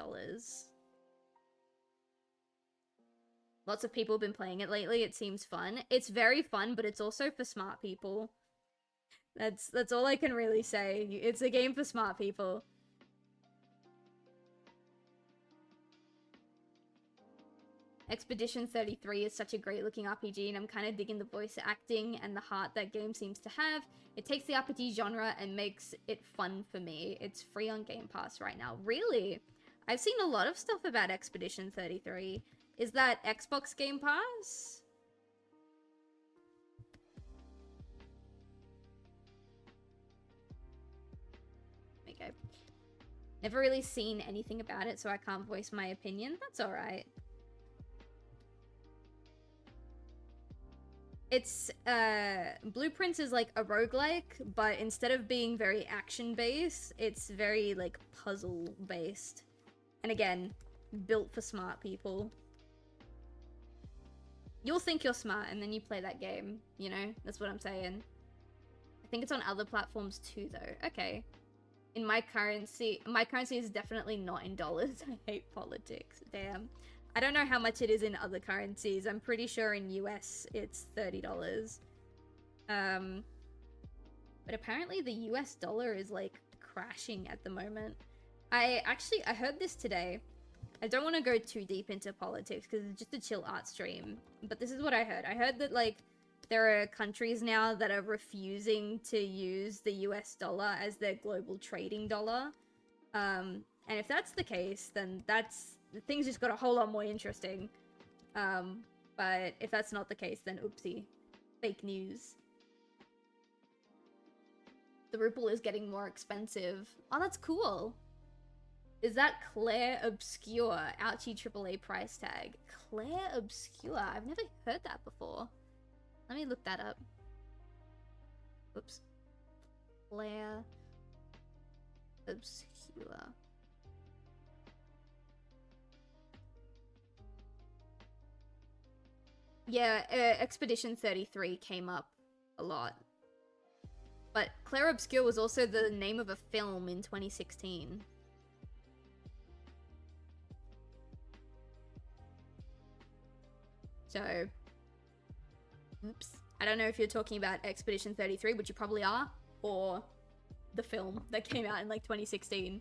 Lots of people have been playing it lately. It seems fun. It's very fun, but it's also for smart people. That's all I can really say. It's a game for smart people. Expedition 33 is such a great looking RPG, and I'm kind of digging the voice acting and the heart that game seems to have. It takes the RPG genre and makes it fun for me. It's free on Game Pass right now. Really? I've seen a lot of stuff about Expedition 33. Is that Xbox Game Pass? There we go. Never really seen anything about it, so I can't voice my opinion. That's alright. It's, Blueprints is like a roguelike, but instead of being very action-based, it's very, like, puzzle-based. And again, built for smart people. You'll think you're smart, and then you play that game, you know? That's what I'm saying. I think it's on other platforms too, though. Okay. In my currency is definitely not in dollars. I hate politics. Damn. I don't know how much it is in other currencies. I'm pretty sure in US it's $30. But apparently the US dollar is like crashing at the moment. I heard this today. I don't want to go too deep into politics because it's just a chill art stream. But this is what I heard. I heard that like there are countries now that are refusing to use the US dollar as their global trading dollar. And if that's the case, then things just got a whole lot more interesting. But if that's not the case, then oopsie. Fake news. The ruble is getting more expensive. Oh, that's cool. Is that Claire Obscure? Ouchie AAA price tag. Claire Obscure? I've never heard that before. Let me look that up. Oops. Claire Obscure. Yeah, Expedition 33 came up a lot. But Claire Obscure was also the name of a film in 2016. So, oops. I don't know if you're talking about Expedition 33, which you probably are, or the film that came out in like 2016.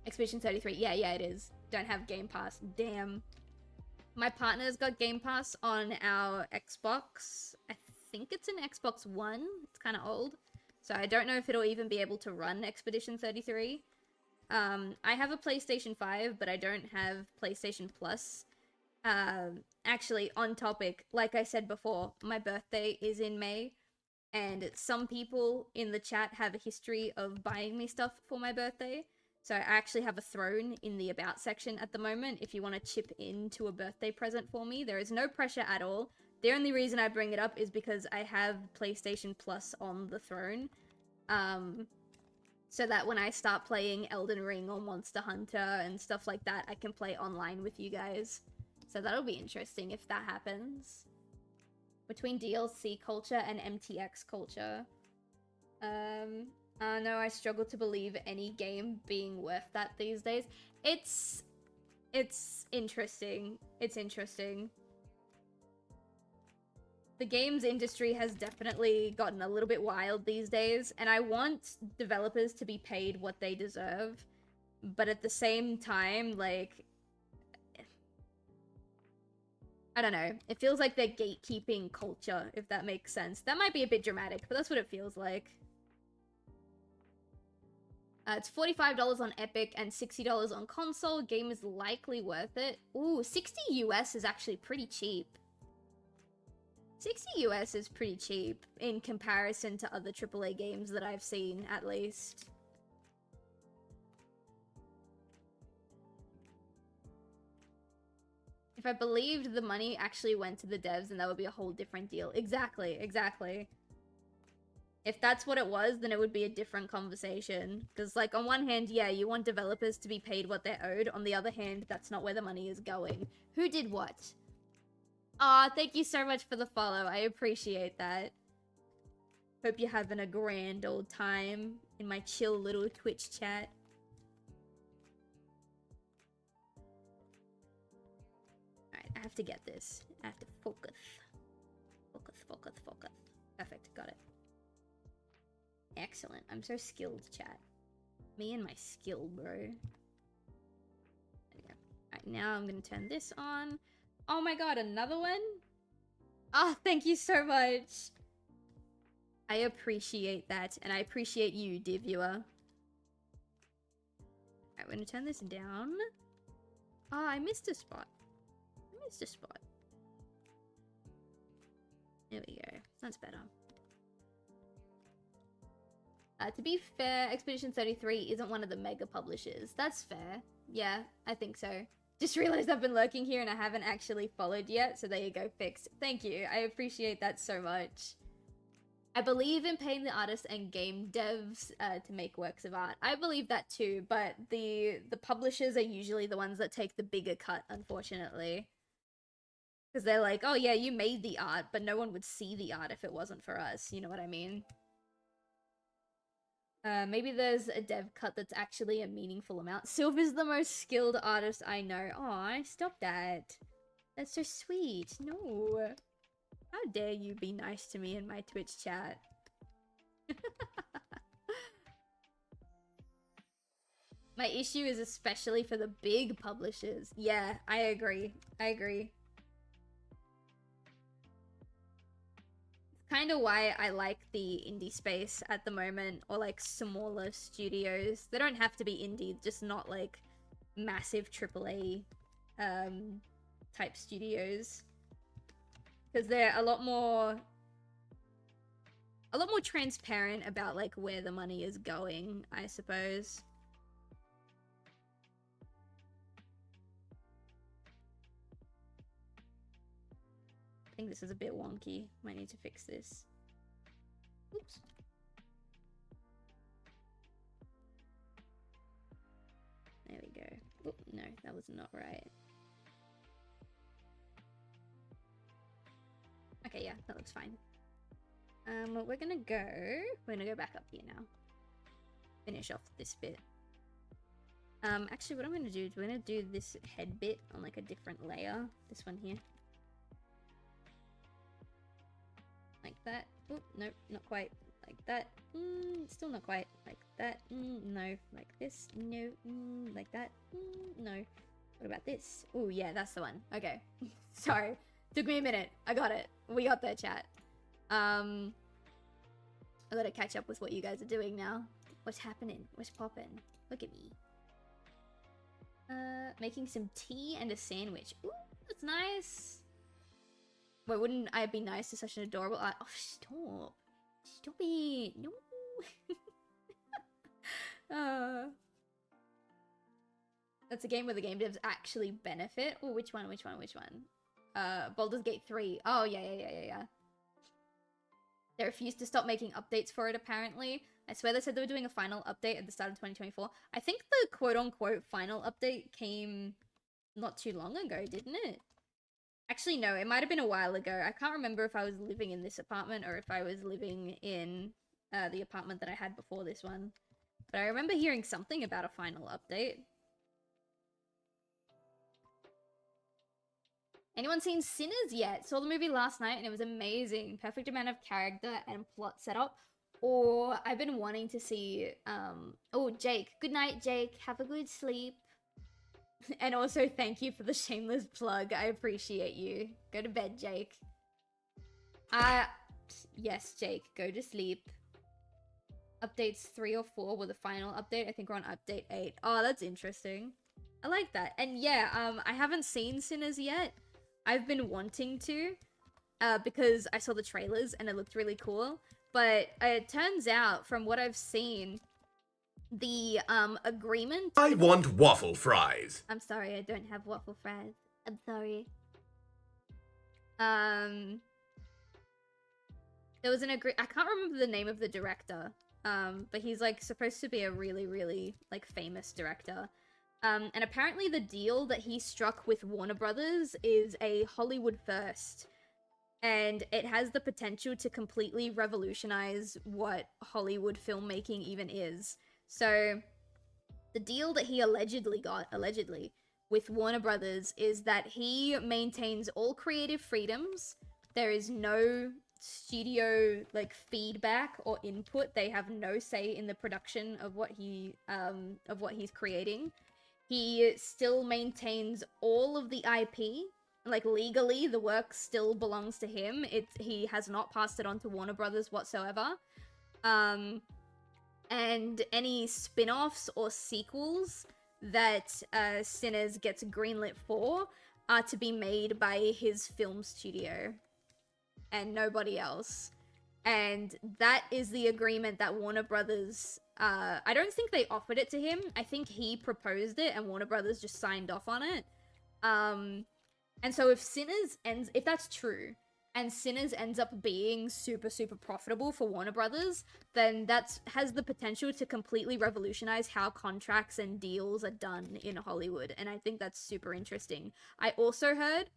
Expedition 33, yeah, it is. Don't have Game Pass, damn. My partner's got Game Pass on our Xbox. I think it's an Xbox One. It's kind of old. So I don't know if it'll even be able to run Expedition 33. I have a PlayStation 5, but I don't have PlayStation Plus. Actually, on topic, like I said before, my birthday is in May. And some people in the chat have a history of buying me stuff for my birthday. So I actually have a throne in the About section at the moment if you want to chip into a birthday present for me. There is no pressure at all. The only reason I bring it up is because I have PlayStation Plus on the throne. So that when I start playing Elden Ring or Monster Hunter and stuff like that, I can play online with you guys. So that'll be interesting if that happens. Between DLC culture and MTX culture. No, I struggle to believe any game being worth that these days. It's interesting. It's interesting. The games industry has definitely gotten a little bit wild these days, and I want developers to be paid what they deserve. But at the same time, like, I don't know. It feels like they're gatekeeping culture, if that makes sense. That might be a bit dramatic, but that's what it feels like. It's $45 on Epic and $60 on console. Game is likely worth it. Ooh, 60 US is actually pretty cheap. 60 US is pretty cheap in comparison to other AAA games that I've seen, at least. I believed the money actually went to the devs, then that would be a whole different deal. Exactly, exactly. If that's what it was, then it would be a different conversation. Because, like, on one hand, yeah, you want developers to be paid what they're owed. On the other hand, that's not where the money is going. Who did what? Aw, thank you so much for the follow. I appreciate that. Hope you're having a grand old time in my chill little Twitch chat. Alright, I have to get this. I have to focus. Focus, focus, focus. Perfect, got it. Excellent. I'm so skilled, chat. Me and my skill, bro. There we go. Alright, now I'm gonna turn this on. Oh my god, another one? Oh, thank you so much. I appreciate that, and I appreciate you, dear viewer. Alright, we're gonna turn this down. Oh, I missed a spot. I missed a spot. There we go. That's better. To be fair, Expedition 33 isn't one of the mega publishers. That's fair. Yeah, I think so. Just realized I've been lurking here and I haven't actually followed yet, so there you go, fixed. Thank you, I appreciate that so much. I believe in paying the artists and game devs to make works of art. I believe that too, but the publishers are usually the ones that take the bigger cut, unfortunately. Because they're like, oh yeah, you made the art, but no one would see the art if it wasn't for us, you know what I mean? Maybe there's a dev cut that's actually a meaningful amount. Silv is the most skilled artist I know. Aw, stop that. That's so sweet. No. How dare you be nice to me in my Twitch chat? My issue is especially for the big publishers. Yeah, I agree. I agree. Kind of why I like the indie space at the moment, or like smaller studios. They don't have to be indie, just not like massive AAA type studios, because they're a lot more transparent about like where the money is going, I suppose. I think this is a bit wonky. Might need to fix this. Oops. There we go. Oh, no, that was not right. Okay, yeah, that looks fine. We're gonna go back up here now. Finish off this bit. Actually, what I'm gonna do is we're gonna do this head bit on like a different layer. This one here. Like that. Oh, nope, not quite. Like that. Still not quite. Like that. No. Like this. No. Like that. No. What about this? Oh, yeah, that's the one. Okay. Sorry. Took me a minute. I got it. We got there, chat. I gotta catch up with what you guys are doing now. What's happening? What's poppin'? Look at me. Making some tea and a sandwich. Ooh, that's nice. Wait, wouldn't I be nice to such an adorable art? Oh, stop. Stop it. No. That's a game where the game devs actually benefit. Oh, which one? Baldur's Gate 3. Oh, yeah. They refused to stop making updates for it, apparently. I swear they said they were doing a final update at the start of 2024. I think the quote-unquote final update came not too long ago, didn't it? Actually, no, it might have been a while ago. I can't remember if I was living in this apartment or if I was living in the apartment that I had before this one. But I remember hearing something about a final update. Anyone seen Sinners yet? Saw the movie last night and it was amazing. Perfect amount of character and plot setup. Or I've been wanting to see, oh, Jake. Good night, Jake. Have a good sleep. And also, thank you for the shameless plug. I appreciate you. Go to bed, Jake. Yes, Jake. Go to sleep. Updates 3 or 4 were the final update. I think we're on update 8. Oh, that's interesting. I like that. And yeah, I haven't seen Sinners yet. I've been wanting to, because I saw the trailers and it looked really cool. But it turns out, from what I've seen, the agreement. I want waffle fries. I'm sorry, I don't have waffle fries. I'm sorry. Um, there was an I can't remember the name of the director. But he's like supposed to be a really, really like famous director. And apparently the deal that he struck with Warner Brothers is a Hollywood first. And it has the potential to completely revolutionize what Hollywood filmmaking even is. So the deal that he allegedly got, with Warner Brothers is that he maintains all creative freedoms. There is no studio like feedback or input. They have no say in the production of what he's creating. He still maintains all of the IP. Like legally, the work still belongs to him. He has not passed it on to Warner Brothers whatsoever. And any spin-offs or sequels that Sinners gets greenlit for are to be made by his film studio and nobody else. And that is the agreement that Warner Brothers, I don't think they offered it to him. I think he proposed it and Warner Brothers just signed off on it. And so if that's true, and Sinners ends up being super, super profitable for Warner Brothers, then that has the potential to completely revolutionize how contracts and deals are done in Hollywood. And I think that's super interesting. I also heard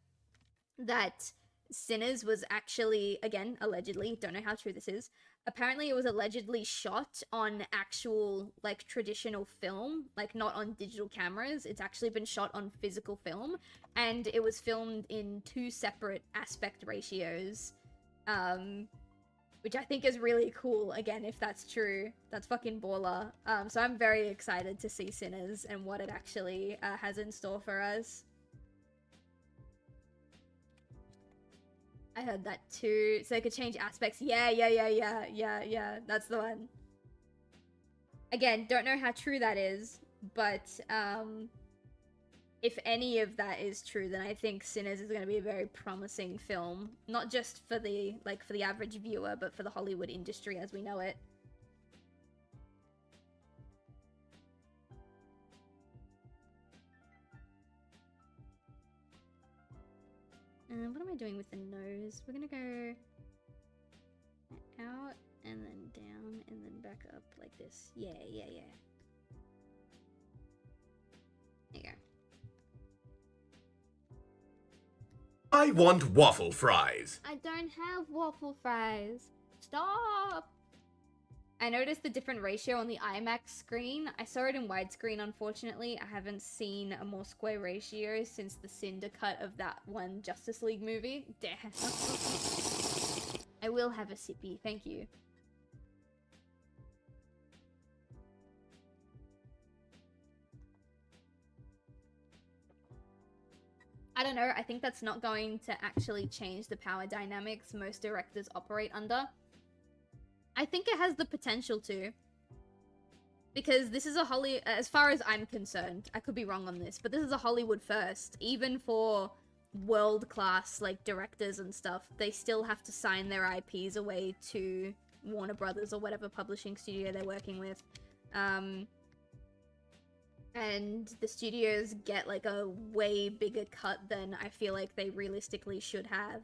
that Sinners was actually, again, allegedly, don't know how true this is, apparently it was allegedly shot on actual, like, traditional film, like, not on digital cameras. It's actually been shot on physical film, and it was filmed in 2 separate aspect ratios, which I think is really cool. Again, if that's true, that's fucking baller. So I'm very excited to see Sinners and what it actually has in store for us. I heard that too. So they could change aspects. Yeah. That's the one. Again, don't know how true that is, but if any of that is true, then I think Sinners is going to be a very promising film, not just for the average viewer, but for the Hollywood industry as we know it. What am I doing with the nose? We're gonna go out and then down and then back up like this. Yeah. There you go. I want waffle fries. I don't have waffle fries. Stop! I noticed the different ratio on the IMAX screen. I saw it in widescreen, unfortunately. I haven't seen a more square ratio since the Cinder cut of that one Justice League movie. Damn. I will have a sippy, thank you. I don't know, I think that's not going to actually change the power dynamics most directors operate under. I think it has the potential to. Because this is as far as I'm concerned, I could be wrong on this, but this is a Hollywood first. Even for world-class, like, directors and stuff, they still have to sign their IPs away to Warner Brothers or whatever publishing studio they're working with. And the studios get, like, a way bigger cut than I feel like they realistically should have.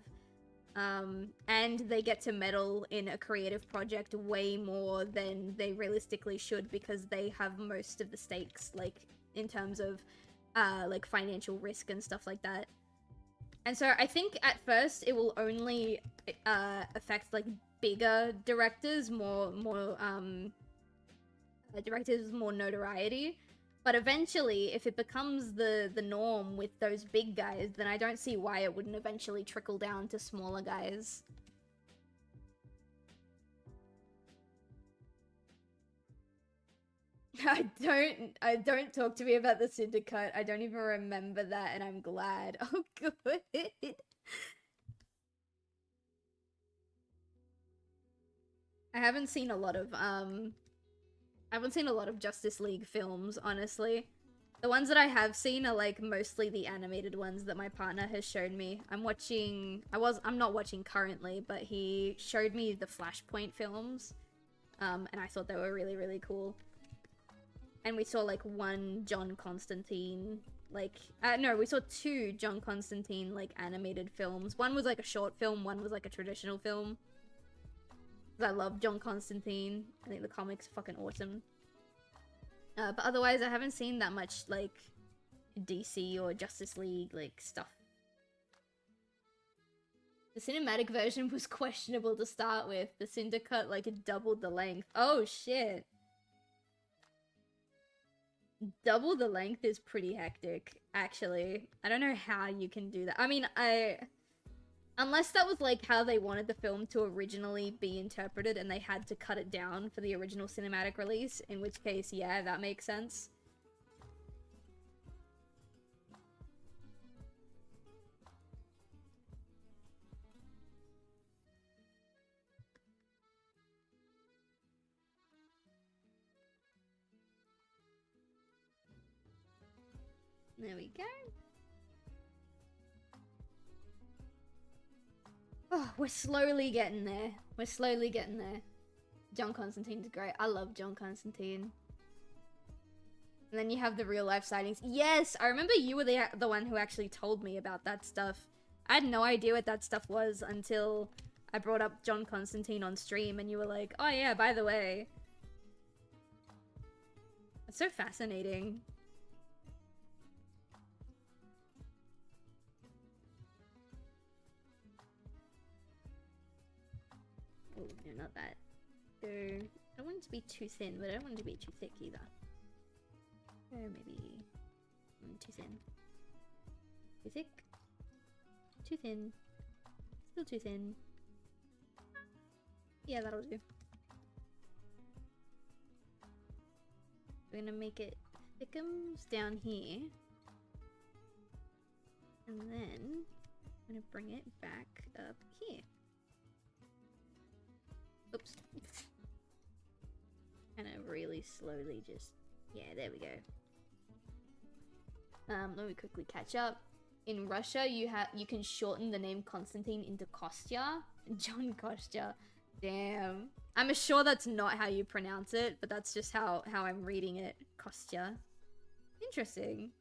And they get to meddle in a creative project way more than they realistically should because they have most of the stakes, like, in terms of, like, financial risk and stuff like that. And so I think at first it will only, affect, like, bigger directors, more directors with more notoriety. But eventually, if it becomes the norm with those big guys, then I don't see why it wouldn't eventually trickle down to smaller guys. Don't talk to me about the Syndicate. I don't even remember that, and I'm glad. Oh, good. I haven't seen a lot of Justice League films, honestly. The ones that I have seen are, like, mostly the animated ones that my partner has shown me. I'm not watching currently, but he showed me the Flashpoint films, and I thought they were really, really cool. And we saw, like, one John Constantine like, no, we saw 2 John Constantine, like, animated films. One was, like, a short film, one was, like, a traditional film. 'Cause I love John Constantine. I think the comics are fucking awesome. But otherwise, I haven't seen that much, like, DC or Justice League, like, stuff. The cinematic version was questionable to start with. The Syndicate, like, it doubled the length. Oh, shit. Double the length is pretty hectic, actually. I don't know how you can do that. I mean, unless that was, like, how they wanted the film to originally be interpreted and they had to cut it down for the original cinematic release, in which case, yeah, that makes sense. There we go. Oh, we're slowly getting there. We're slowly getting there. John Constantine's great. I love John Constantine. And then you have the real life sightings. Yes, I remember you were the one who actually told me about that stuff. I had no idea what that stuff was until I brought up John Constantine on stream and you were like, oh yeah, by the way. It's so fascinating. Oh, no, not that. So, I don't want it to be too thin, but I don't want it to be too thick either. Maybe too thin. Too thick. Too thin. Still too thin. Yeah, that'll do. We're gonna make it thickums down here. And then I'm gonna bring it back up here. Oops. Kind of really slowly just... Yeah, there we go. Let me quickly catch up. In Russia, you can shorten the name Constantine into Kostya. John Kostya. Damn. I'm sure that's not how you pronounce it, but that's just how I'm reading it. Kostya. Interesting.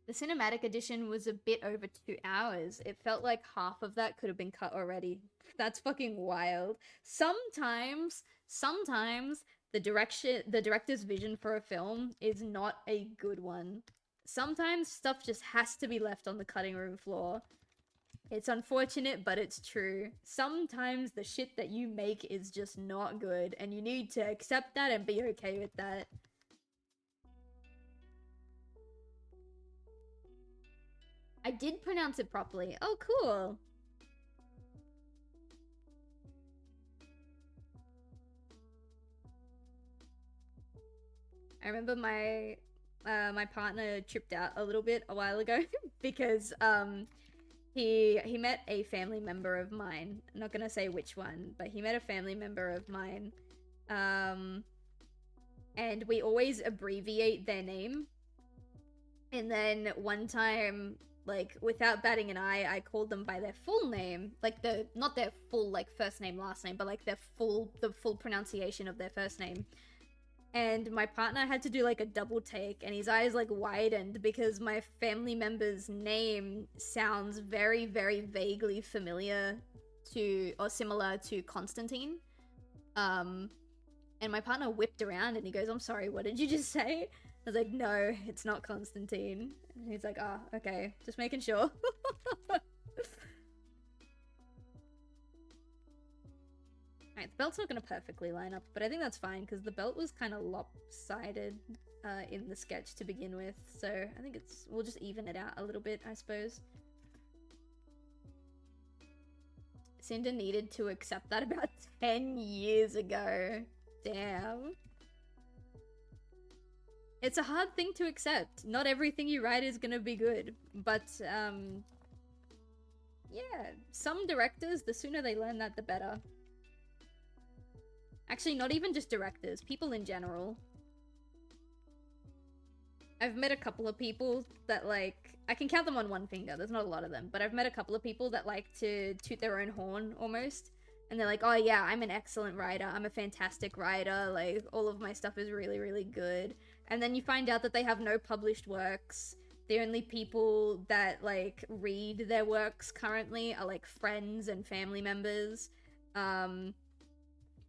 The cinematic edition was a bit over 2 hours. It felt like half of that could have been cut already. That's fucking wild. Sometimes the director's vision for a film is not a good one. Sometimes stuff just has to be left on the cutting room floor. It's unfortunate, but it's true. Sometimes the shit that you make is just not good, and you need to accept that and be okay with that. I did pronounce it properly. Oh, cool. I remember my partner tripped out a little bit a while ago because he met a family member of mine. I'm not gonna say which one, but he met a family member of mine. And we always abbreviate their name. And then one time, like, without batting an eye, I called them by their full name. Like, not their full, like, first name, last name, but, like, the full pronunciation of their first name. And my partner had to do, like, a double take, and his eyes, like, widened because my family member's name sounds very, very vaguely familiar to, or similar to Constantine. And my partner whipped around and he goes, I'm sorry, what did you just say? I was like, no, it's not Constantine. And he's like, ah, okay, just making sure. Alright, the belt's not gonna perfectly line up, but I think that's fine, because the belt was kind of lopsided in the sketch to begin with, so I think we'll just even it out a little bit, I suppose. Cinder needed to accept that about 10 years ago. Damn. It's a hard thing to accept. Not everything you write is gonna be good, but, yeah, some directors, the sooner they learn that, the better. Actually, not even just directors, people in general. I've met a couple of people that, like, I can count them on one finger, there's not a lot of them, but I've met a couple of people that like to toot their own horn, almost. And they're like, oh yeah, I'm an excellent writer, I'm a fantastic writer, like, all of my stuff is really, really good. And then you find out that they have no published works. The only people that, like, read their works currently are, like, friends and family members. And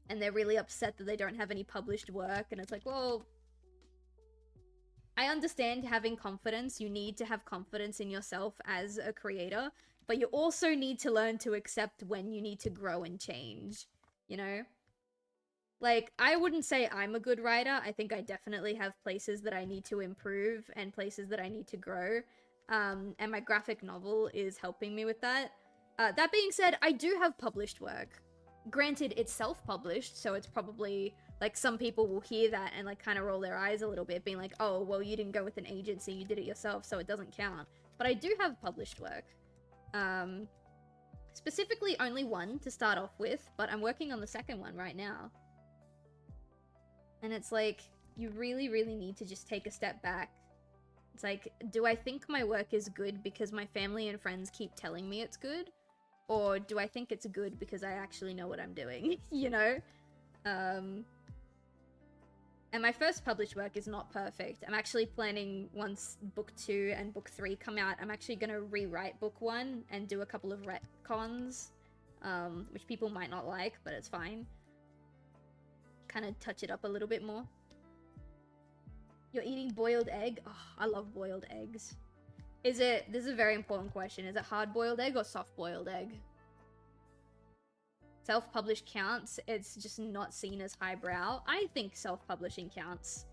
they're really upset that they don't have any published work. And it's like, well, I understand having confidence. You need to have confidence in yourself as a creator. But you also need to learn to accept when you need to grow and change, you know? Like, I wouldn't say I'm a good writer. I think I definitely have places that I need to improve and places that I need to grow. And my graphic novel is helping me with that. That being said, I do have published work. Granted, it's self-published, so it's probably, like, some people will hear that and, like, kind of roll their eyes a little bit, being like, oh, well, you didn't go with an agency, you did it yourself, so it doesn't count. But I do have published work. Specifically only one to start off with, but I'm working on the second one right now. And it's like, you really, really need to just take a step back. It's like, do I think my work is good because my family and friends keep telling me it's good? Or do I think it's good because I actually know what I'm doing, you know? And my first published work is not perfect. I'm actually planning, once book 2 and book 3 come out, I'm actually gonna rewrite book 1 and do a couple of retcons, which people might not like, but it's fine. Kind of touch it up a little bit more. You're eating boiled egg? Oh, I love boiled eggs. This is a very important question. Is it hard-boiled egg or soft-boiled egg? Self-published counts. It's just not seen as highbrow. I think self-publishing counts.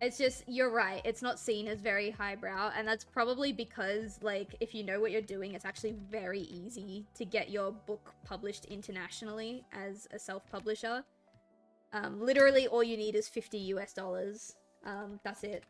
It's just, you're right, it's not seen as very highbrow, and that's probably because, like, if you know what you're doing, it's actually very easy to get your book published internationally as a self-publisher. Literally all you need is $50 US. That's it.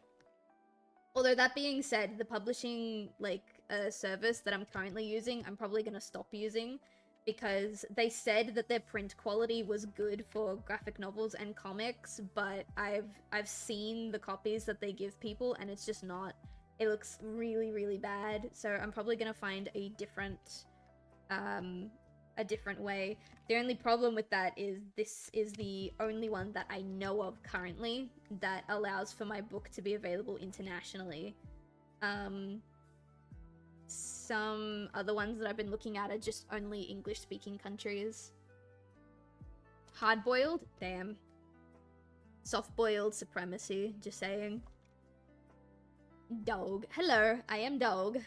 Although that being said, the publishing, like, service that I'm currently using, I'm probably gonna stop using, because they said that their print quality was good for graphic novels and comics, but I've seen the copies that they give people, and it's just not. It looks really, really bad, so I'm probably gonna find a different way. The only problem with that is this is the only one that I know of currently that allows for my book to be available internationally. Some other ones that I've been looking at are just only English-speaking countries. Hard-boiled? Damn. Soft-boiled supremacy, just saying. Dog. Hello, I am Dog.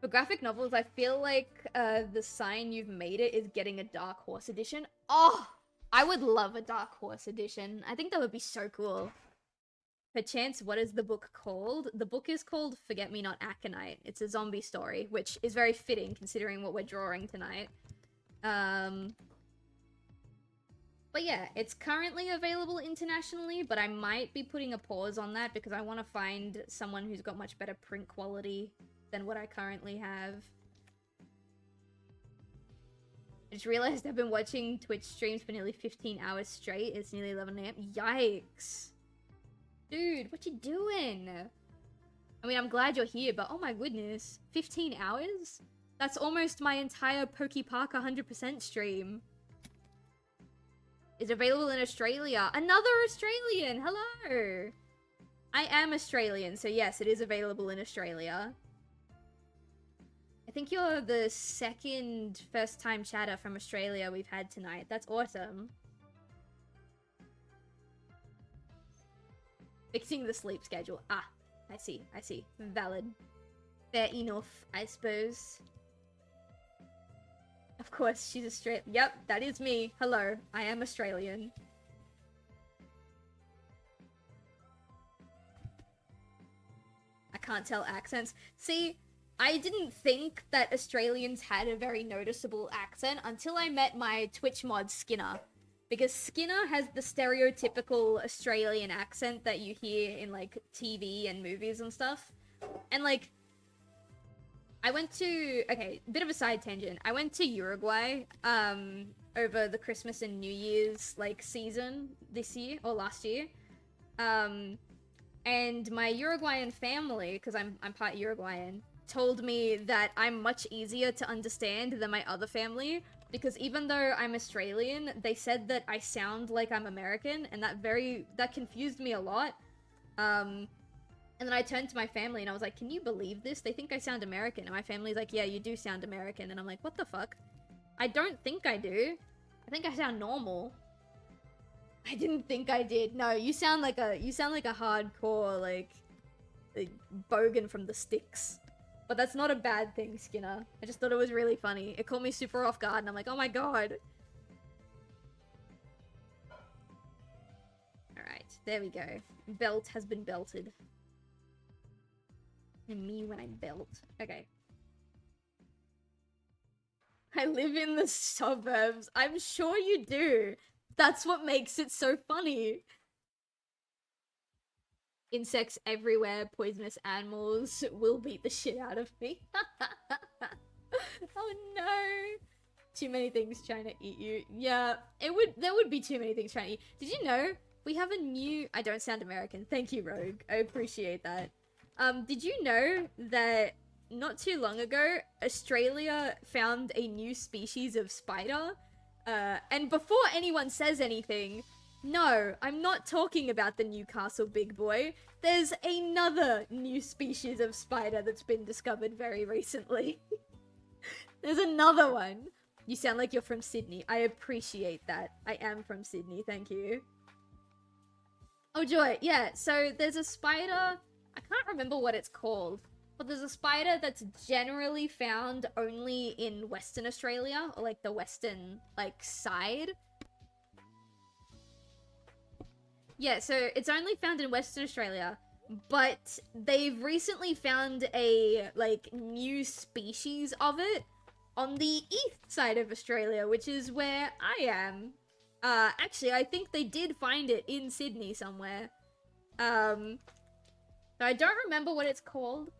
For graphic novels, I feel like the sign you've made it is getting a Dark Horse edition. Oh! I would love a Dark Horse edition. I think that would be so cool. Perchance, what is the book called? The book is called Forget Me Not Aconite. It's a zombie story, which is very fitting considering what we're drawing tonight. But yeah, it's currently available internationally, but I might be putting a pause on that because I want to find someone who's got much better print quality than what I currently have. I just realized I've been watching Twitch streams for nearly 15 hours straight. It's nearly 11 AM. Yikes. Dude, what you doing? I mean, I'm glad you're here, but oh my goodness. 15 hours? That's almost my entire Pokey Park 100% stream. Is available in Australia. Another Australian! Hello! I am Australian, so yes, it is available in Australia. I think you're the second first-time chatter from Australia we've had tonight. That's awesome. Fixing the sleep schedule. Ah, I see, I see. Valid. Fair enough, I suppose. Of course, she's Australian. Yep, that is me. Hello, I am Australian. I can't tell accents. See, I didn't think that Australians had a very noticeable accent until I met my Twitch mod, Skinna. Because Skinna has the stereotypical Australian accent that you hear in, like, TV and movies and stuff. And, like, I went to... Okay, bit of a side tangent. I went to Uruguay, over the Christmas and New Year's, like, season this year, or last year. And my Uruguayan family, because I'm part Uruguayan, told me that I'm much easier to understand than my other family, because even though I'm Australian, they said that I sound like I'm American, and that confused me a lot. And then I turned to my family and I was like, can you believe this? They think I sound American. And my family's like, yeah, you do sound American. And I'm like, what the fuck? I don't think I do. I think I sound normal. I didn't think I did. No, you sound like a hardcore, like bogan from the sticks. But that's not a bad thing, Skinna. I just thought it was really funny. It caught me super off guard and I'm like, oh my god. Alright, there we go. Belt has been belted. And me when I belt. Okay. I live in the suburbs. I'm sure you do. That's what makes it so funny. Insects everywhere, poisonous animals will beat the shit out of me. Oh no. Too many things trying to eat you. Yeah, there would be too many things trying to eat. Did you know we have a new... I don't sound American. Thank you, Rogue. I appreciate that. Did you know that not too long ago, Australia found a new species of spider? And before anyone says anything, no, I'm not talking about the Newcastle big boy. There's another new species of spider that's been discovered very recently. There's another one. You sound like you're from Sydney. I appreciate that. I am from Sydney, thank you. Oh, Joy, yeah, so there's a spider... I can't remember what it's called, but there's a spider that's generally found only in Western Australia, or like the western, like, side. Yeah, so it's only found in Western Australia, but they've recently found a, like, new species of it on the east side of Australia, which is where I am. Actually, I think they did find it in Sydney somewhere. I don't remember what it's called.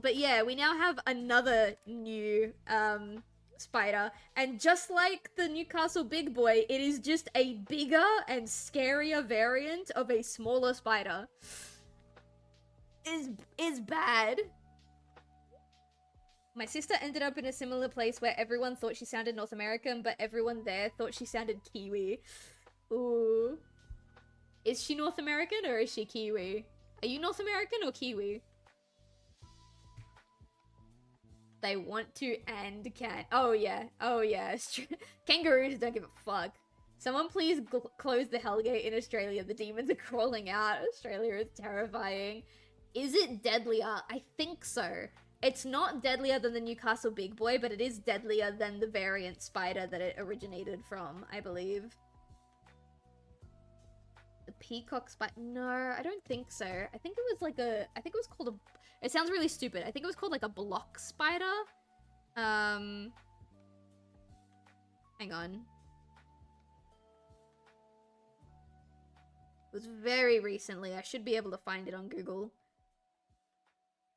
But yeah, we now have another new, spider. And just like the Newcastle big boy, it is just a bigger and scarier variant of a smaller spider. Is bad. My sister ended up in a similar place where everyone thought she sounded North American, but everyone there thought she sounded Kiwi. Ooh. Is she North American or is she Kiwi? Are you North American or Kiwi? They want to and can. Oh yeah. Oh yeah. Kangaroos don't give a fuck. Someone please close the Hellgate in Australia. The demons are crawling out. Australia is terrifying. Is it deadlier? I think so. It's not deadlier than the Newcastle big boy, but it is deadlier than the variant spider that it originated from, I believe. The peacock spider? No, I don't think so. I think it was like a... I think it was called a... It sounds really stupid. I think it was called like a block spider. Hang on. It was very recently. I should be able to find it on Google.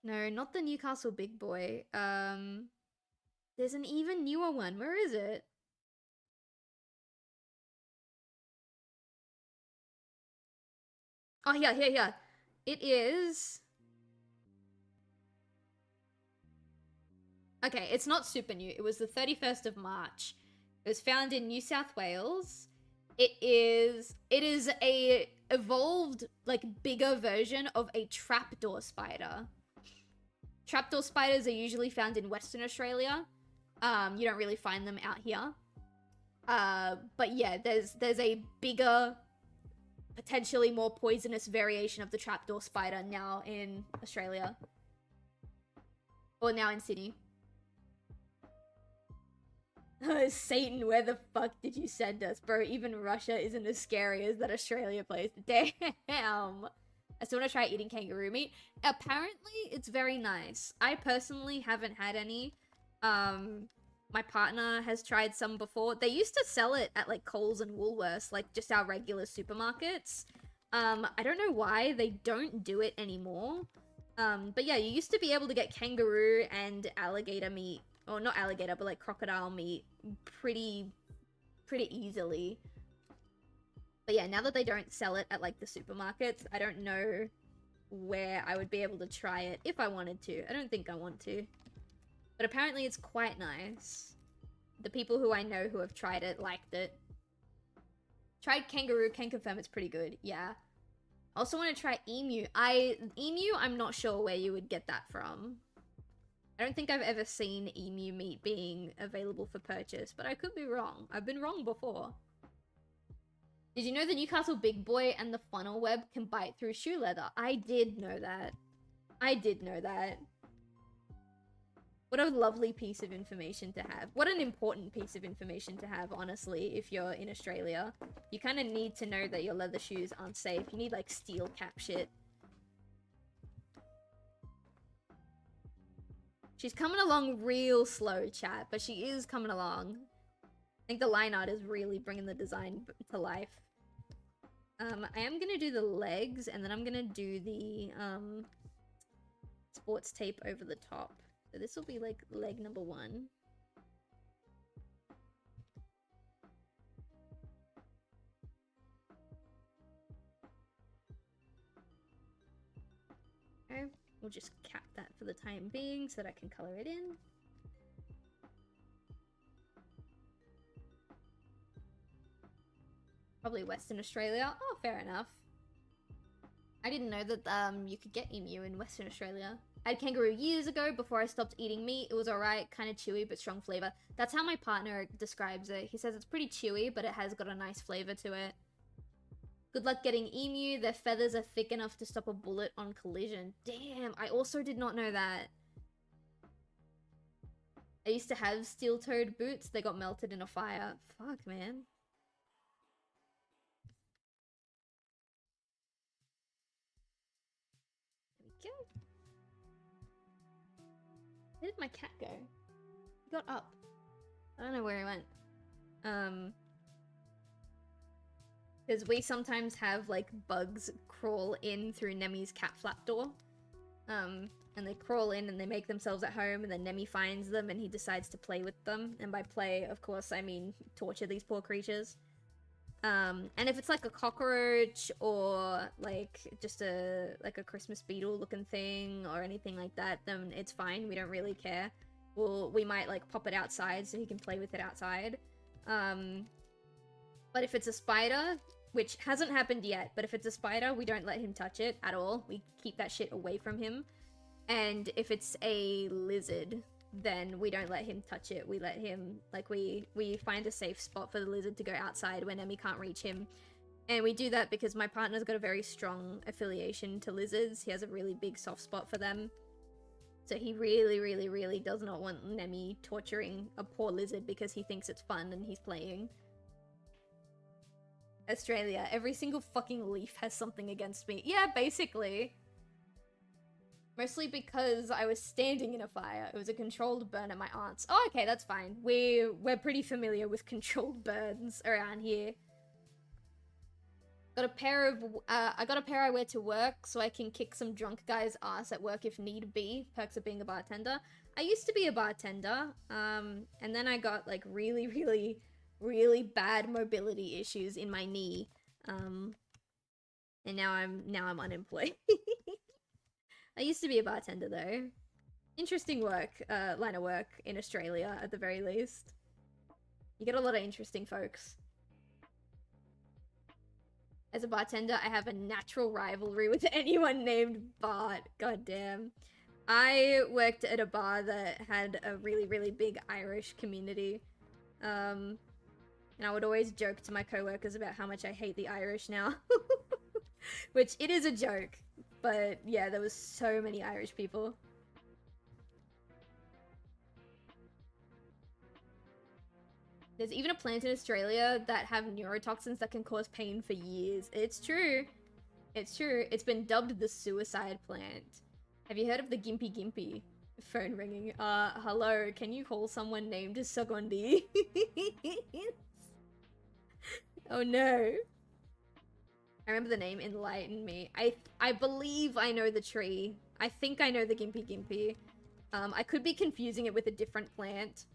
No, not the Newcastle big boy. There's an even newer one. Where is it? Oh, here. It is... Okay, it's not super new. It was the 31st of March. It was found in New South Wales. It is a evolved, like, bigger version of a trapdoor spider. Trapdoor spiders are usually found in Western Australia. You don't really find them out here. But yeah, there's a bigger, potentially more poisonous variation of the trapdoor spider now in Australia. Or now in Sydney. Satan, where the fuck did you send us? Bro, even Russia isn't as scary as that Australia place. Damn! I still want to try eating kangaroo meat. Apparently, it's very nice. I personally haven't had any. My partner has tried some before. They used to sell it at, like, Coles and Woolworths, like, just our regular supermarkets. I don't know why they don't do it anymore. But yeah, you used to be able to get kangaroo and alligator meat, or not alligator, but like crocodile meat pretty easily. But yeah, now that they don't sell it at like the supermarkets, I don't know where I would be able to try it if I wanted to. I don't think I want to. But apparently it's quite nice. The people who I know who have tried it liked it. Tried kangaroo, can confirm it's pretty good. Yeah. I also want to try emu. Emu, I'm not sure where you would get that from. I don't think I've ever seen emu meat being available for purchase, but I could be wrong. I've been wrong before. Did you know the Newcastle Big Boy and the funnel web can bite through shoe leather? I did know that. I did know that. What a lovely piece of information to have. What an important piece of information to have, honestly, if you're in Australia. You kind of need to know that your leather shoes aren't safe. You need, like, steel cap shit. She's coming along real slow, chat, but she is coming along. I think the line art is really bringing the design to life. I am gonna do the legs, and then I'm gonna do the, sports tape over the top. So this will be like leg number 1. Okay, we'll just cap that for the time being so that I can color it in. Probably Western Australia. Oh, fair enough. I didn't know that you could get emu in Western Australia. I had kangaroo years ago before I stopped eating meat. It was alright, kind of chewy but strong flavor. That's how my partner describes it. He says it's pretty chewy, but it has got a nice flavor to it. Good luck getting emu. Their feathers are thick enough to stop a bullet on collision. Damn, I also did not know that. I used to have steel-toed boots. They got melted in a fire. Fuck, man. There we go. Where did my cat go? He got up. I don't know where he went. Because we sometimes have, like, bugs crawl in through Nemi's cat flap door. And they crawl in and they make themselves at home, and then Nemi finds them and he decides to play with them. And by play, of course, I mean torture these poor creatures. And if it's like a cockroach or like just a Christmas beetle looking thing or anything like that, then it's fine. We don't really care. We might like pop it outside so he can play with it outside. But if it's a spider, which hasn't happened yet, but if it's a spider, we don't let him touch it at all. We keep that shit away from him. And if it's a lizard, then we don't let him touch it. We let him, like, we find a safe spot for the lizard to go outside when Emmy can't reach him. And we do that because my partner's got a very strong affiliation to lizards. He has a really big soft spot for them. So he really, really, really does not want Nemi torturing a poor lizard because he thinks it's fun and he's playing. Australia, every single fucking leaf has something against me. Yeah, basically. Mostly because I was standing in a fire. It was a controlled burn at my aunt's. Oh, okay, that's fine. We're pretty familiar with controlled burns around here. Got a pair of, I got a pair I wear to work so I can kick some drunk guy's ass at work if need be. Perks of being a bartender. I used to be a bartender, and then I got like really, really, really bad mobility issues in my knee. And now I'm unemployed. I used to be a bartender though. Interesting work, line of work in Australia at the very least. You get a lot of interesting folks. As a bartender, I have a natural rivalry with anyone named Bart. God damn. I worked at a bar that had a really, really big Irish community. And I would always joke to my coworkers about how much I hate the Irish now. Which, it is a joke. But yeah, there was so many Irish people. There's even a plant in Australia that have neurotoxins that can cause pain for years. It's true. It's true. It's been dubbed the suicide plant. Have you heard of the Gimpy Gimpy? Phone ringing. Hello, can you call someone named Sagondi? Oh no. I remember the name enlightened me. I believe I know the tree. I think I know the Gimpy Gimpy. I could be confusing it with a different plant.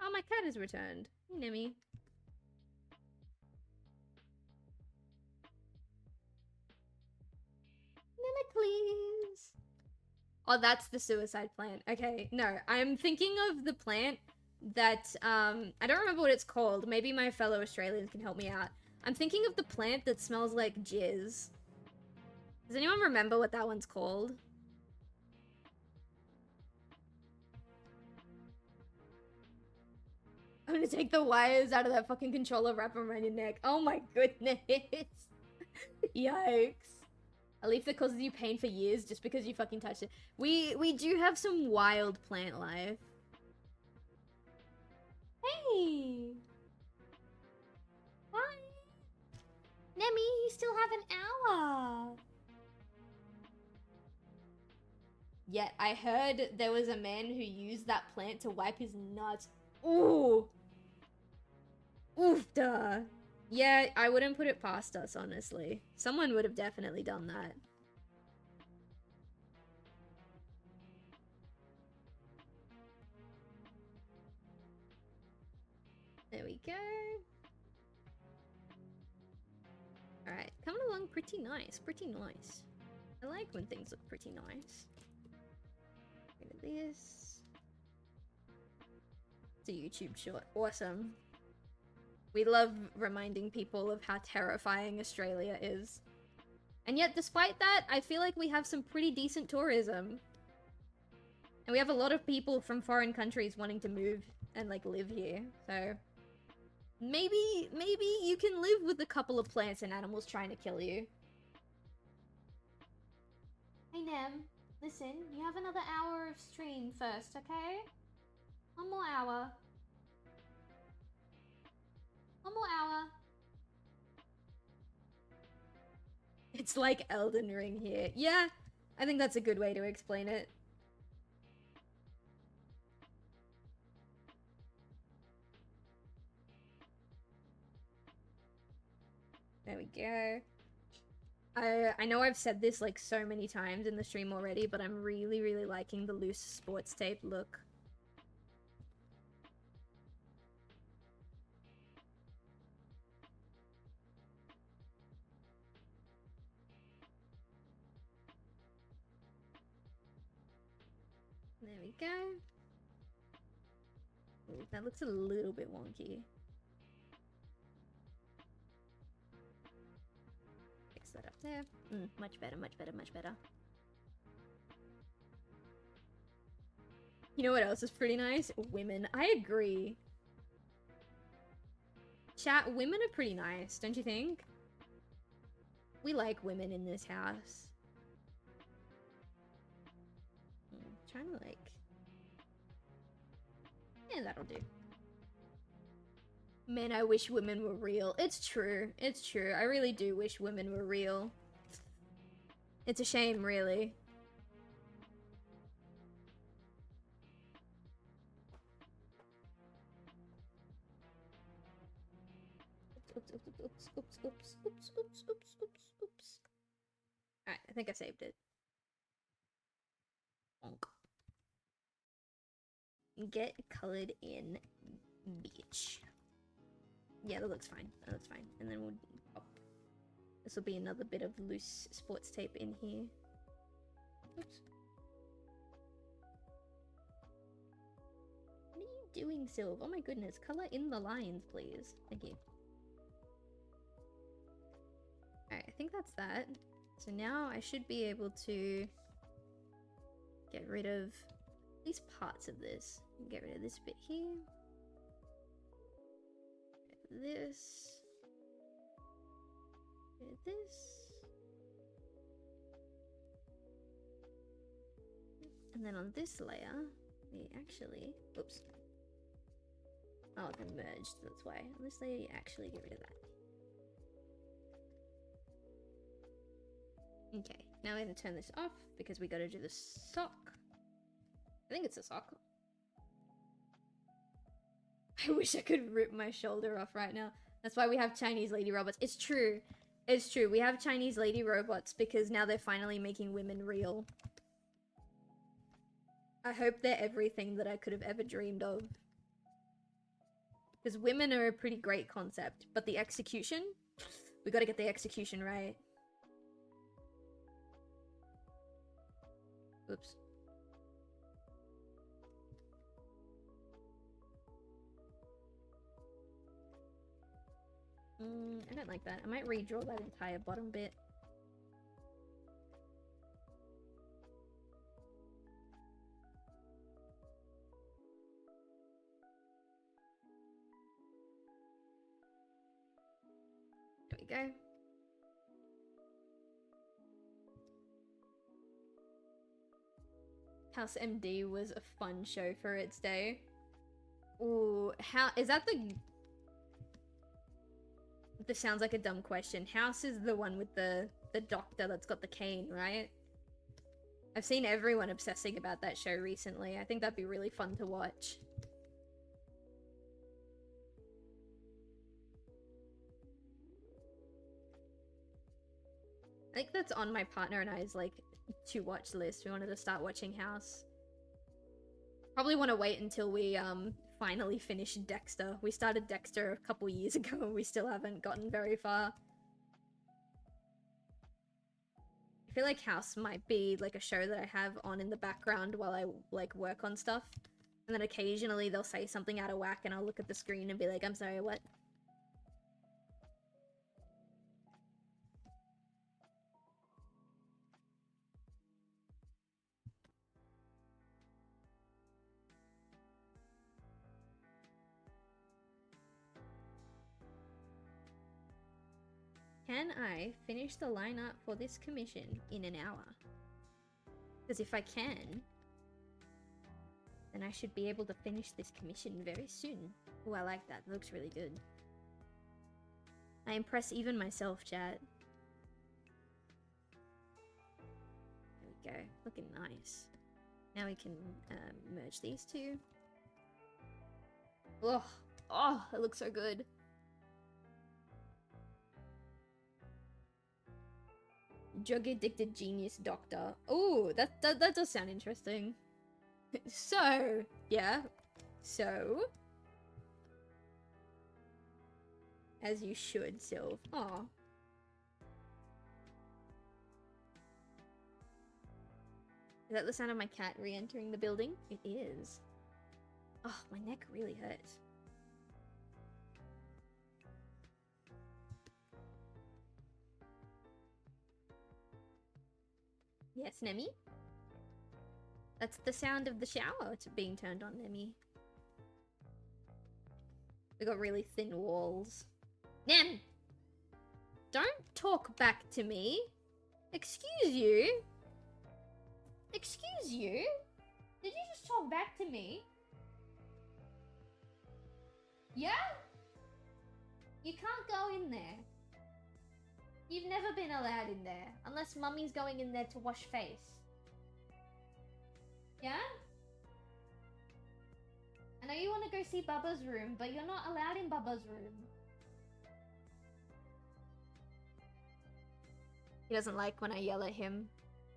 Oh, my cat has returned. Hey, Nemi. Nemicles! Oh, that's the suicide plant. Okay, no, I'm thinking of the plant that, I don't remember what it's called. Maybe my fellow Australians can help me out. I'm thinking of the plant that smells like jizz. Does anyone remember what that one's called? I'm gonna take the wires out of that fucking controller, wrap them around your neck. Oh my goodness. Yikes. A leaf that causes you pain for years just because you fucking touched it. We do have some wild plant life. Hey! Hi! Nemi, you still have an hour! Yet, I heard there was a man who used that plant to wipe his nuts. Ooh! Oof, duh. Yeah, I wouldn't put it past us, honestly. Someone would have definitely done that. There we go. Alright, coming along pretty nice, pretty nice. I like when things look pretty nice. Look at this. It's a YouTube short. Awesome. We love reminding people of how terrifying Australia is. And yet, despite that, I feel like we have some pretty decent tourism. And we have a lot of people from foreign countries wanting to move and, like, live here. So, maybe you can live with a couple of plants and animals trying to kill you. Hey, Nem. Listen, you have another hour of stream first, okay? One more hour. One more hour. It's like Elden Ring here. Yeah, I think that's a good way to explain it. There we go. I know I've said this like so many times in the stream already, but I'm really liking the loose sports tape look. There we go. Ooh, that looks a little bit wonky. Fix that up there. Much better, much better, much better. You know what else is pretty nice? Women. I agree. Chat, women are pretty nice, don't you think? We like women in this house. Trying to like... Yeah, that'll do. Man, I wish women were real. It's true. It's true. I really do wish women were real. It's a shame, really. Oops. Alright, I think I saved it. Bonk. Get colored in, bitch. Yeah, that looks fine. That looks fine. And then we'll... Oh. This will be another bit of loose sports tape in here. Oops. What are you doing, Silv? Oh my goodness. Color in the lines, please. Thank you. Alright, I think that's that. So now I should be able to get rid of at least parts of this. Get rid of this bit here. Get rid of this. Get rid of this. And then on this layer, we actually... Oops. Oh, they're merged, that's why. On this layer, you actually get rid of that. Okay, now we're going to turn this off because we got to do the sock. I think it's a sock. I wish I could rip my shoulder off right now. That's why we have Chinese lady robots. It's true. It's true. We have Chinese lady robots because now they're finally making women real. I hope they're everything that I could have ever dreamed of. Because women are a pretty great concept, but the execution? We gotta get the execution right. Oops. I don't like that. I might redraw that entire bottom bit. There we go. House MD was a fun show for its day. Ooh, how is that the... This sounds like a dumb question. House is the one with the doctor that's got the cane, right? I've seen everyone obsessing about that show recently. I think that'd be really fun to watch. I think that's on my partner and I's, like, to-watch list. We wanted to start watching House. Probably want to wait until we, finally finish Dexter. We started Dexter a couple years ago and we still haven't gotten very far. I feel like House might be, like, a show that I have on in the background while I, like, work on stuff. And then occasionally they'll say something out of whack and I'll look at the screen and be like, I'm sorry, what? Can I finish the lineup for this commission in an hour? Because if I can, then I should be able to finish this commission very soon. Oh, I like that. That looks really good. I impress even myself, chat. There we go. Looking nice. Now we can merge these two. Oh, it looks so good. Drug-addicted genius doctor. Oh, that does sound interesting. So, yeah. So. As you should, Silv. Aw. Is that the sound of my cat re-entering the building? It is. Oh, my neck really hurts. Yes, Nemi? That's the sound of the shower being turned on, Nemi. We got really thin walls. Nem! Don't talk back to me. Excuse you? Excuse you? Did you just talk back to me? Yeah? You can't go in there. You've never been allowed in there, unless Mummy's going in there to wash face. Yeah? I know you want to go see Bubba's room, but you're not allowed in Bubba's room. He doesn't like when I yell at him.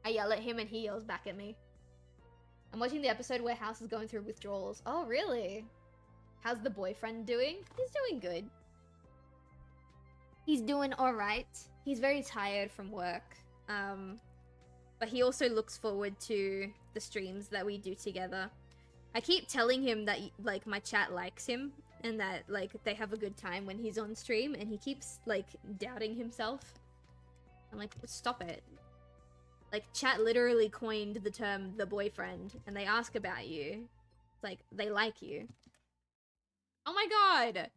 I yell at him and he yells back at me. I'm watching the episode where House is going through withdrawals. Oh, really? How's the boyfriend doing? He's doing good. He's doing alright. He's very tired from work. But he also looks forward to the streams that we do together. I keep telling him that, like, my chat likes him and that, like, they have a good time when he's on stream, and he keeps, like, doubting himself. I'm like, stop it. Like, chat literally coined the term the boyfriend, and they ask about you. It's like, they like you. Oh my god!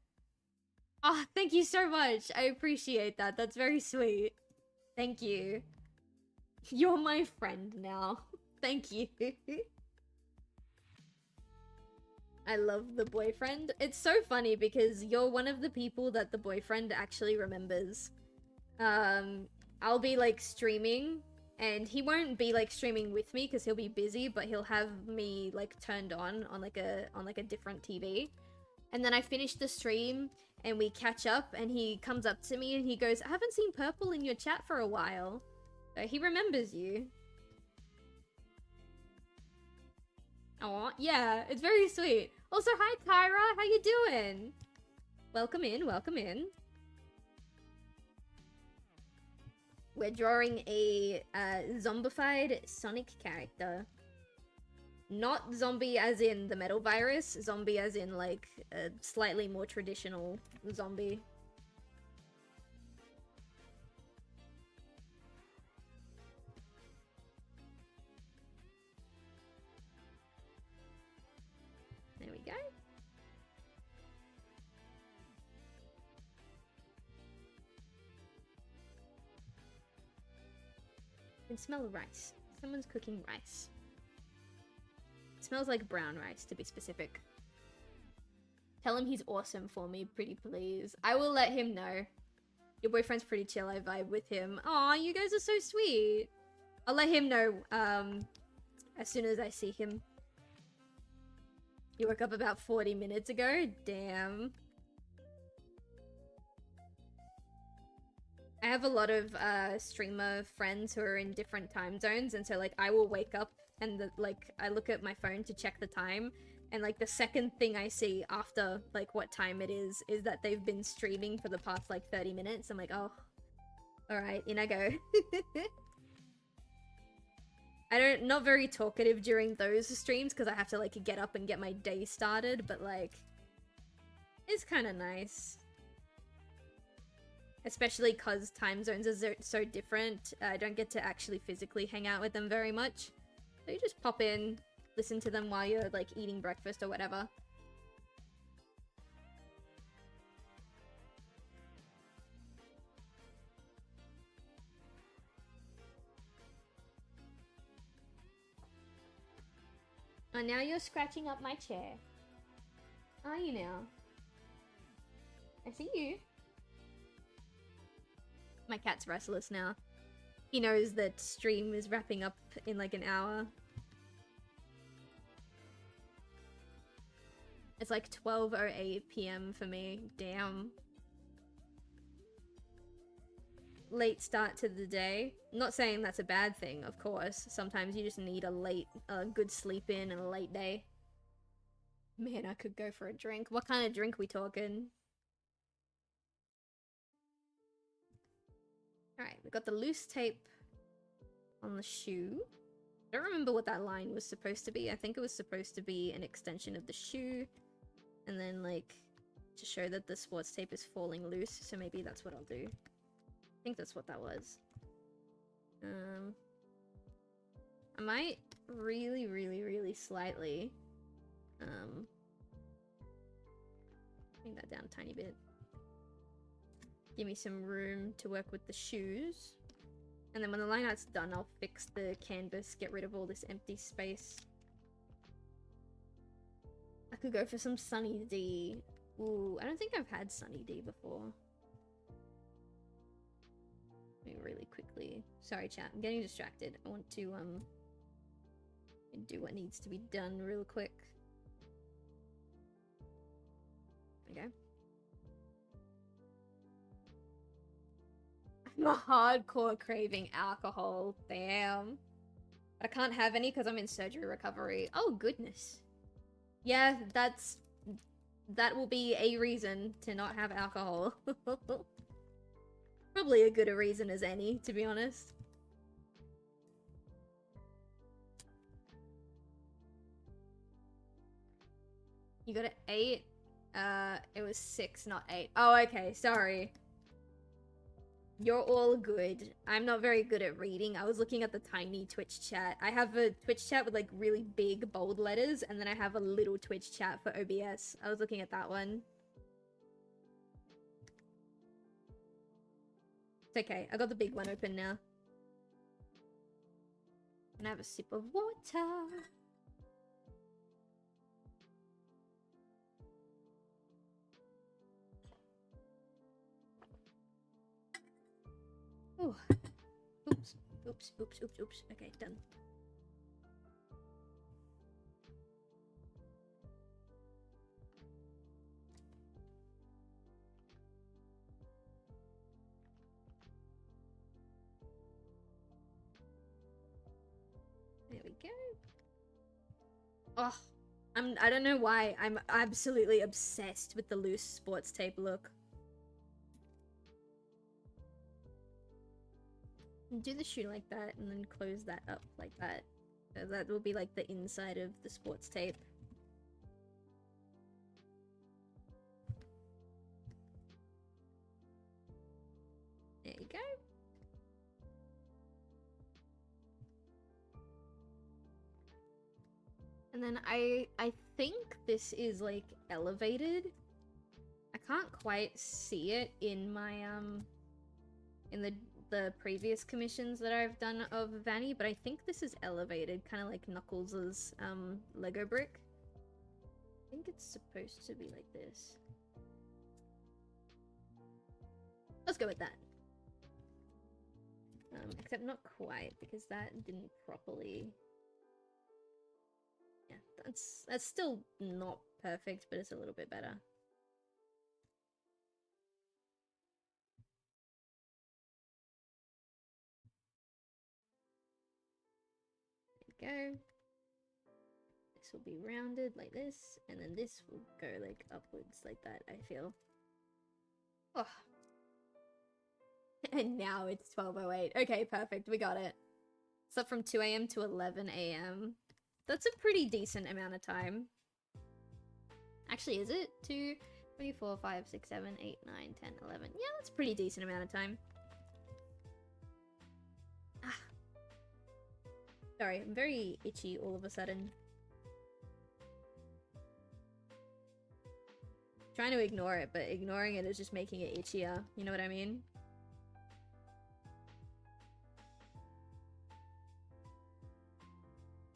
Oh, thank you so much. I appreciate that. That's very sweet. Thank you. You're my friend now. Thank you. I love the boyfriend. It's so funny because you're one of the people that the boyfriend actually remembers. I'll be, like, streaming, and he won't be, like, streaming with me because he'll be busy, but he'll have me, like, turned on like a different TV. And then I finish the stream, and we catch up, and he comes up to me and he goes, I haven't seen Purple in your chat for a while. So he remembers you. Aw, yeah, it's very sweet. Also, hi Kyra, how you doing? Welcome in, welcome in. We're drawing a zombified Sonic character. Not zombie as in the metal virus, zombie as in, like, a slightly more traditional zombie. can smell rice. Someone's cooking rice. It smells like brown rice, to be specific. Tell him he's awesome for me, pretty please. I will let him know. Your boyfriend's pretty chill, I vibe with him. Aw, you guys are so sweet. I'll let him know, as soon as I see him. You woke up about 40 minutes ago? Damn. I have a lot of streamer friends who are in different time zones, and so like I will wake up and I look at my phone to check the time, and like the second thing I see after like what time it is that they've been streaming for the past like 30 minutes. I'm like, oh, alright, in I go. Not very talkative during those streams because I have to like get up and get my day started, but like, it's kind of nice. Especially because time zones are so different. I don't get to actually physically hang out with them very much. So you just pop in, listen to them while you're like eating breakfast or whatever. Oh, now you're scratching up my chair. Are you now? I see you. My cat's restless now. He knows that stream is wrapping up in like an hour. It's like 12:08 p.m. for me. Damn. Late start to the day. Not saying that's a bad thing, of course. Sometimes you just need a good sleep in and a late day. Man, I could go for a drink. What kind of drink we talking? Alright, we got the loose tape on the shoe. I don't remember what that line was supposed to be. I think it was supposed to be an extension of the shoe. And then, like, to show that the sports tape is falling loose. So maybe that's what I'll do. I think that's what that was. I might really slightly bring that down a tiny bit. Give me some room to work with the shoes. And then when the line art's done, I'll fix the canvas, get rid of all this empty space. I could go for some Sunny D. Ooh, I don't think I've had Sunny D before. Let me really quickly. Sorry, chat. I'm getting distracted. I want to do what needs to be done real quick. Okay. I'm a hardcore craving alcohol. Damn. But I can't have any because I'm in surgery recovery. Oh, goodness. Yeah, that will be a reason to not have alcohol. Probably a good a reason as any, to be honest. You got an 8? It was 6, not 8. Oh, okay, sorry. You're all good. I'm not very good at reading. I was looking at the tiny Twitch chat. I have a Twitch chat with like really big bold letters, and then I have a little Twitch chat for OBS. I was looking at that one. It's okay. I got the big one open now. And I have a sip of water. Ooh. Oops. Oops. Oops. Oops. Oops. Okay, done. There we go. Oh, I don't know why. I'm absolutely obsessed with the loose sports tape look. Do the shoe like that and then close that up like that. So that will be like the inside of the sports tape. There you go. And then I think this is like elevated. I can't quite see it in my in the the previous commissions that I've done of Vanny, but I think this is elevated, kind of like Knuckles' Lego brick. I think it's supposed to be like this. Let's go with that. Except not quite, because that didn't properly... Yeah, that's still not perfect, but it's a little bit better. There we go. This will be rounded like this, and then this will go like upwards like that, I feel. Oh. And now it's 12:08. Okay, perfect, we got it. It's up from 2 AM to 11 AM. That's a pretty decent amount of time. Actually, is it? 2, 3, 4, 5, 6, 7, 8, 9, 10, 11. Yeah, that's a pretty decent amount of time. Ah. Sorry, I'm very itchy all of a sudden. Trying to ignore it, but ignoring it is just making it itchier. You know what I mean?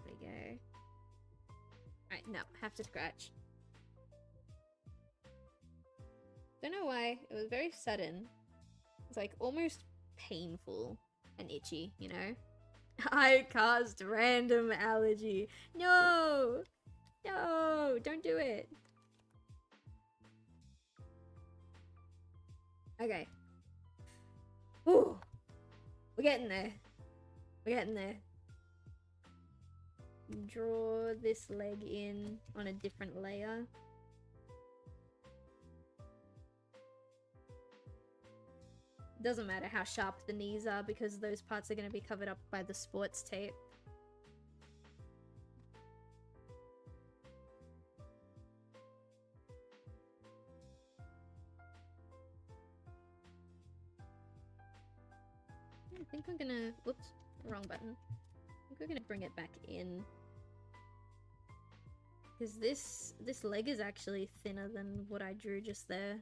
There we go. Alright, no, have to scratch. Don't know why, it was very sudden. It's like almost painful and itchy, you know? I caused random allergy. No! No! Don't do it! Okay. Ooh! We're getting there. We're getting there. Draw this leg in on a different layer. Doesn't matter how sharp the knees are because those parts are going to be covered up by the sports tape. I think we're gonna... Whoops, wrong button. I think we're gonna bring it back in. Because this leg is actually thinner than what I drew just there.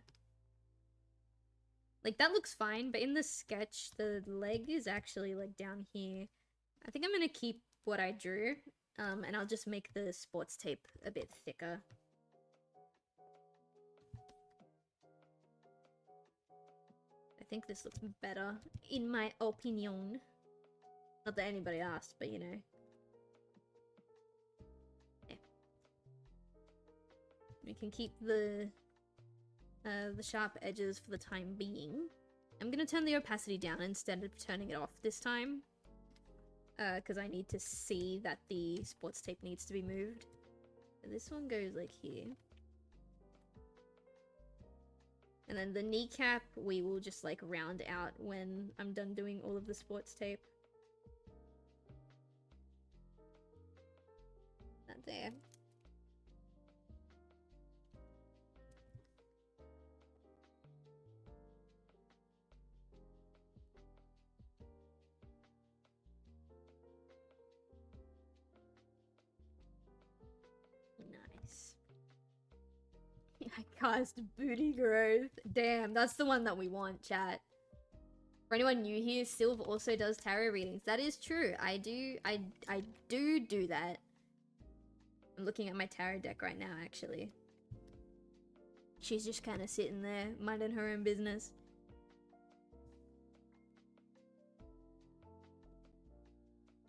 Like, that looks fine, but in the sketch, the leg is actually, like, down here. I think I'm gonna keep what I drew, and I'll just make the sports tape a bit thicker. I think this looks better, in my opinion. Not that anybody asked, but you know. Yeah. We can keep the sharp edges for the time being. I'm gonna turn the opacity down instead of turning it off this time. Because I need to see that the sports tape needs to be moved. This one goes like here. And then the kneecap, we will just like round out when I'm done doing all of the sports tape. That there. Nice. I cast booty growth. Damn, that's the one that we want, chat. For anyone new here, Silv also does tarot readings. That is true. I do that. I'm looking at my tarot deck right now, actually. She's just kind of sitting there, minding her own business.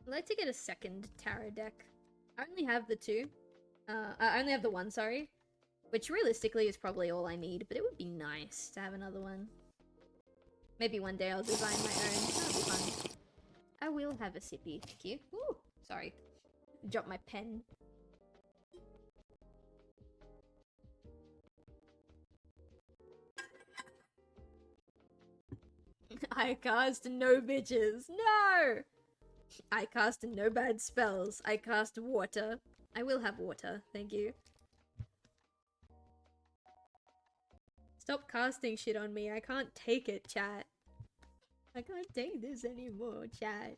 I'd like to get a second tarot deck. I only have the two. I only have the one, sorry. Which realistically is probably all I need, but it would be nice to have another one. Maybe one day I'll design my own. That'll be fun. I will have a sippy. Thank you. Ooh, sorry. Dropped my pen. I cast no bitches. No! I cast no bad spells. I cast water. I will have water. Thank you. Stop casting shit on me. I can't take it, chat. I can't take this anymore, chat.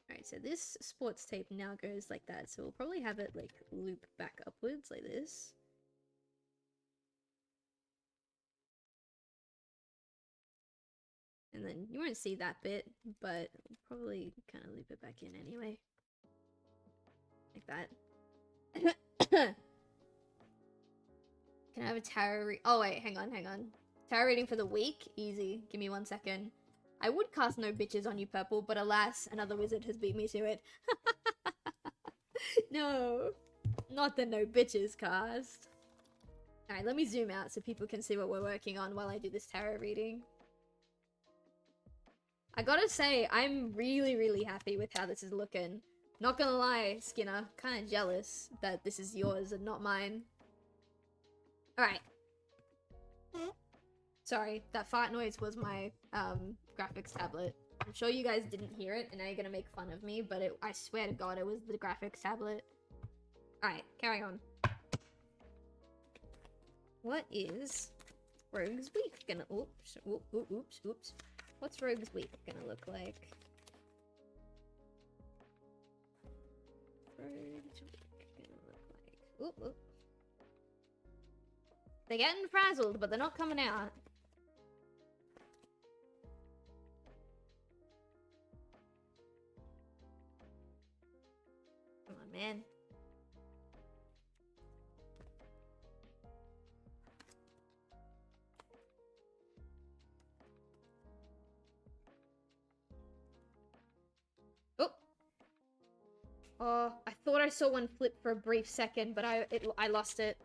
Alright, so this sports tape now goes like that. So we'll probably have it like loop back upwards like this. And then you won't see that bit, but we'll probably kind of loop it back in anyway. Like that. Can I have a tarot oh wait, hang on. Tarot reading for the week? Easy. Give me 1 second. I would cast No Bitches on you, Purple, but alas, another wizard has beat me to it. No. Not the No Bitches cast. Alright, let me zoom out so people can see what we're working on while I do this tarot reading. I gotta say, I'm really, really happy with how this is looking. Not gonna lie, Skinna, kinda jealous that this is yours and not mine. Alright. Sorry, that fart noise was my graphics tablet. I'm sure you guys didn't hear it, and now you're gonna make fun of me, but I swear to God, it was the graphics tablet. Alright, carry on. What is Rogue's Week gonna... Oops. What's Rogue's Week gonna look like? Rogue's Week gonna look like... Oop. They're getting frazzled, but they're not coming out. Come on, man. Oh, I thought I saw one flip for a brief second, but I lost it.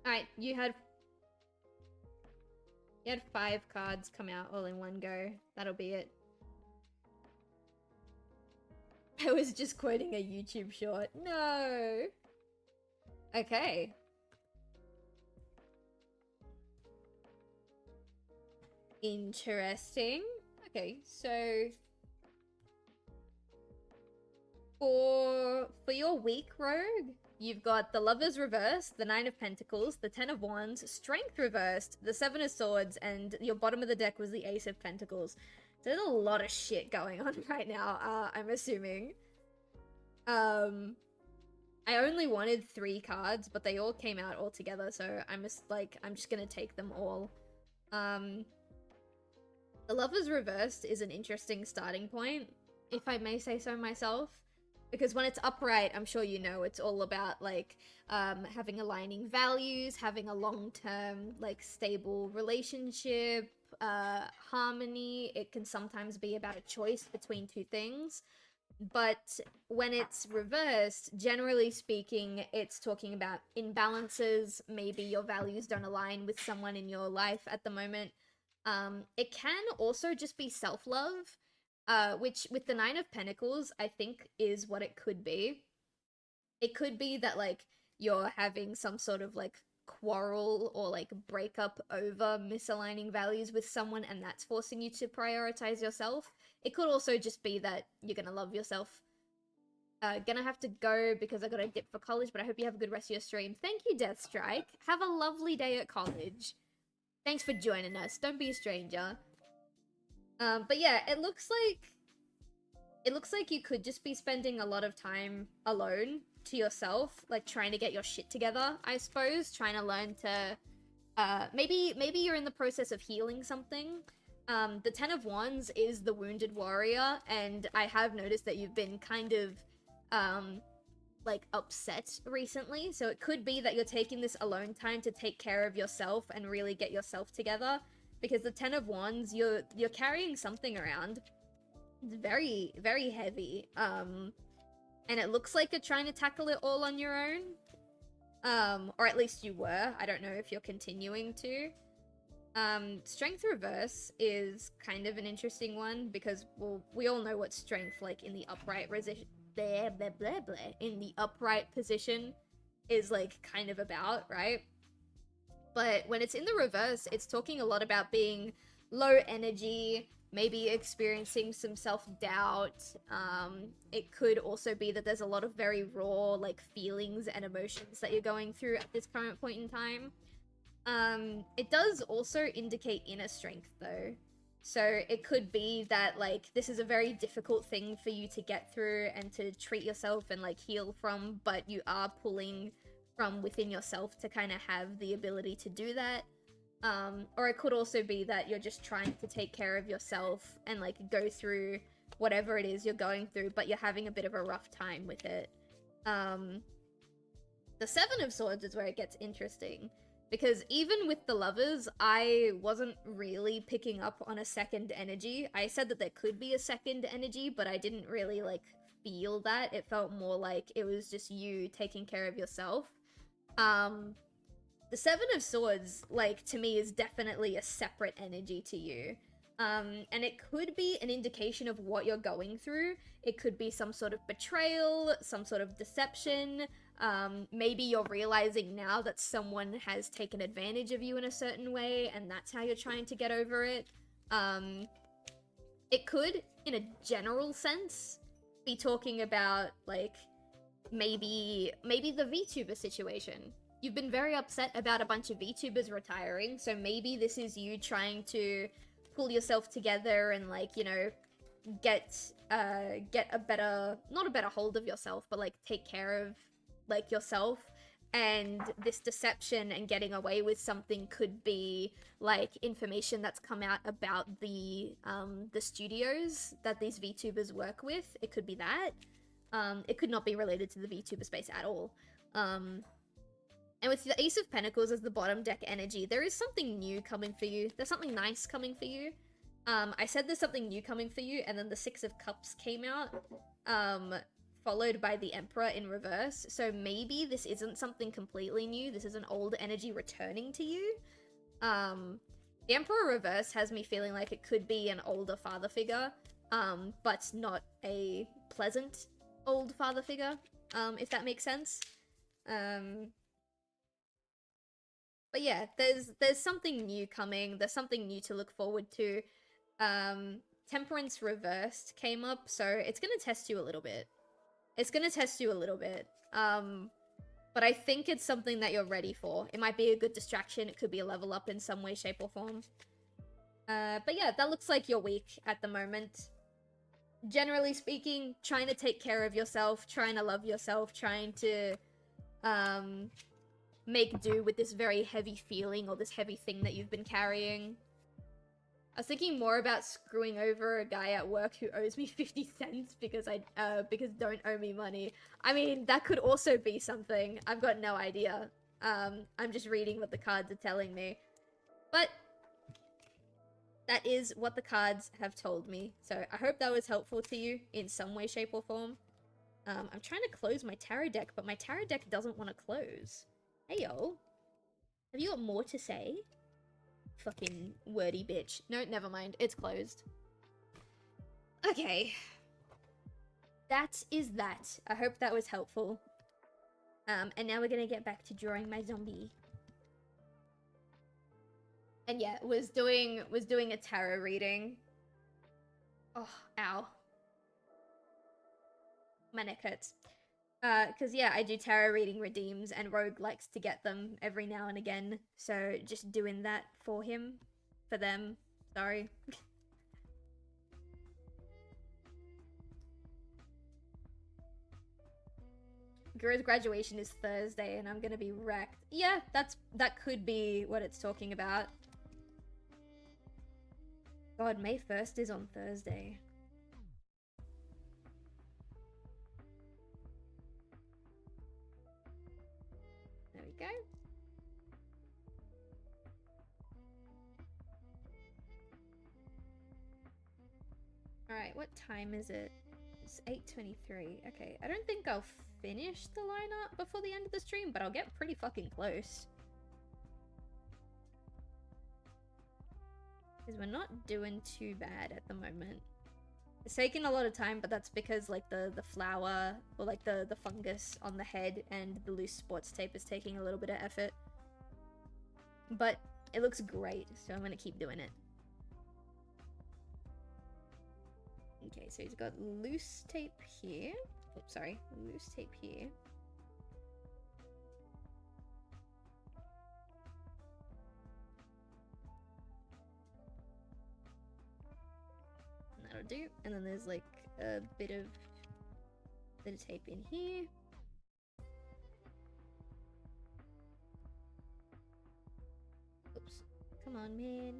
Alright, you had 5 cards come out all in one go. That'll be it. I was just quoting a YouTube short. No! Okay. Interesting. Okay, so... For your week, Rogue, you've got the Lovers reversed, the 9 of Pentacles, the 10 of Wands, Strength reversed, the 7 of Swords, and your bottom of the deck was the Ace of Pentacles. So there's a lot of shit going on right now, I'm assuming. I only wanted 3 cards, but they all came out all together, so I'm just gonna take them all. The Lovers reversed is an interesting starting point, if I may say so myself. Because when it's upright, I'm sure you know, it's all about, like, having aligning values, having a long-term, like, stable relationship, harmony. It can sometimes be about a choice between 2 things. But when it's reversed, generally speaking, it's talking about imbalances. Maybe your values don't align with someone in your life at the moment. It can also just be self-love. Which, with the 9 of Pentacles, I think is what it could be. It could be that, like, you're having some sort of, like, quarrel or, like, breakup over misaligning values with someone, and that's forcing you to prioritize yourself. It could also just be that you're gonna love yourself. Gonna have to go because I got a dip for college, but I hope you have a good rest of your stream. Thank you, Deathstrike. Have a lovely day at college. Thanks for joining us. Don't be a stranger. But yeah, it looks like you could just be spending a lot of time alone to yourself, like trying to get your shit together, I suppose, trying to learn to, maybe you're in the process of healing something. The 10 of Wands is the wounded warrior, and I have noticed that you've been kind of, like, upset recently, so it could be that you're taking this alone time to take care of yourself and really get yourself together. Because the 10 of Wands, you're carrying something around. It's very, very heavy. And it looks like you're trying to tackle it all on your own. Or at least you were. I don't know if you're continuing to. Strength reverse is kind of an interesting one because, well, we all know what strength, like, in the upright position, in the upright position is, like, kind of about, right? But when it's in the reverse, it's talking a lot about being low energy, maybe experiencing some self-doubt. It could also be that there's a lot of very raw, like, feelings and emotions that you're going through at this current point in time. It does also indicate inner strength, though. So it could be that, like, this is a very difficult thing for you to get through and to treat yourself and, like, heal from, but you are pulling from within yourself to kind of have the ability to do that. Or it could also be that you're just trying to take care of yourself and, like, go through whatever it is you're going through, but you're having a bit of a rough time with it. The Seven of Swords is where it gets interesting. Because even with the lovers, I wasn't really picking up on a second energy. I said that there could be a second energy, but I didn't really, like, feel that. It felt more like it was just you taking care of yourself. The Seven of Swords, like, to me is definitely a separate energy to you. And it could be an indication of what you're going through. It could be some sort of betrayal, some sort of deception. Maybe you're realizing now that someone has taken advantage of you in a certain way, and that's how you're trying to get over it. It could, in a general sense, be talking about, like, maybe the VTuber situation. You've been very upset about a bunch of VTubers retiring, so maybe this is you trying to pull yourself together and, like, you know, get a better, not a better hold of yourself, but, like, take care of, like, yourself. And this deception and getting away with something could be, like, information that's come out about the studios that these VTubers work with. It could be that. It could not be related to the VTuber space at all. And with the Ace of Pentacles as the bottom deck energy, there is something new coming for you. There's something nice coming for you. I said there's something new coming for you, and then the Six of Cups came out, followed by the Emperor in reverse. So maybe this isn't something completely new. This is an old energy returning to you. The Emperor reverse has me feeling like it could be an older father figure, but not a pleasant old father figure, if that makes sense. But yeah, there's something new coming. There's something new to look forward to. Temperance reversed came up, so it's gonna test you a little bit. It's gonna test you a little bit. But I think it's something that you're ready for. It might be a good distraction. It could be a level up in some way, shape, or form. But yeah, that looks like your week at the moment. Generally speaking, trying to take care of yourself, trying to love yourself, trying to, make do with this very heavy feeling or this heavy thing that you've been carrying. I was thinking more about screwing over a guy at work who owes me 50 cents because because don't owe me money. I mean, that could also be something. I've got no idea. I'm just reading what the cards are telling me. But that is what the cards have told me. So I hope that was helpful to you in some way, shape, or form. I'm trying to close my tarot deck, but my tarot deck doesn't want to close. Hey, yo. Have you got more to say? Fucking wordy bitch. No, never mind. It's closed. Okay. That is that. I hope that was helpful. And now we're gonna get back to drawing my zombie. And yeah, was doing a tarot reading. Oh, ow. My neck hurts. Because yeah, I do tarot reading redeems, and Rogue likes to get them every now and again. So just doing that for him. For them. Sorry. Guru's graduation is Thursday, and I'm gonna be wrecked. Yeah, that could be what it's talking about. God, May 1st is on Thursday. There we go. Alright, what time is it? It's 8:23. Okay, I don't think I'll finish the lineup before the end of the stream, but I'll get pretty fucking close. Because we're not doing too bad at the moment. It's taking a lot of time, but that's because, like, the flower, or, like, the fungus on the head and the loose sports tape is taking a little bit of effort. But it looks great, so I'm gonna keep doing it. Okay, so he's got loose tape here. Oops, sorry. Loose tape here. And that'll do. And then there's like a bit of tape in here. Oops. Come on, man.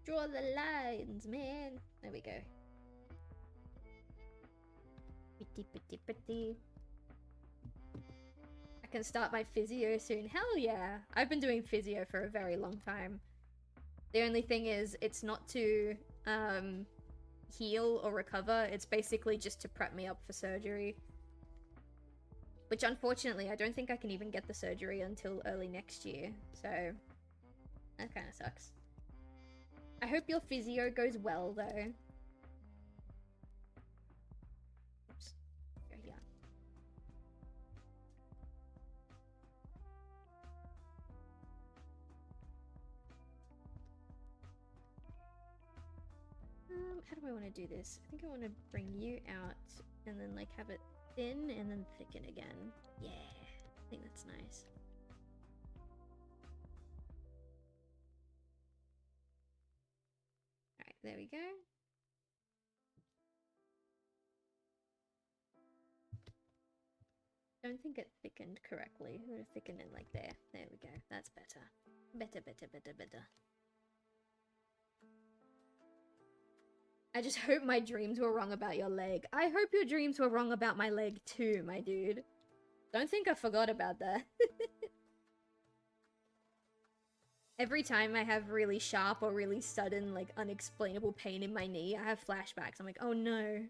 Draw the lines, man. There we go. Pretty, pretty, pretty. I can start my physio soon. Hell yeah. I've been doing physio for a very long time. The only thing is, it's not to heal or recover. It's basically just to prep me up for surgery. Which unfortunately, I don't think I can even get the surgery until early next year. So, that kind of sucks. I hope your physio goes well, though. Oops. Go here. How do I want to do this? I think I want to bring you out and then like have it thin and then thicken again. Yeah, I think that's nice. Alright, there we go. Don't think it thickened correctly. I'm gonna thicken it like there. There we go. That's better. Better, better, better, better. I just hope my dreams were wrong about your leg. I hope your dreams were wrong about my leg too, my dude. Don't think I forgot about that. Every time I have really sharp or really sudden, like, unexplainable pain in my knee, I have flashbacks. I'm like, oh no.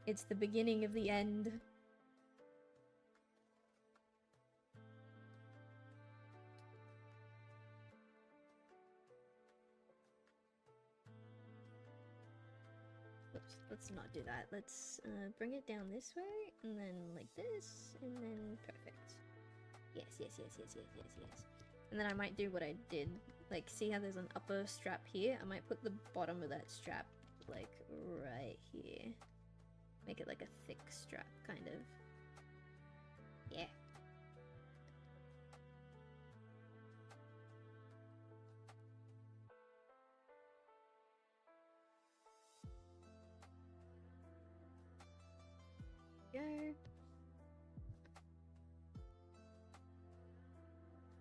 It's the beginning of the end. Oops, let's not do that. Let's bring it down this way, and then like this, and then perfect. Yes, yes, yes, yes, yes, yes, yes. And then I might do what I did. Like, see how there's an upper strap here? I might put the bottom of that strap, like, right here. Make it like a thick strap, kind of. Yeah. Go.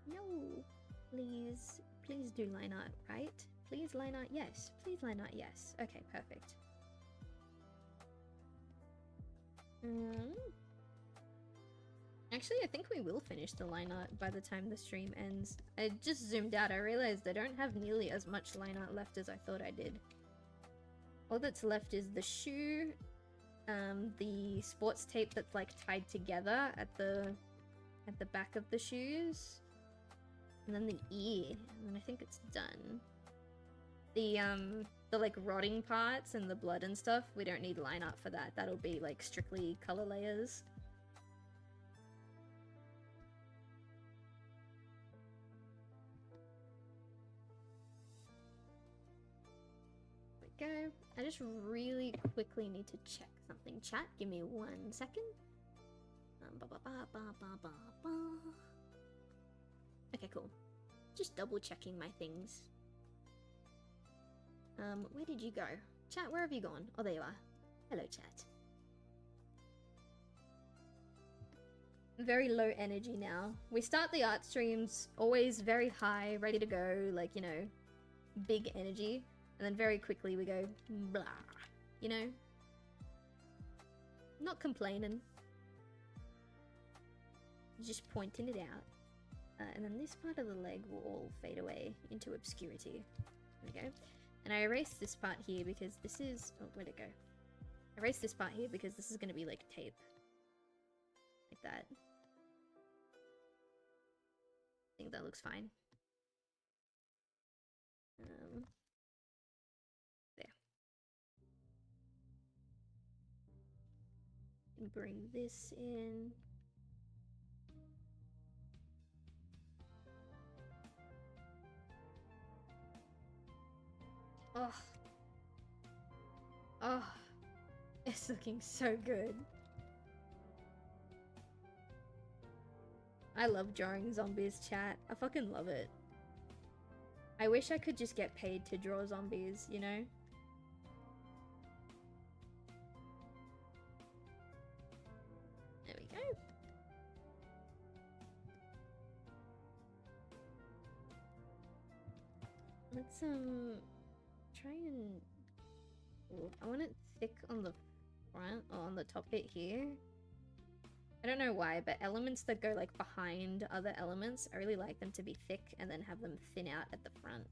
No. Please. Please do line art, right? Please line art, yes. Please line art, yes. Okay, perfect. Actually, I think we will finish the line art by the time the stream ends. I just zoomed out. I realized I don't have nearly as much line art left as I thought I did. All that's left is the shoe, the sports tape that's like tied together at the back of the shoes, and then the ear, and then I think it's done. The like rotting parts and the blood and stuff, we don't need line art for that. That'll be like strictly color layers. There we go. I just really quickly need to check something. Chat, give me 1 second. Okay, cool. Just double checking my things. Where did you go? Chat, where have you gone? Oh, there you are. Hello, chat. Very low energy now. We start the art streams always very high, ready to go, like, you know, big energy. And then very quickly we go, blah, you know? Not complaining. Just pointing it out. And then this part of the leg will all fade away into obscurity. There we go. And I erased this part here because this is... Oh, where'd it go? I erased this part here because this is going to be like tape. Like that. I think that looks fine. There. And bring this in. Oh. Oh. It's looking so good. I love drawing zombies, chat. I fucking love it. I wish I could just get paid to draw zombies, you know? There we go. try and... Ooh, I want it thick on the front, or on the top bit here. I don't know why, but elements that go like behind other elements, I really like them to be thick and then have them thin out at the front.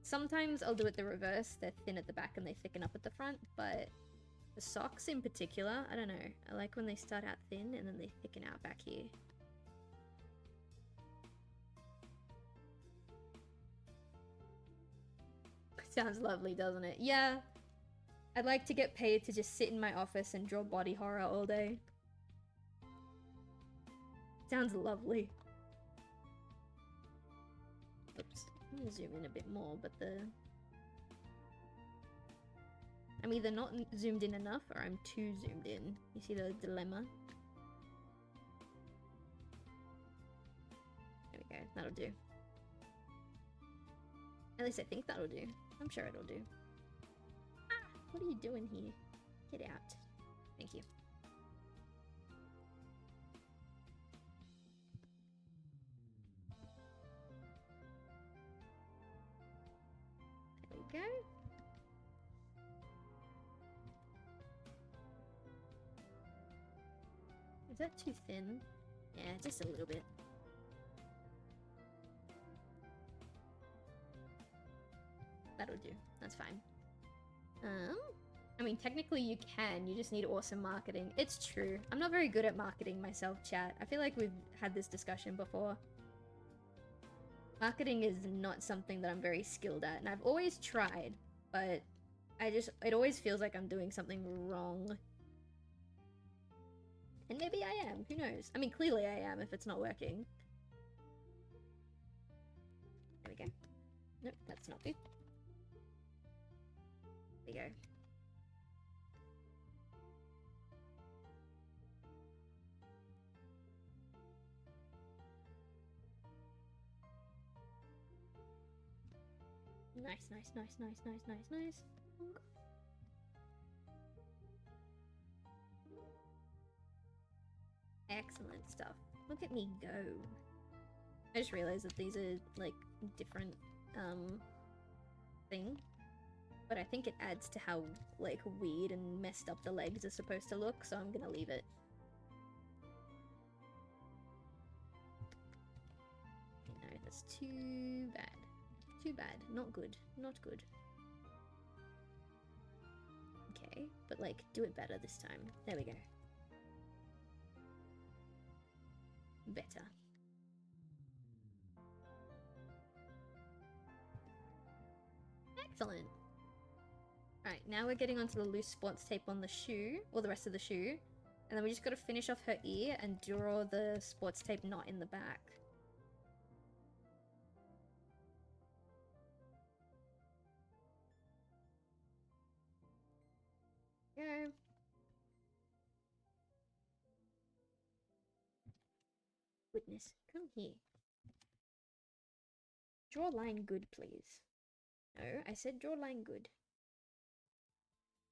Sometimes I'll do it the reverse, they're thin at the back and they thicken up at the front, but the socks in particular, I don't know. I like when they start out thin and then they thicken out back here. Sounds lovely, doesn't it? Yeah. I'd like to get paid to just sit in my office and draw body horror all day. Sounds lovely. Oops. I'm gonna zoom in a bit more, but I'm either not zoomed in enough or I'm too zoomed in. You see the dilemma? There we go. That'll do. At least I think that'll do. I'm sure it'll do. Ah! What are you doing here? Get out. Thank you. There we go. Is that too thin? Yeah, just a little bit. That'll do. That's fine. I mean, technically you can. You just need awesome marketing. It's true. I'm not very good at marketing myself, chat. I feel like we've had this discussion before. Marketing is not something that I'm very skilled at, and I've always tried, but it always feels like I'm doing something wrong. And maybe I am. Who knows? I mean, clearly I am if it's not working. There we go. Nope, that's not good. There we go. Nice, nice, nice, nice, nice, nice, nice. Excellent stuff. Look at me go. I just realized that these are like different thing. But I think it adds to how like weird and messed up the legs are supposed to look, so I'm gonna leave it. No, that's too bad. Too bad. Not good. Not good. Okay, but like, do it better this time. There we go. Better. Excellent. Alright, now we're getting onto the loose sports tape on the shoe, or the rest of the shoe. And then we just gotta finish off her ear and draw the sports tape knot in the back. Go. Goodness, come here. Draw line good, please. No, I said draw line good.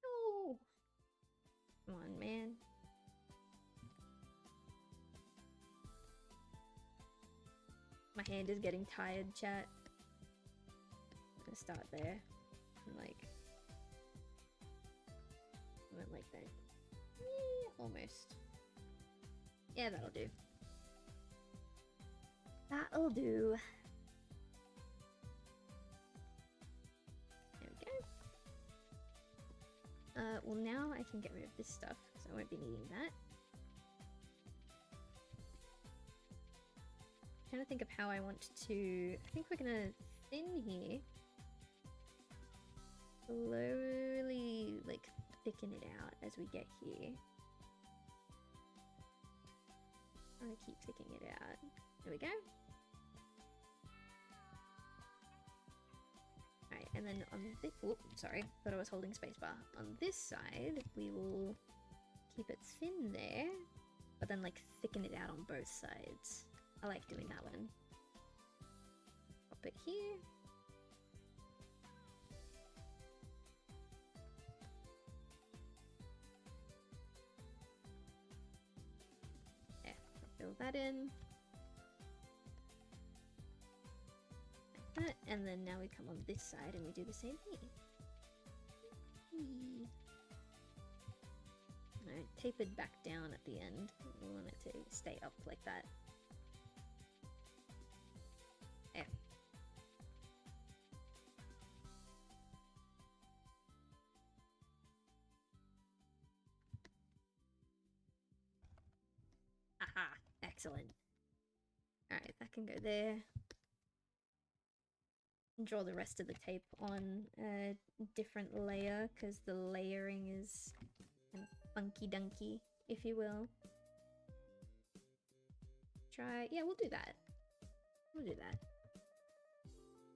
No! Come on, man. My hand is getting tired, chat. I'm gonna start there. And like... I went like that. Yeah, almost. Yeah, that'll do. That'll do. There we go. Well now I can get rid of this stuff, because I won't be needing that. I'm trying to think of how I want to... I think we're gonna thin here. Slowly, like, thicken it out as we get here. I'm gonna keep thickening it out. There we go. Alright, and then on this... Oh, sorry. Thought I was holding spacebar. On this side, we will keep it thin there, but then, like, thicken it out on both sides. I like doing that one. Pop it here. Yeah, fill that in. Like that. and then now we come on this side and we do the same thing. Whee. Alright, tapered back down at the end. We want it to stay up like that. There. Aha! Excellent. Alright, that can go there. Draw the rest of the tape on a different layer, because the layering is kind of funky-dunky, if you will. Yeah, we'll do that. We'll do that.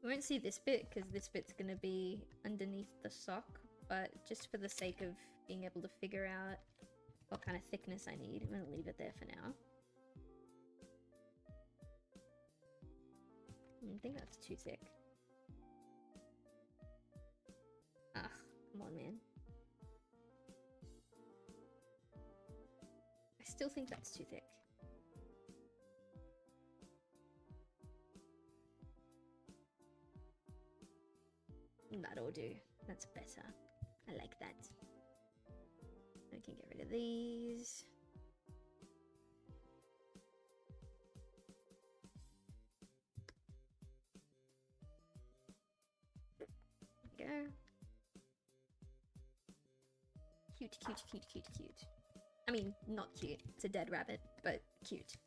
We won't see this bit, because this bit's gonna be underneath the sock, but just for the sake of being able to figure out what kind of thickness I need, I'm gonna leave it there for now. I think that's too thick. Ugh, come on, man. I still think that's too thick. That'll do. That's better. I like that. I can get rid of these. There we go. Cute, cute, cute, cute, cute. I mean, not cute. It's a dead rabbit, but cute.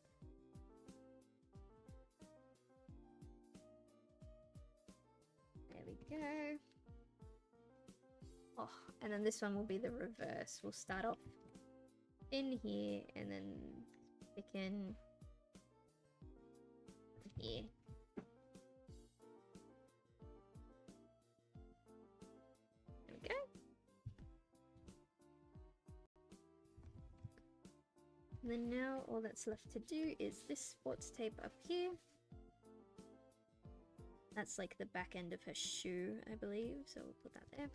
There we go. Oh, and then this one will be the reverse. We'll start off in here and then thicken here. There we go. And then now all that's left to do is this sports tape up here. That's like the back end of her shoe, I believe, so we'll put that there.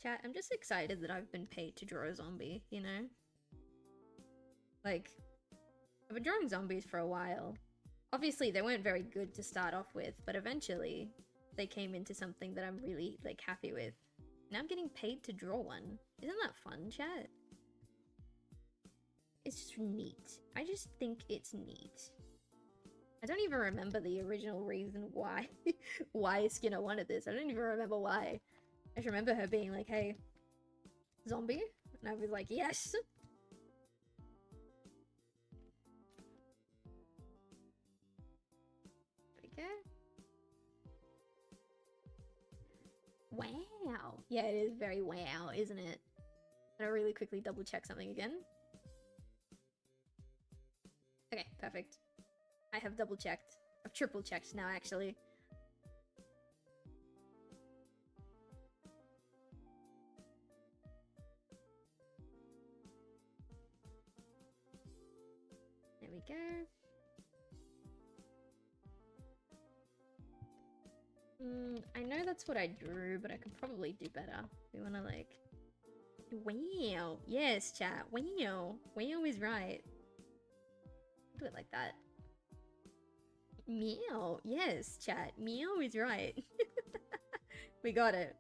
Chat, I'm just excited that I've been paid to draw a zombie, you know? Like, I've been drawing zombies for a while. Obviously, they weren't very good to start off with, but eventually they came into something that I'm really, like, happy with. Now I'm getting paid to draw one. Isn't that fun, chat? It's just neat. I just think it's neat. I don't even remember the original reason why why Skinna wanted this. I don't even remember why. I just remember her being like, hey, zombie? And I was like, yes! There we go. Wow. Yeah, it is very wow, isn't it? Gotta really quickly double check something again. Okay, perfect. I have double checked. I've triple checked now, actually. There we go. I know that's what I drew, but I could probably do better. We want to like... Wow! Yes, chat. Wow! Wow is right. Do it like that. Meow. Yes, chat. Meow is right. We got it.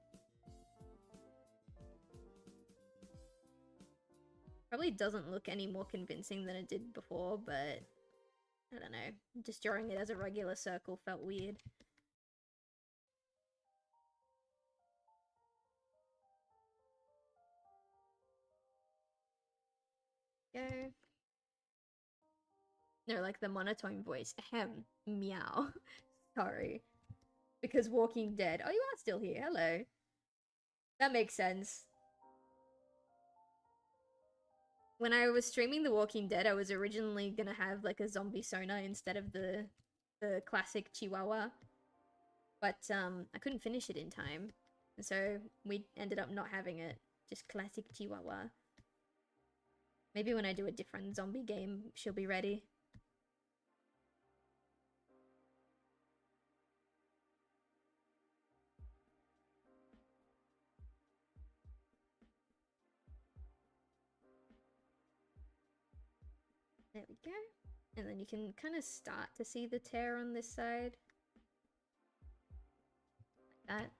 Probably doesn't look any more convincing than it did before, but I don't know. Just drawing it as a regular circle felt weird. Go. No, like the monotone voice. Ahem. Meow. Sorry. Because Walking Dead. Oh, you are still here. Hello. That makes sense. When I was streaming The Walking Dead, I was originally gonna have like a zombie Sona instead of the classic Chihuahua. But I couldn't finish it in time. And so we ended up not having it. Just classic Chihuahua. Maybe when I do a different zombie game, she'll be ready. go. And then you can kind of start to see the tear on this side. Like that.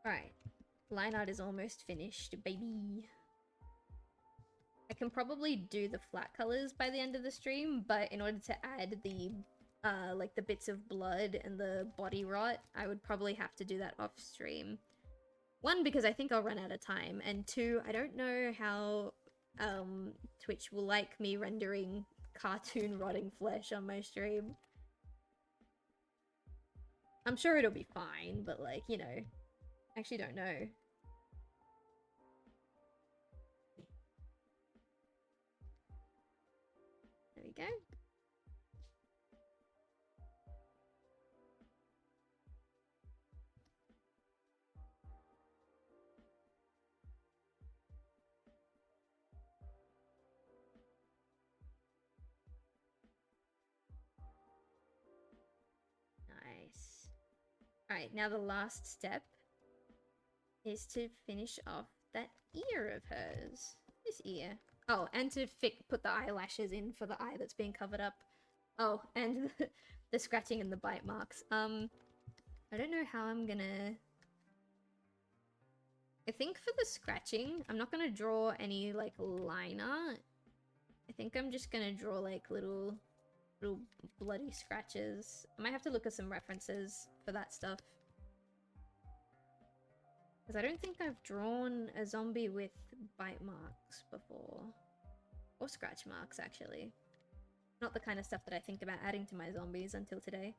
Alright. Line art is almost finished, baby. I can probably do the flat colors by the end of the stream, but in order to add the like the bits of blood and the body rot, I would probably have to do that off stream. One, because I think I'll run out of time, and two, I don't know how Twitch will like me rendering cartoon rotting flesh on my stream. I'm sure it'll be fine, but like, you know, I actually don't know. There we go. Nice. Alright, now the last step is to finish off that ear of hers. This ear. Oh, and to put the eyelashes in for the eye that's being covered up. Oh, and the scratching and the bite marks. I don't know how I'm gonna... I think for the scratching, I'm not gonna draw any, like, line art. I think I'm just gonna draw, like, little bloody scratches. I might have to look at some references for that stuff. Because I don't think I've drawn a zombie with bite marks before. Or scratch marks, actually. Not the kind of stuff that I think about adding to my zombies until today.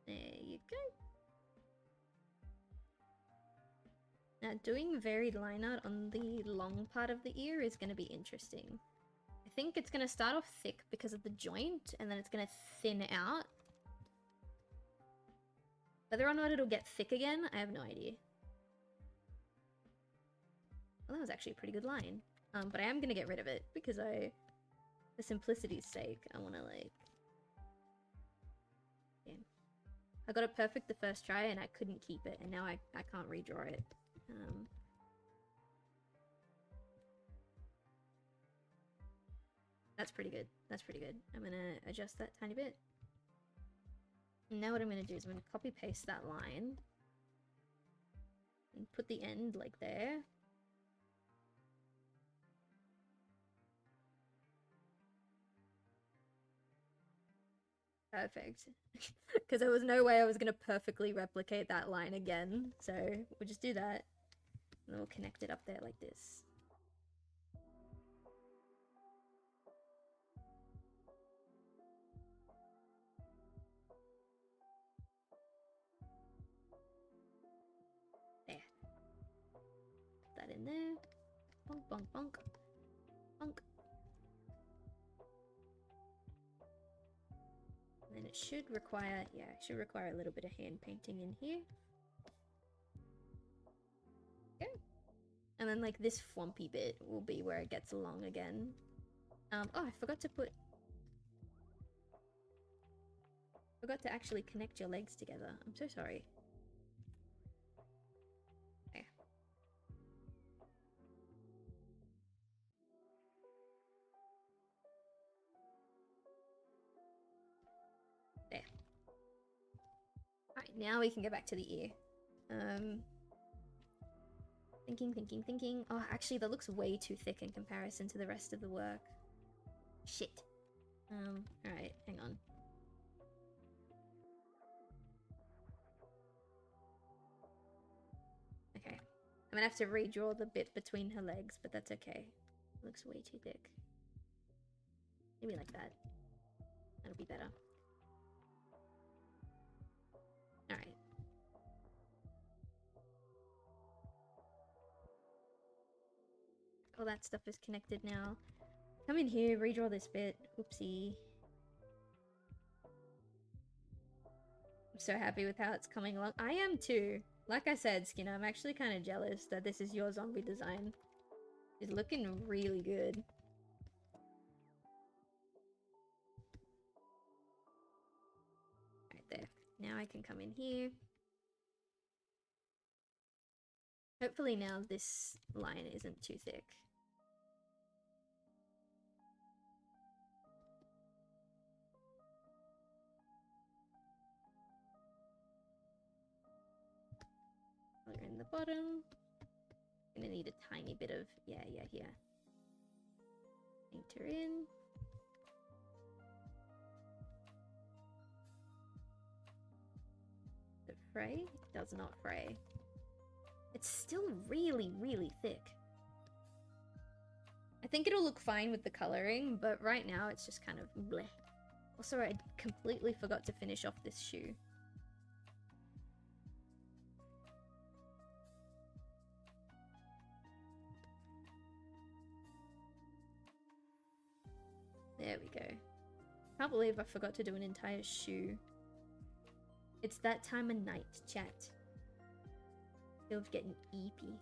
There you go. Now, doing varied line art on the long part of the ear is going to be interesting. I think it's going to start off thick because of the joint, and then it's going to thin out. Whether or not it'll get thick again, I have no idea. Well, that was actually a pretty good line. But I am going to get rid of it because for simplicity's sake, I want to, like... Yeah. I got it perfect the first try and I couldn't keep it, and now I can't redraw it. That's pretty good. That's pretty good. I'm gonna adjust that tiny bit. And now what I'm gonna do is I'm gonna copy paste that line and put the end like there. Perfect. Because there was no way I was gonna perfectly replicate that line again. So we'll just do that. And then we'll connect it up there like this. There. Put that in there. Bonk, bonk, bonk. Bonk. And then it should require, yeah, it should require a little bit of hand painting in here. Okay. And then like this flumpy bit will be where it gets along again. Oh, I forgot to actually connect your legs together. I'm so sorry. There. There. Alright, now we can go back to the ear. Thinking. Oh, actually, that looks way too thick in comparison to the rest of the work. Shit. Alright, hang on. Okay. I'm gonna have to redraw the bit between her legs, but that's okay. It looks way too thick. Maybe like that. That'll be better. Alright. All that stuff is connected now. Come in here, redraw this bit. Oopsie. I'm so happy with how it's coming along. I am too. Like I said, Skinna, I'm actually kind of jealous that this is your zombie design. It's looking really good. Now I can come in here. Hopefully now this line isn't too thick. Color in the bottom. Gonna need a tiny bit of, yeah, here. Painter in. Does it fray? It does not fray. It's still really, really thick. I think it'll look fine with the coloring, but right now it's just kind of bleh. Also, I completely forgot to finish off this shoe. There we go. Can't believe I forgot to do an entire shoe. It's that time of night, chat. Silv's getting eepy.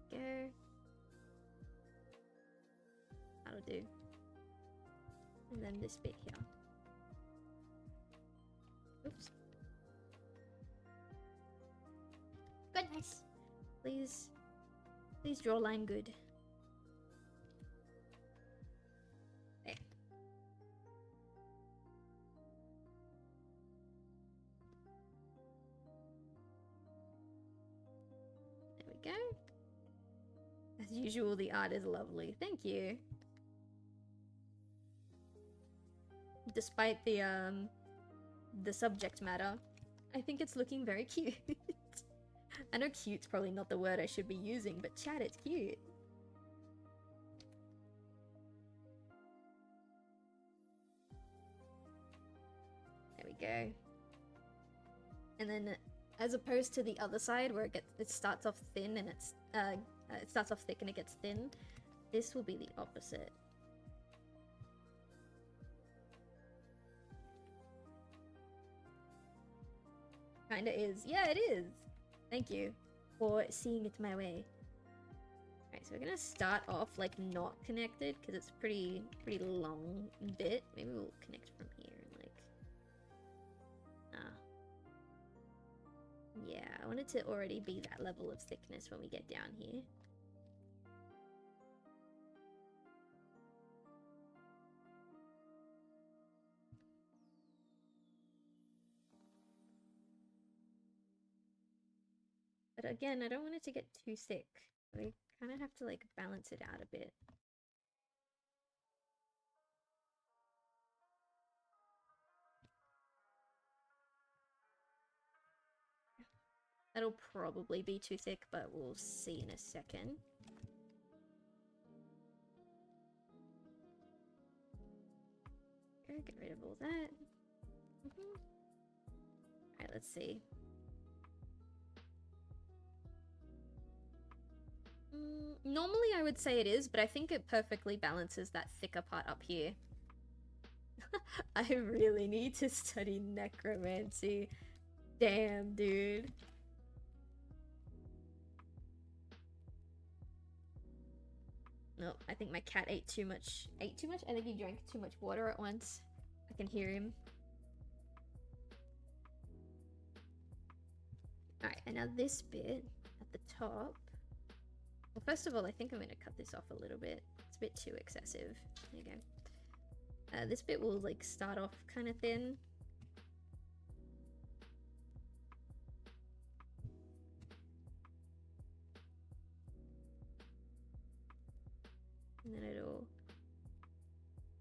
Go. That'll do. And then this bit here. Oops. Goodness. Please. Please draw line good. There. There we go. As usual, the art is lovely. Thank you. Despite the subject matter, I think it's looking very cute. I know cute's probably not the word I should be using, but chat, it's cute. There we go. And then, as opposed to the other side where it starts off thin and it starts off thick and it gets thin, this will be the opposite. Kinda is. Yeah, it is. Thank you for seeing it my way. Alright, so we're gonna start off like not connected because it's pretty long bit. Maybe we'll connect from here and like yeah, I want it to already be that level of thickness when we get down here. But again, I don't want it to get too thick. We kind of have to like balance it out a bit. That'll probably be too thick, but we'll see in a second. Okay, get rid of all that. Alright, let's see. Normally I would say it is, but I think it perfectly balances that thicker part up here. I really need to study necromancy. Damn, dude. Nope, I think my cat ate too much. Ate too much? I think he drank too much water at once. I can hear him. Alright, and now this bit at the top. Well, first of all, I think I'm going to cut this off a little bit. It's a bit too excessive. There you go. This bit will like start off kind of thin. And then it'll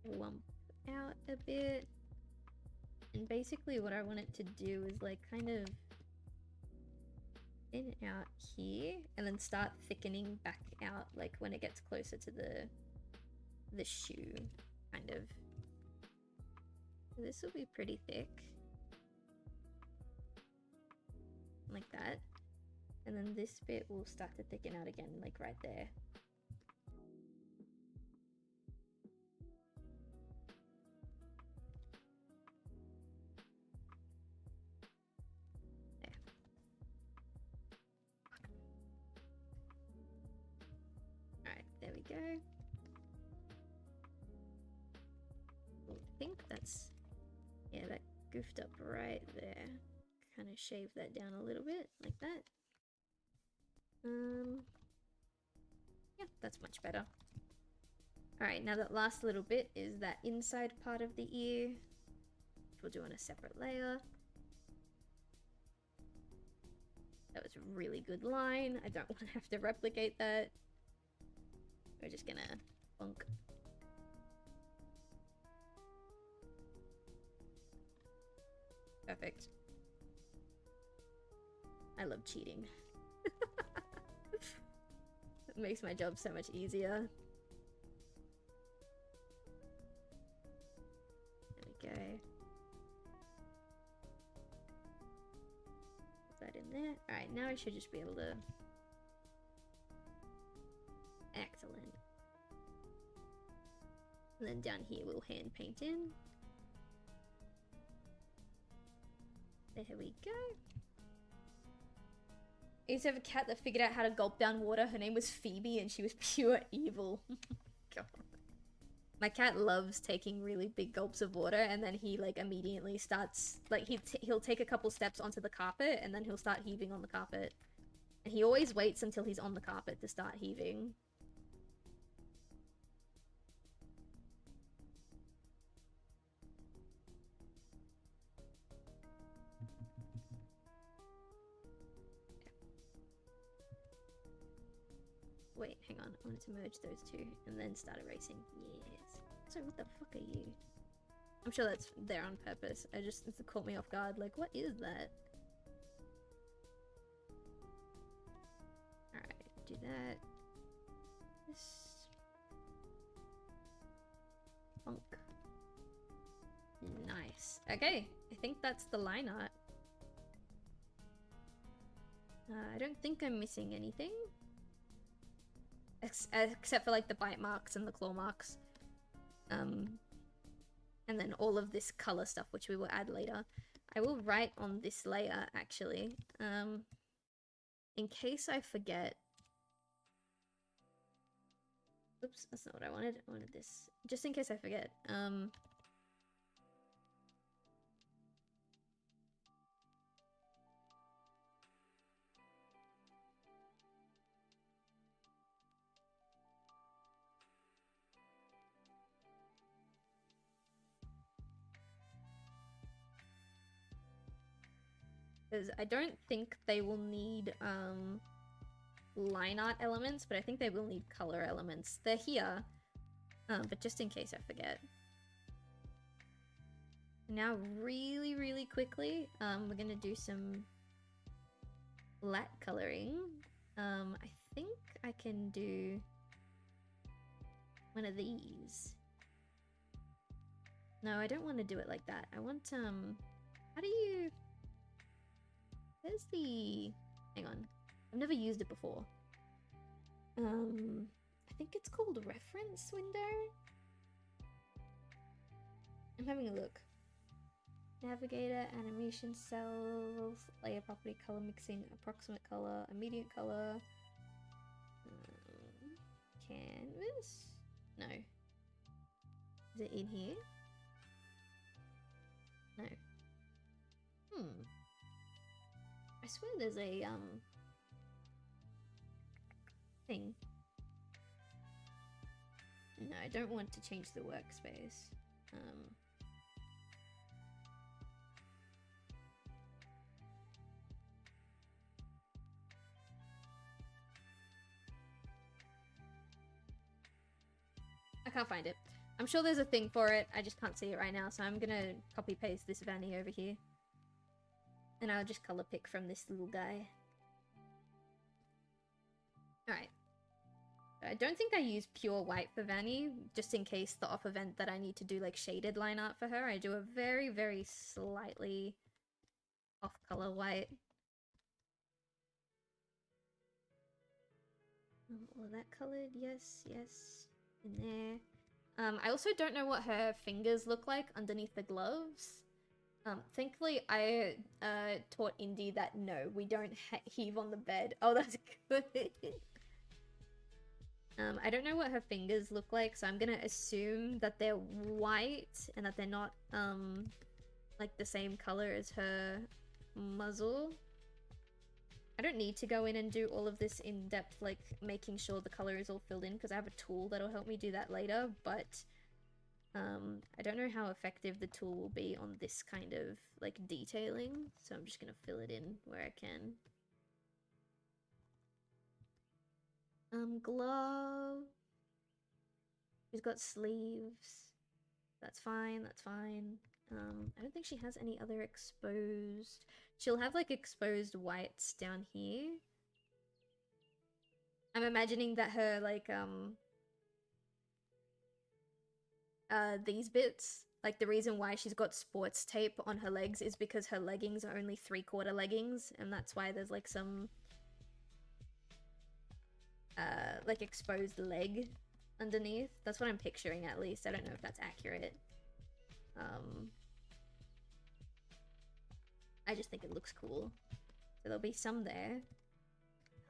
lump out a bit. And basically what I want it to do is like kind of thin out here and then start thickening back out like when it gets closer to the shoe, kind of. So this will be pretty thick. Like that. And then this bit will start to thicken out again, like right there. There we go. I think that's, yeah, poofed up right there. Kind of shave that down a little bit, like that. Yeah, that's much better. Alright, now that last little bit is that inside part of the ear, which we'll do on a separate layer. That was a really good line. I don't want to have to replicate that. We're just gonna bonk. Perfect. I love cheating. It makes my job so much easier. There we go. Put that in there. Alright, now I should just be able to... Excellent. And then down here we'll hand paint in. There we go. I used to have a cat that figured out how to gulp down water. Her name was Phoebe and she was pure evil. God. My cat loves taking really big gulps of water and then he like immediately starts, like he'll take a couple steps onto the carpet and then he'll start heaving on the carpet. And he always waits until he's on the carpet to start heaving. Wait, hang on. I wanted to merge those two and then start erasing. Yes. So what the fuck are you? I'm sure that's there on purpose. It caught me off guard. Like, what is that? Alright, do that. This. Bonk. Nice. Okay, I think that's the line art. I don't think I'm missing anything. Except for like the bite marks and the claw marks. And then all of this color stuff, which we will add later. I will write on this layer, actually. In case I forget. Oops, that's not what I wanted. I wanted this. Just in case I forget. Because I don't think they will need line art elements, but I think they will need color elements. They're here, but just in case I forget. Now really, really quickly, we're gonna do some lat coloring. I think I can do one of these. No, I don't want to do it like that. I want, how do you... Where's the... Hang on. I've never used it before. I think it's called reference window? I'm having a look. Navigator, animation cells, layer property, color mixing, approximate color, immediate color. Canvas? No. Is it in here? No. I swear there's a, thing. No, I don't want to change the workspace. I can't find it. I'm sure there's a thing for it, I just can't see it right now, so I'm gonna copy paste this Vanny over here. And I'll just color pick from this little guy. Alright. I don't think I use pure white for Vanny, just in case the off event that I need to do like shaded line art for her. I do a very, very slightly off color white. All of that colored, yes, yes, in there. I also don't know what her fingers look like underneath the gloves. Thankfully, I taught Indy that no, we don't heave on the bed. Oh, that's good. I don't know what her fingers look like, so I'm gonna assume that they're white and that they're not, like the same color as her muzzle. I don't need to go in and do all of this in depth, like making sure the color is all filled in, because I have a tool that'll help me do that later, but I don't know how effective the tool will be on this kind of like detailing, so I'm just gonna fill it in where I can. Glove. She's got sleeves. That's fine, that's fine. I don't think she has any other exposed. She'll have like exposed whites down here. I'm imagining that her like these bits, like the reason why she's got sports tape on her legs is because her leggings are only 3/4 leggings, and that's why there's like some like exposed leg underneath. That's what I'm picturing, at least. I don't know if that's accurate. I just think it looks cool. So there'll be some there.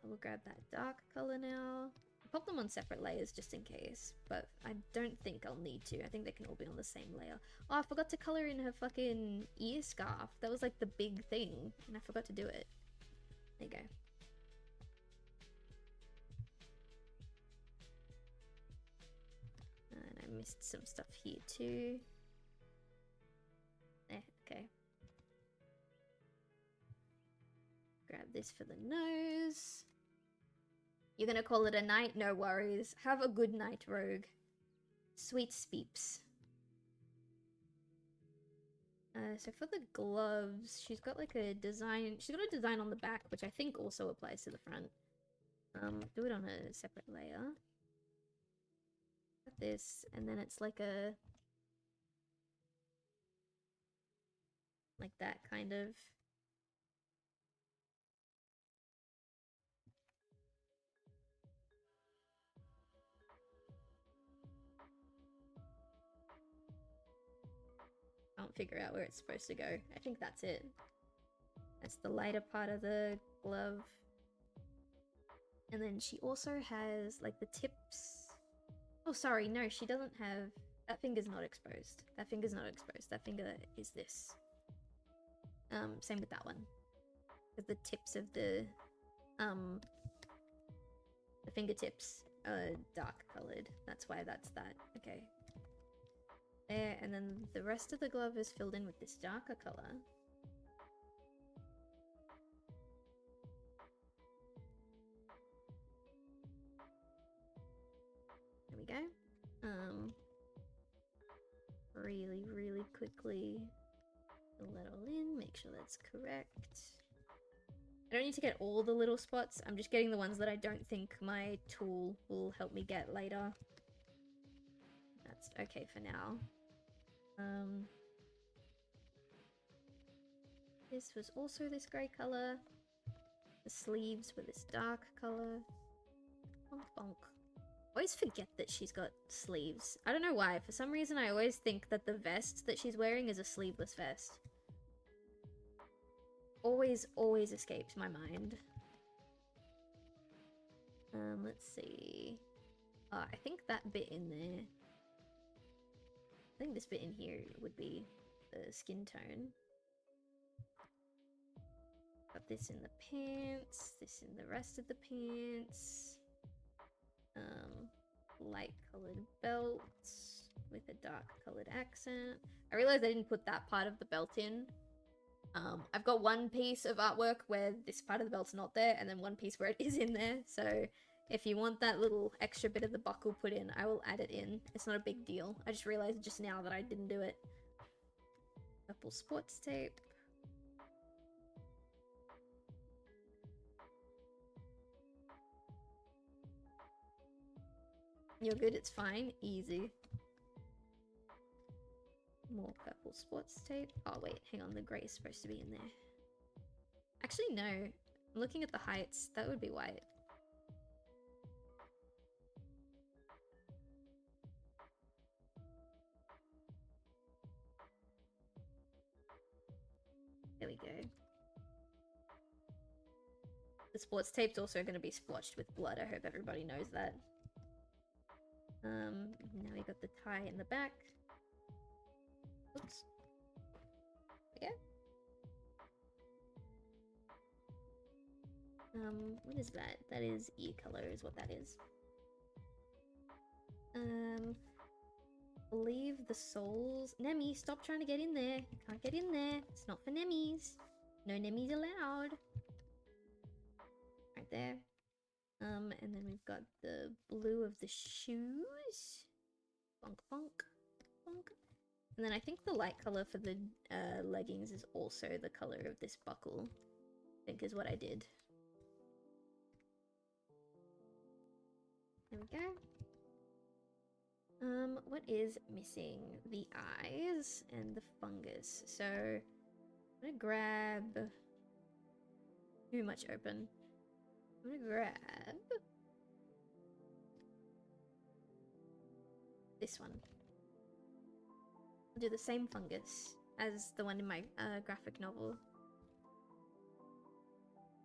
I will grab that dark color now. I'll pop them on separate layers just in case, but I don't think I'll need to. I think they can all be on the same layer. Oh, I forgot to color in her fucking ear scarf. That was like the big thing, and I forgot to do it. There you go. And I missed some stuff here too. Okay. Grab this for the nose. You're gonna call it a night? No worries. Have a good night, Rogue. Sweet speeps. So for the gloves, she's got like a design. She's got a design on the back, which I think also applies to the front. Do it on a separate layer. Got this, and then it's like a... like that kind of... Can't figure out where it's supposed to go. I think that's it. That's the lighter part of the glove. And then she also has like the tips. Oh, sorry, no, she doesn't have... that finger's not exposed. That finger's not exposed. That finger is this. Same with that one. Because the tips of the fingertips are dark colored. That's why that's that. Okay. There, and then the rest of the glove is filled in with this darker color. There we go. Really quickly fill that all in, make sure that's correct. I don't need to get all the little spots, I'm just getting the ones that I don't think my tool will help me get later. That's okay for now. This was also this grey colour. The sleeves were this dark colour. Bonk bonk. I always forget that she's got sleeves. I don't know why. For some reason, I always think that the vest that she's wearing is a sleeveless vest. Always escapes my mind. Let's see. Oh, I think that bit in there. I think this bit in here would be the skin tone. Got this in the pants, this in the rest of the pants. Light colored belt with a dark colored accent. I realized I didn't put that part of the belt in. I've got one piece of artwork where this part of the belt's not there, and then one piece where it is in there. So if you want that little extra bit of the buckle put in, I will add it in. It's not a big deal. I just realized just now that I didn't do it. Purple sports tape. You're good, it's fine. Easy. More purple sports tape. Oh wait, hang on, the grey is supposed to be in there. Actually, no. I'm looking at the heights. That would be white. There we go. The sports tape's also going to be splotched with blood. I hope everybody knows that. Now we got the tie in the back. Oops. Yeah. What is that? That is ear color is what that is. Leave the souls. Nemi, stop trying to get in there. You can't get in there. It's not for Nemis. No Nemis allowed. Right there. And then we've got the blue of the shoes. Bonk, bonk, bonk. And then I think the light color for the leggings is also the color of this buckle. I think is what I did. There we go. What is missing? The eyes and the fungus. So, I'm gonna grab... Too much open. I'm gonna grab... this one. I'll do the same fungus as the one in my graphic novel.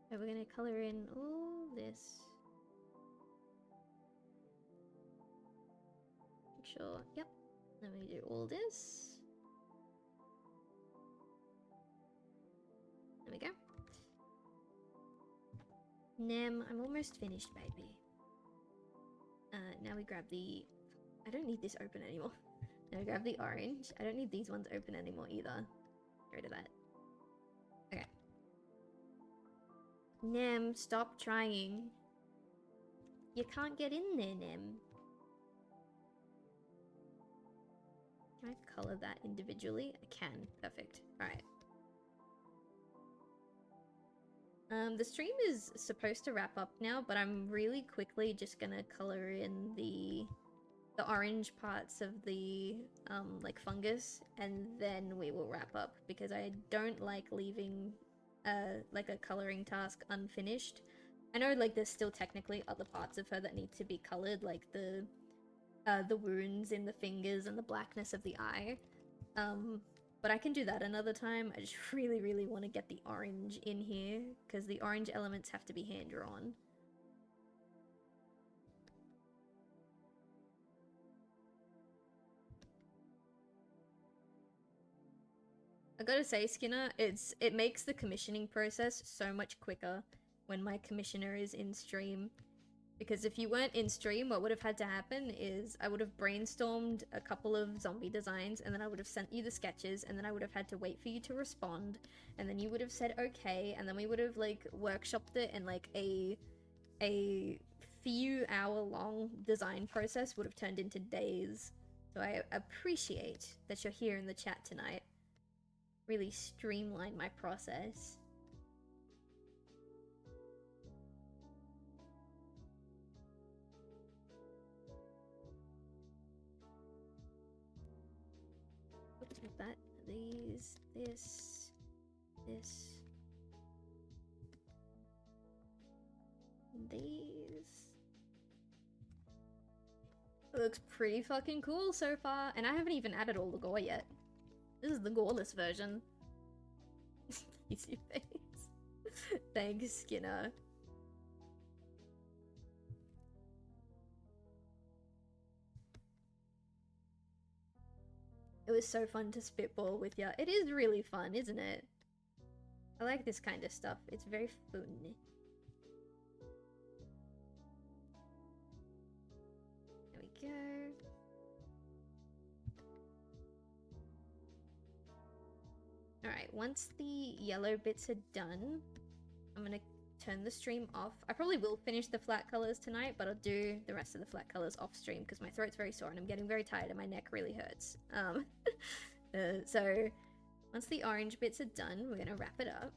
So we're gonna color in all this. Sure, yep. Then we do all this. There we go. Nem, I'm almost finished, baby. Now we grab the... I don't need this open anymore. Now we grab the orange. I don't need these ones open anymore either. Get rid of that. Okay. Nem, stop trying. You can't get in there, Nem. Can I color that individually? I can. Perfect. Alright. The stream is supposed to wrap up now, but I'm really quickly just gonna color in the orange parts of the like fungus, and then we will wrap up because I don't like leaving like a coloring task unfinished. I know like there's still technically other parts of her that need to be colored, like the wounds in the fingers and the blackness of the eye. But I can do that another time. I just really, really want to get the orange in here because the orange elements have to be hand drawn. I gotta say, Skinna, it makes the commissioning process so much quicker when my commissioner is in stream. Because if you weren't in stream, what would have had to happen is I would have brainstormed a couple of zombie designs, and then I would have sent you the sketches, and then I would have had to wait for you to respond, and then you would have said okay, and then we would have like workshopped it, and like a few hour long design process would have turned into days. So I appreciate that you're here in the chat tonight. Really streamlined my process. Like that. These, this. These. It looks pretty fucking cool so far, and I haven't even added all the gore yet. This is the goreless version. Easy face. Thanks, Skinna. It was so fun to spitball with ya. It is really fun, isn't it? I like this kind of stuff. It's very fun. There we go. Alright, once the yellow bits are done, I'm gonna turn the stream off. I probably will finish the flat colors tonight, but I'll do the rest of the flat colors off stream because my throat's very sore and I'm getting very tired and my neck really hurts. So once the orange bits are done, we're gonna wrap it up.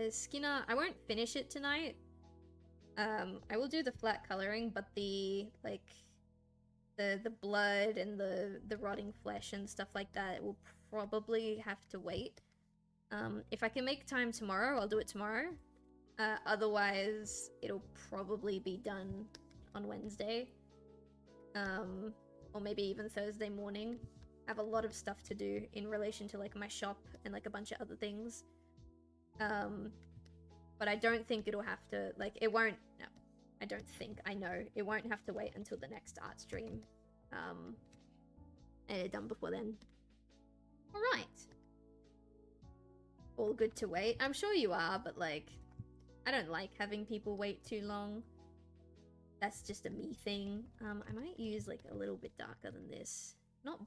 Skinna, I won't finish it tonight. I will do the flat coloring, but the blood and the rotting flesh and stuff like that will probably have to wait. If I can make time tomorrow, I'll do it tomorrow. Otherwise, it'll probably be done on Wednesday. Or maybe even Thursday morning. I have a lot of stuff to do in relation to like my shop and like a bunch of other things. But I don't think it'll have to, like, it won't, no. I don't think, I know. It won't have to wait until the next art stream. And it's done before then. Alright. All good to wait. I'm sure you are, but like, I don't like having people wait too long. That's just a me thing. I might use like a little bit darker than this. Not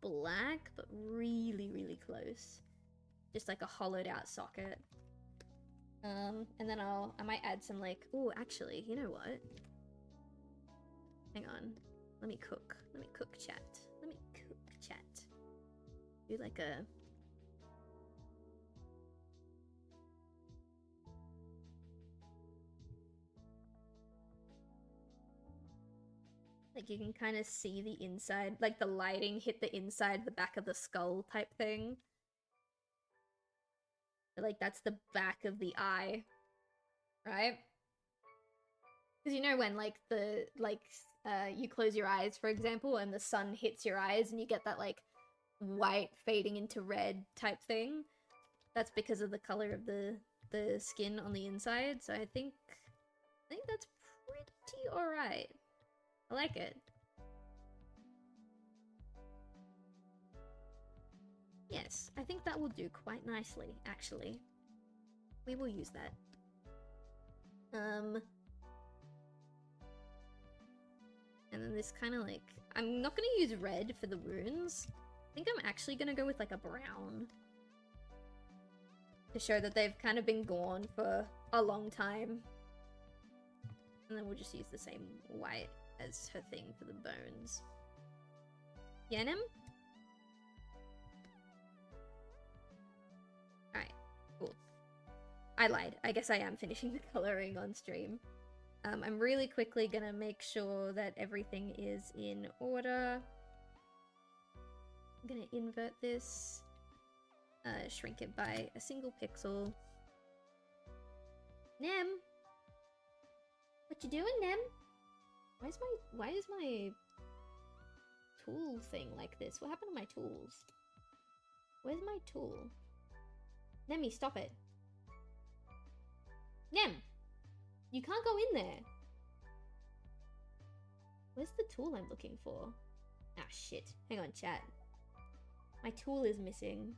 black, but really, really close. Just like a hollowed out socket. And then I might add some like, oh, actually, you know what? Hang on. Let me cook chat. Let me cook chat. Do like a... Like you can kind of see the inside, like the lighting hit the inside, the back of the skull type thing. Like that's the back of the eye, right? Because you know when like you close your eyes, for example, and the sun hits your eyes and you get that like white fading into red type thing? That's because of the color of the skin on the inside. So I think that's pretty alright. I like it. Yes, I think that will do quite nicely, actually. We will use that. And then this kind of like... I'm not going to use red for the runes. I think I'm actually going to go with like a brown. To show that they've kind of been gone for a long time. And then we'll just use the same white as her thing for the bones. Yenim? Alright, cool. I lied. I guess I am finishing the coloring on stream. I'm really quickly gonna make sure that everything is in order. I'm gonna invert this. Shrink it by a single pixel. Nem! What you doing, Nem? Why is my tool thing like this? What happened to my tools? Where's my tool? Nemi, stop it. Nem! You can't go in there. Where's the tool I'm looking for? Ah, shit. Hang on, chat. My tool is missing.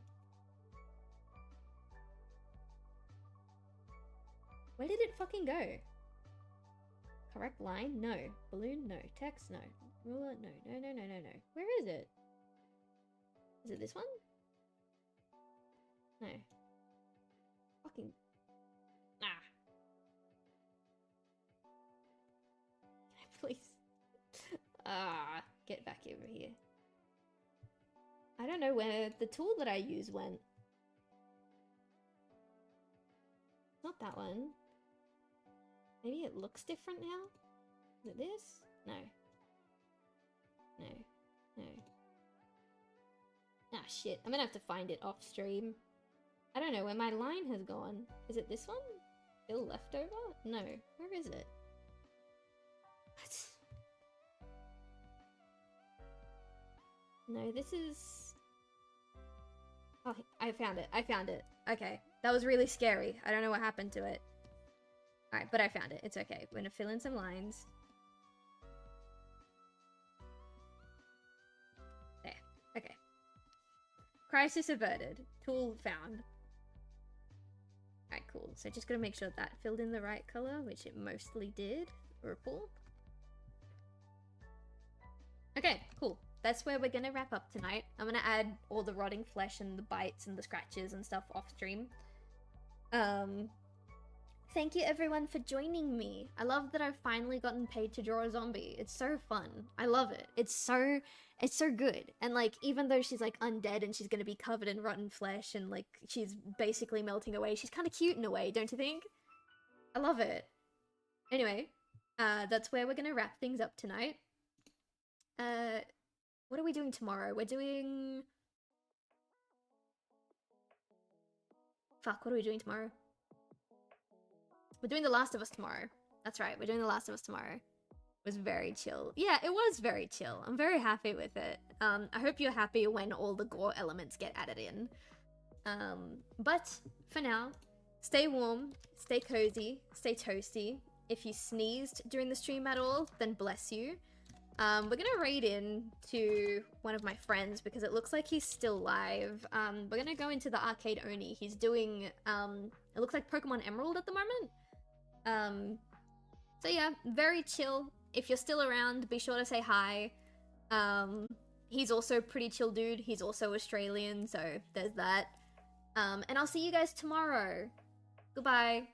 Where did it fucking go? Correct line? No. Balloon? No. Text? No. Ruler? No. No. Where is it? Is it this one? No. Fucking... Ah. Can I please? Ah. Get back over here. I don't know where the tool that I use went. Not that one. Maybe it looks different now? Is it this? No. No. No. Ah, shit. I'm gonna have to find it off stream. I don't know where my line has gone. Is it this one? Still leftover? No. Where is it? What? No, this is... Oh, I found it. I found it. Okay. That was really scary. I don't know what happened to it. Alright, but I found it. It's okay. We're gonna fill in some lines. There. Okay. Crisis averted. Tool found. Alright, cool. So just gotta make sure that filled in the right color, which it mostly did. Purple. Okay, cool. That's where we're gonna wrap up tonight. I'm gonna add all the rotting flesh and the bites and the scratches and stuff off stream. Thank you everyone for joining me. I love that I've finally gotten paid to draw a zombie. It's so fun. I love it. It's so good. And like, even though she's like undead and she's gonna be covered in rotten flesh and like she's basically melting away, she's kind of cute in a way, don't you think? I love it. Anyway, that's where we're gonna wrap things up tonight. What are we doing tomorrow? We're doing... Fuck, what are we doing tomorrow? We're doing The Last of Us tomorrow. That's right, we're doing The Last of Us tomorrow. It was very chill. Yeah, it was very chill. I'm very happy with it. I hope you're happy when all the gore elements get added in. But, for now, stay warm, stay cozy, stay toasty. If you sneezed during the stream at all, then bless you. We're gonna raid in to one of my friends because it looks like he's still live. We're gonna go into the arcade Oni. He's doing, it looks like Pokemon Emerald at the moment. So yeah, very chill. If you're still around, be sure to say hi. He's also a pretty chill dude. He's also Australian, so there's that. And I'll see you guys tomorrow. Goodbye.